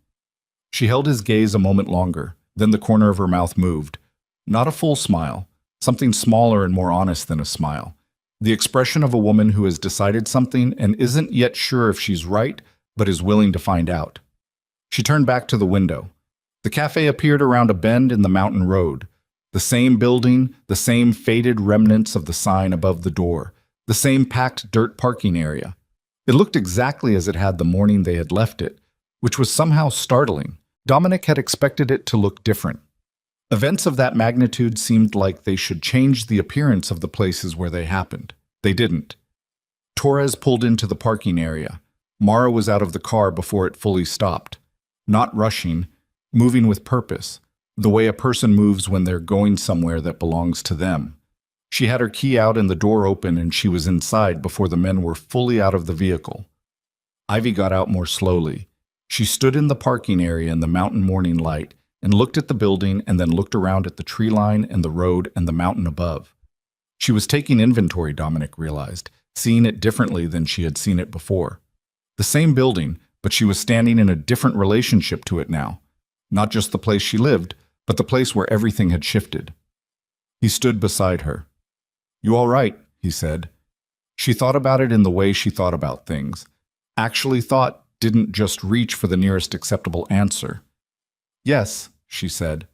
She held his gaze a moment longer, then the corner of her mouth moved. Not a full smile, something smaller and more honest than a smile. The expression of a woman who has decided something and isn't yet sure if she's right, but is willing to find out. She turned back to the window. The cafe appeared around a bend in the mountain road. The same building, the same faded remnants of the sign above the door, the same packed dirt parking area. It looked exactly as it had the morning they had left it, which was somehow startling. Dominic had expected it to look different. Events of that magnitude seemed like they should change the appearance of the places where they happened. They didn't. Torres pulled into the parking area. Mara was out of the car before it fully stopped. Not rushing, moving with purpose, the way a person moves when they're going somewhere that belongs to them. She had her key out and the door open, and she was inside before the men were fully out of the vehicle. Ivy got out more slowly. She stood in the parking area in the mountain morning light and looked at the building and then looked around at the tree line and the road and the mountain above. She was taking inventory, Dominic realized, seeing it differently than she had seen it before. The same building, but she was standing in a different relationship to it now. Not just the place she lived, but the place where everything had shifted. He stood beside her. "You all right?" he said. She thought about it in the way she thought about things. Actually thought, didn't just reach for the nearest acceptable answer. "Yes," she said.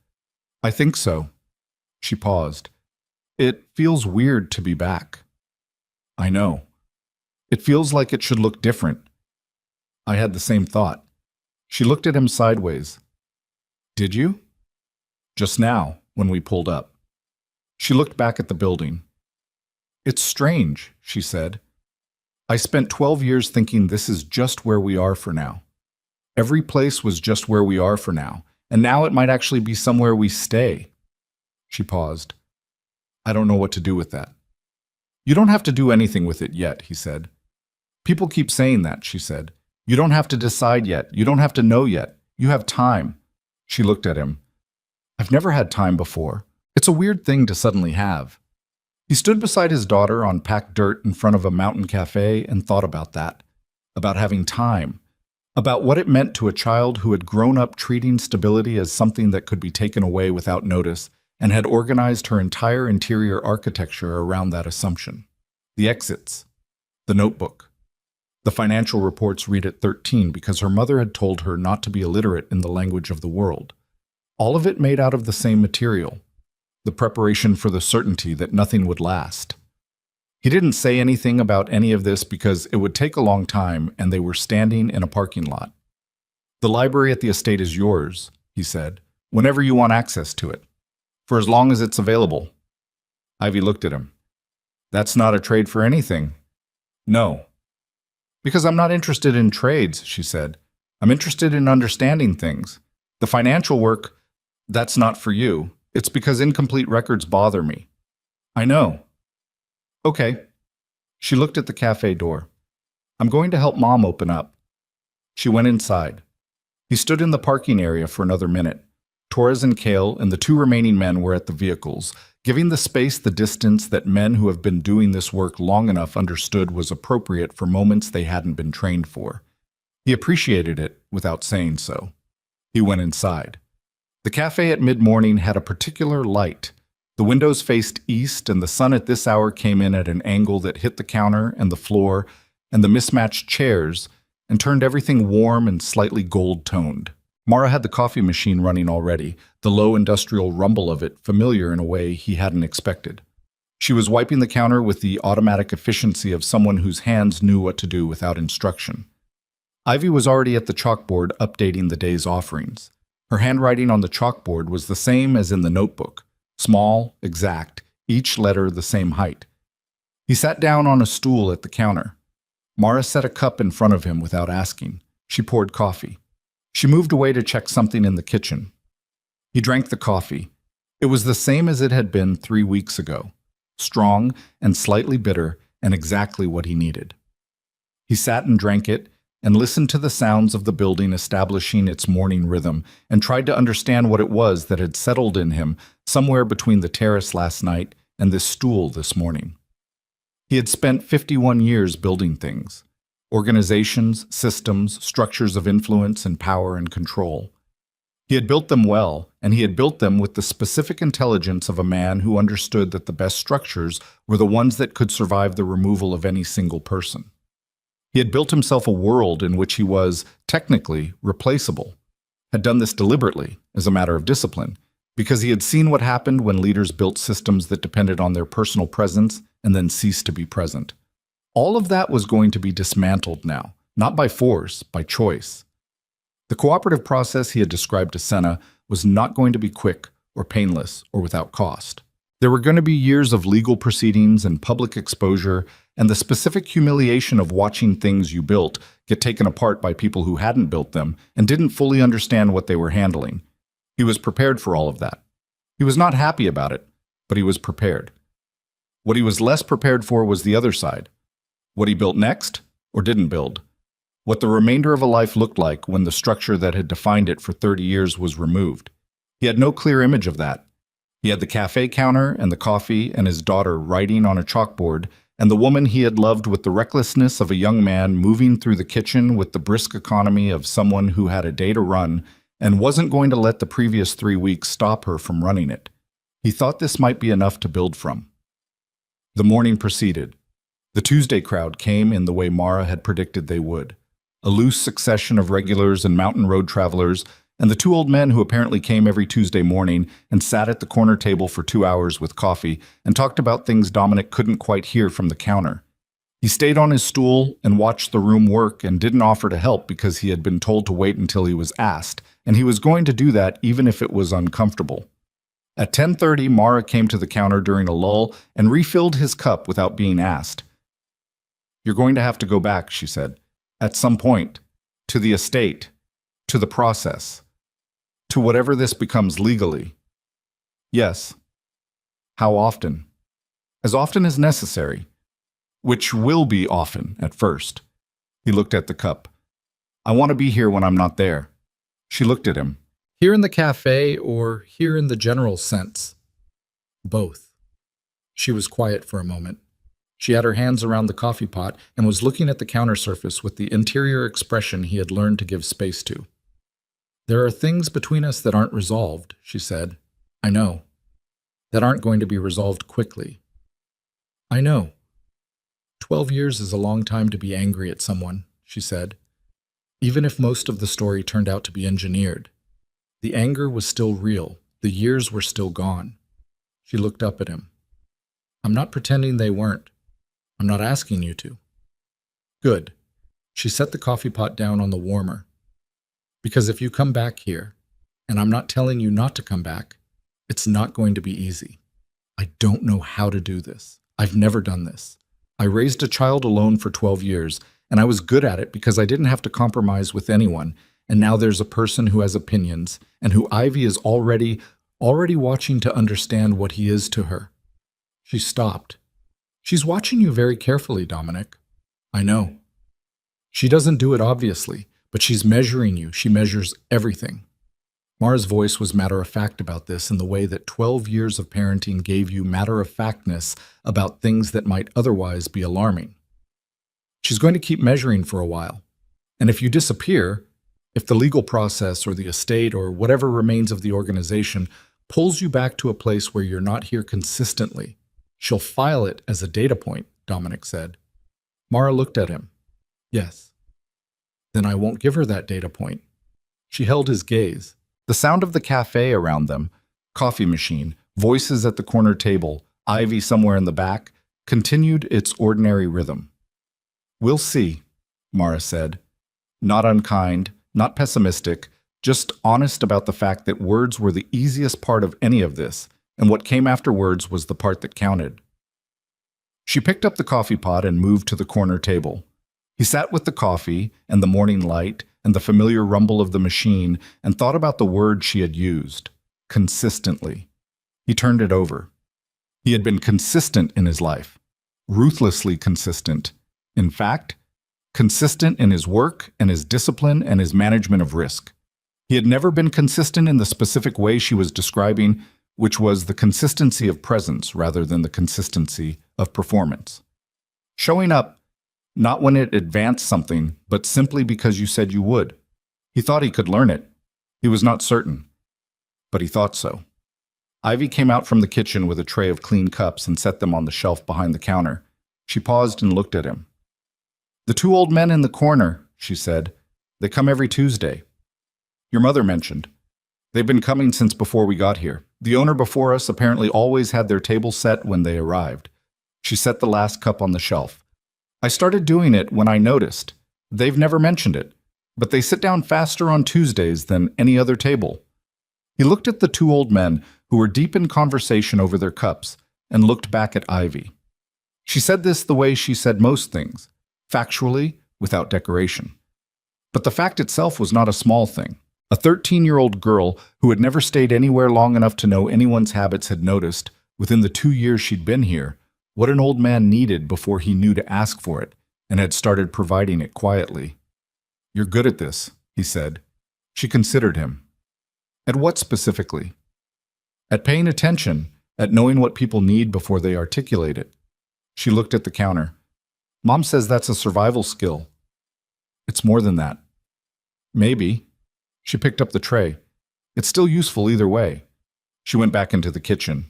"I think so." She paused. "It feels weird to be back." "I know. It feels like it should look different." "I had the same thought." She looked at him sideways. "Did you?" "Just now, when we pulled up." She looked back at the building. "It's strange," she said. "I spent 12 years thinking this is just where we are for now. Every place was just where we are for now, and now it might actually be somewhere we stay." She paused. "I don't know what to do with that." "You don't have to do anything with it yet," he said. "People keep saying that," she said. "You don't have to decide yet. You don't have to know yet. You have time." She looked at him. "I've never had time before. It's a weird thing to suddenly have." He stood beside his daughter on packed dirt in front of a mountain cafe and thought about that, about having time, about what it meant to a child who had grown up treating stability as something that could be taken away without notice and had organized her entire interior architecture around that assumption. The exits, the notebook, the financial reports read at 13 because her mother had told her not to be illiterate in the language of the world. All of it made out of the same material. The preparation for the certainty that nothing would last. He didn't say anything about any of this because it would take a long time and they were standing in a parking lot. "The library at the estate is yours," he said, "whenever you want access to it. For as long as it's available." Ivy looked at him. "That's not a trade for anything." "No." "Because I'm not interested in trades," she said. "I'm interested in understanding things. The financial work, that's not for you. It's because incomplete records bother me." "I know." "Okay." She looked at the cafe door. "I'm going to help Mom open up." She went inside. He stood in the parking area for another minute. Torres and Kale and the two remaining men were at the vehicles, giving the space the distance that men who have been doing this work long enough understood was appropriate for moments they hadn't been trained for. He appreciated it without saying so. He went inside. The cafe at mid-morning had a particular light. The windows faced east, and the sun at this hour came in at an angle that hit the counter and the floor and the mismatched chairs and turned everything warm and slightly gold-toned. Mara had the coffee machine running already, the low industrial rumble of it familiar in a way he hadn't expected. She was wiping the counter with the automatic efficiency of someone whose hands knew what to do without instruction. Ivy was already at the chalkboard updating the day's offerings. Her handwriting on the chalkboard was the same as in the notebook, small, exact, each letter the same height. He sat down on a stool at the counter. Mara set a cup in front of him without asking. She poured coffee. She moved away to check something in the kitchen. He drank the coffee. It was the same as it had been 3 weeks ago, strong and slightly bitter and exactly what he needed. He sat and drank it, and listened to the sounds of the building establishing its morning rhythm, and tried to understand what it was that had settled in him somewhere between the terrace last night and this stool this morning. He had spent 51 years building things, organizations, systems, structures of influence and power and control. He had built them well, and he had built them with the specific intelligence of a man who understood that the best structures were the ones that could survive the removal of any single person. He had built himself a world in which he was, technically, replaceable, had done this deliberately, as a matter of discipline, because he had seen what happened when leaders built systems that depended on their personal presence and then ceased to be present. All of that was going to be dismantled now, not by force, by choice. The cooperative process he had described to Senna was not going to be quick or painless or without cost. There were going to be years of legal proceedings and public exposure and the specific humiliation of watching things you built get taken apart by people who hadn't built them and didn't fully understand what they were handling. He was prepared for all of that. He was not happy about it, but he was prepared. What he was less prepared for was the other side. What he built next, or didn't build. What the remainder of a life looked like when the structure that had defined it for 30 years was removed. He had no clear image of that. He had the cafe counter and the coffee and his daughter writing on a chalkboard, and the woman he had loved with the recklessness of a young man moving through the kitchen with the brisk economy of someone who had a day to run and wasn't going to let the previous 3 weeks stop her from running it. He thought this might be enough to build from. The morning proceeded. The Tuesday crowd came in the way Mara had predicted they would. A loose succession of regulars and mountain road travelers, and the 2 old men who apparently came every Tuesday morning and sat at the corner table for 2 hours with coffee and talked about things Dominic couldn't quite hear from the counter. He stayed on his stool and watched the room work and didn't offer to help because he had been told to wait until he was asked, and he was going to do that even if it was uncomfortable. At 10:30, Mara came to the counter during a lull and refilled his cup without being asked. "You're going to have to go back," she said, "at some point, to the estate, to the process, to whatever this becomes legally." "Yes." "How often?" "As often as necessary, which will be often at first." He looked at the cup. "I want to be here when I'm not there." She looked at him. "Here in the cafe or here in the general sense?" "Both." She was quiet for a moment. She had her hands around the coffee pot and was looking at the counter surface with the interior expression he had learned to give space to. "There are things between us that aren't resolved," she said. "I know. That aren't going to be resolved quickly." "I know. 12 years is a long time to be angry at someone," she said. "Even if most of the story turned out to be engineered. The anger was still real. The years were still gone." She looked up at him. "I'm not pretending they weren't. I'm not asking you to." "Good." She set the coffee pot down on the warmer. "Because if you come back here, and I'm not telling you not to come back, it's not going to be easy. I don't know how to do this. I've never done this. I raised a child alone for 12 years, and I was good at it because I didn't have to compromise with anyone, and now there's a person who has opinions, and who Ivy is already watching to understand what he is to her." She stopped. "She's watching you very carefully, Dominic." "I know." "She doesn't do it obviously, but she's measuring you. She measures everything." Mara's voice was matter-of-fact about this in the way that 12 years of parenting gave you matter-of-factness about things that might otherwise be alarming. "She's going to keep measuring for a while. And if you disappear, if the legal process or the estate or whatever remains of the organization pulls you back to a place where you're not here consistently, she'll file it as a data point," Dominic said. Mara looked at him. "Yes." "Then I won't give her that data point." She held his gaze. The sound of the cafe around them, coffee machine, voices at the corner table, Ivy somewhere in the back, continued its ordinary rhythm. "We'll see," Mara said. Not unkind, not pessimistic, just honest about the fact that words were the easiest part of any of this, and what came after words was the part that counted. She picked up the coffee pot and moved to the corner table. He sat with the coffee and the morning light and the familiar rumble of the machine and thought about the word she had used, consistently. He turned it over. He had been consistent in his life, ruthlessly consistent. In fact, consistent in his work and his discipline and his management of risk. He had never been consistent in the specific way she was describing, which was the consistency of presence rather than the consistency of performance. Showing up, not when it advanced something, but simply because you said you would. He thought he could learn it. He was not certain, but he thought so. Ivy came out from the kitchen with a tray of clean cups and set them on the shelf behind the counter. She paused and looked at him. "The 2 old men in the corner," she said. "They come every Tuesday. Your mother mentioned. They've been coming since before we got here. The owner before us apparently always had their table set when they arrived." She set the last cup on the shelf. "I started doing it when I noticed. They've never mentioned it, but they sit down faster on Tuesdays than any other table." He looked at the 2 old men who were deep in conversation over their cups and looked back at Ivy. She said this the way she said most things, factually, without decoration. But the fact itself was not a small thing. A 13-year-old girl who had never stayed anywhere long enough to know anyone's habits had noticed, within the 2 years she'd been here, what an old man needed before he knew to ask for it, and had started providing it quietly. "You're good at this," he said. She considered him. "At what specifically?" at paying attention, at knowing what people need before they articulate it. She looked at the counter. Mom says that's a survival skill. It's more than that. Maybe. She picked up the tray. It's still useful either way. She went back into the kitchen.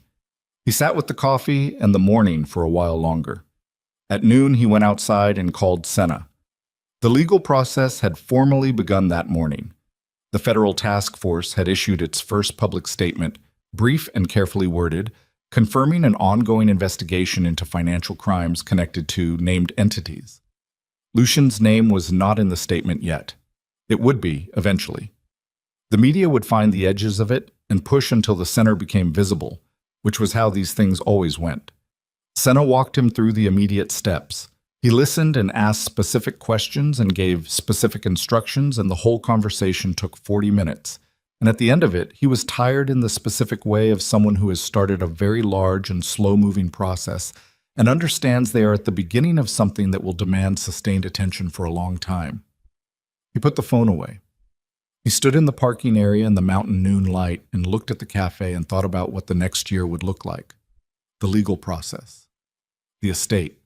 He sat with the coffee and the morning for a while longer. At noon, he went outside and called Senna. The legal process had formally begun that morning. The federal task force had issued its first public statement, brief and carefully worded, confirming an ongoing investigation into financial crimes connected to named entities. Lucian's name was not in the statement yet. It would be, eventually. The media would find the edges of it and push until the center became visible, which was how these things always went. Senna walked him through the immediate steps. He listened and asked specific questions and gave specific instructions, and the whole conversation took 40 minutes. And at the end of it, he was tired in the specific way of someone who has started a very large and slow-moving process and understands they are at the beginning of something that will demand sustained attention for a long time. He put the phone away. He stood in the parking area in the mountain noon light and looked at the cafe and thought about what the next year would look like. The legal process. The estate.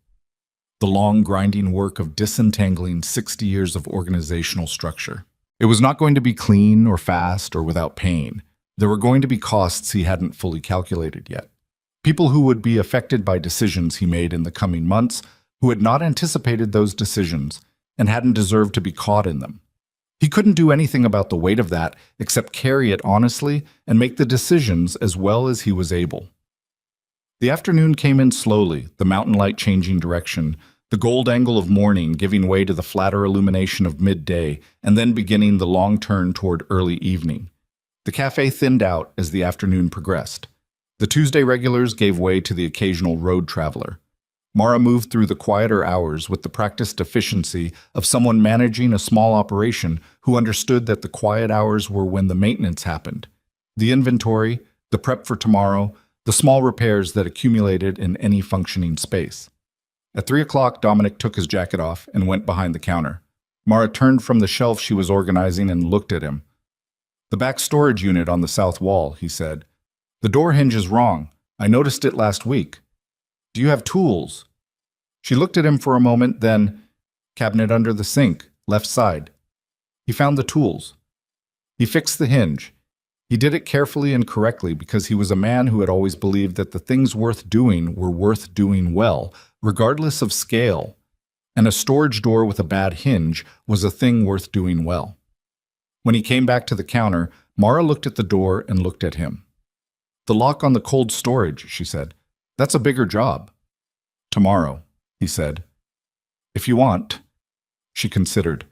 The long, grinding work of disentangling 60 years of organizational structure. It was not going to be clean or fast or without pain. There were going to be costs he hadn't fully calculated yet. People who would be affected by decisions he made in the coming months, who had not anticipated those decisions and hadn't deserved to be caught in them. He couldn't do anything about the weight of that except carry it honestly and make the decisions as well as he was able. The afternoon came in slowly, the mountain light changing direction, the gold angle of morning giving way to the flatter illumination of midday, and then beginning the long turn toward early evening. The cafe thinned out as the afternoon progressed. The Tuesday regulars gave way to the occasional road traveler. Mara moved through the quieter hours with the practiced efficiency of someone managing a small operation who understood that the quiet hours were when the maintenance happened. The inventory, the prep for tomorrow, the small repairs that accumulated in any functioning space. At 3 o'clock, Dominic took his jacket off and went behind the counter. Mara turned from the shelf she was organizing and looked at him. "The back storage unit on the south wall," he said. "The door hinge is wrong. I noticed it last week. Do you have tools?" She looked at him for a moment, then, "Cabinet under the sink, left side." He found the tools. He fixed the hinge. He did it carefully and correctly because he was a man who had always believed that the things worth doing were worth doing well, regardless of scale, and a storage door with a bad hinge was a thing worth doing well. When he came back to the counter, Mara looked at the door and looked at him. "The lock on the cold storage," she said. "That's a bigger job." "Tomorrow," he said. "If you want." She considered.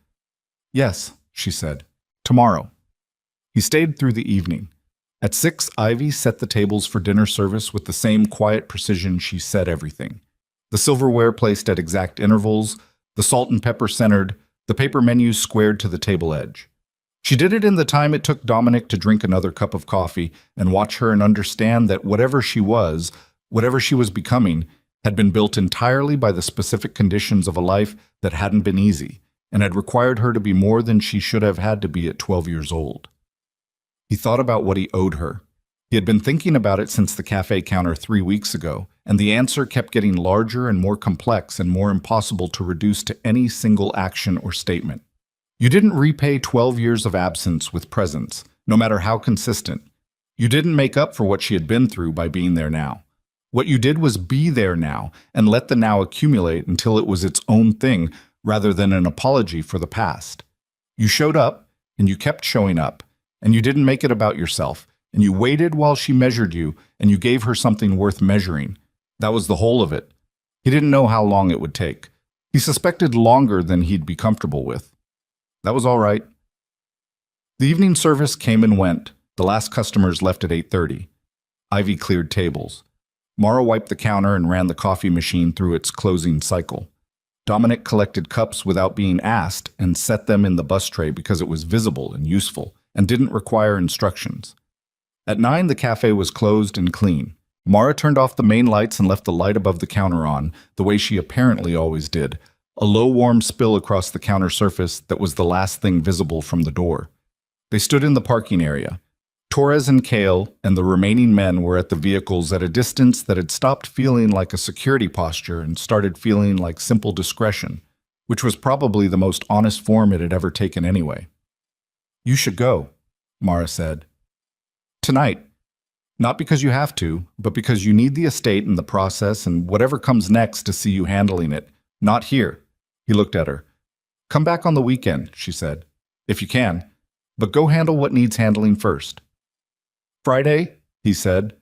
"Yes," she said. "Tomorrow." He stayed through the evening. At 6, Ivy set the tables for dinner service with the same quiet precision she set everything. The silverware placed at exact intervals, the salt and pepper centered, the paper menus squared to the table edge. She did it in the time it took Dominic to drink another cup of coffee and watch her and understand that whatever she was becoming, had been built entirely by the specific conditions of a life that hadn't been easy and had required her to be more than she should have had to be at 12 years old. He thought about what he owed her. He had been thinking about it since the cafe counter 3 weeks ago, and the answer kept getting larger and more complex and more impossible to reduce to any single action or statement. You didn't repay 12 years of absence with presence, no matter how consistent. You didn't make up for what she had been through by being there now. What you did was be there now and let the now accumulate until it was its own thing rather than an apology for the past. You showed up, and you kept showing up, and you didn't make it about yourself, and you waited while she measured you, and you gave her something worth measuring. That was the whole of it. He didn't know how long it would take. He suspected longer than he'd be comfortable with. That was all right. The evening service came and went. The last customers left at 8:30. Ivy cleared tables. Mara wiped the counter and ran the coffee machine through its closing cycle. Dominic collected cups without being asked and set them in the bus tray because it was visible and useful and didn't require instructions. At 9, the cafe was closed and clean. Mara turned off the main lights and left the light above the counter on, the way she apparently always did, a low warm spill across the counter surface that was the last thing visible from the door. They stood in the parking area. Torres and Kale and the remaining men were at the vehicles at a distance that had stopped feeling like a security posture and started feeling like simple discretion, which was probably the most honest form it had ever taken anyway. "You should go," Mara said. "Tonight. Not because you have to, but because you need the estate and the process and whatever comes next to see you handling it. Not here." He looked at her. "Come back on the weekend," she said, "if you can, but go handle what needs handling first." "Friday," he said.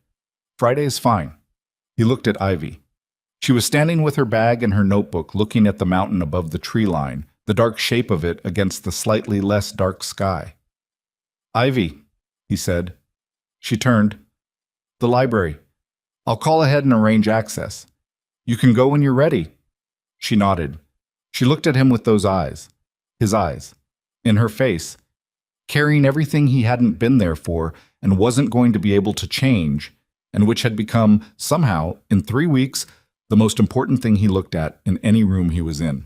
"Friday is fine." He looked at Ivy. She was standing with her bag and her notebook looking at the mountain above the tree line, the dark shape of it against the slightly less dark sky. "Ivy," he said. She turned. "The library. I'll call ahead and arrange access. You can go when you're ready." She nodded. She looked at him with those eyes. His eyes. In her face. Carrying everything he hadn't been there for and wasn't going to be able to change, and which had become, somehow, in 3 weeks, the most important thing he looked at in any room he was in.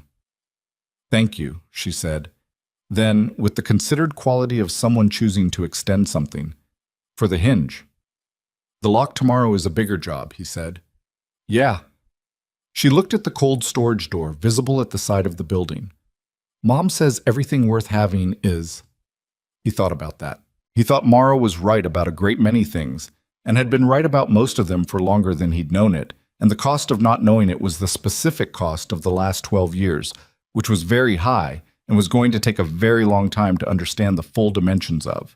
"Thank you," she said. Then, with the considered quality of someone choosing to extend something, "For the hinge." "The lock tomorrow is a bigger job," he said. "Yeah." She looked at the cold storage door visible at the side of the building. "Mom says everything worth having is..." He thought about that. He thought Mara was right about a great many things, and had been right about most of them for longer than he'd known it, and the cost of not knowing it was the specific cost of the last 12 years, which was very high and was going to take a very long time to understand the full dimensions of.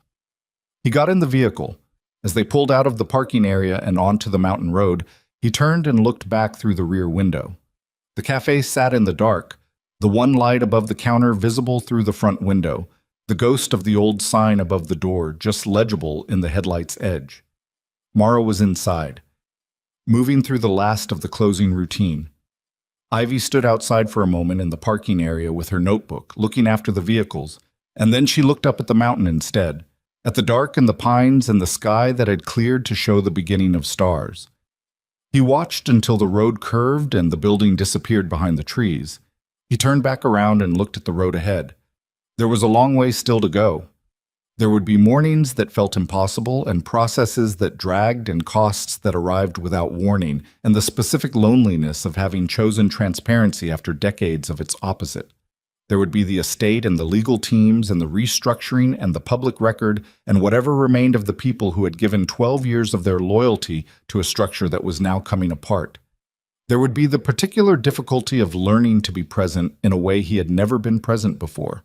He got in the vehicle. As they pulled out of the parking area and onto the mountain road, he turned and looked back through the rear window. The cafe sat in the dark, the one light above the counter visible through the front window, the ghost of the old sign above the door just legible in the headlight's edge. Mara was inside, moving through the last of the closing routine. Ivy stood outside for a moment in the parking area with her notebook, looking after the vehicles, and then she looked up at the mountain instead, at the dark and the pines and the sky that had cleared to show the beginning of stars. He watched until the road curved and the building disappeared behind the trees. He turned back around and looked at the road ahead. There was a long way still to go. There would be mornings that felt impossible and processes that dragged and costs that arrived without warning, and the specific loneliness of having chosen transparency after decades of its opposite. There would be the estate and the legal teams and the restructuring and the public record and whatever remained of the people who had given 12 years of their loyalty to a structure that was now coming apart. There would be the particular difficulty of learning to be present in a way he had never been present before,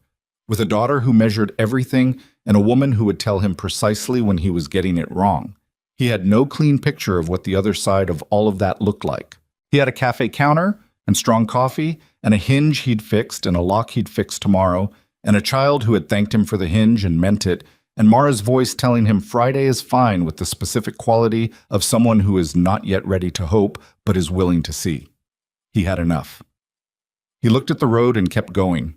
with a daughter who measured everything and a woman who would tell him precisely when he was getting it wrong. He had no clean picture of what the other side of all of that looked like. He had a cafe counter and strong coffee and a hinge he'd fixed and a lock he'd fix tomorrow, and a child who had thanked him for the hinge and meant it, and Mara's voice telling him Friday is fine with the specific quality of someone who is not yet ready to hope but is willing to see. He had enough. He looked at the road and kept going.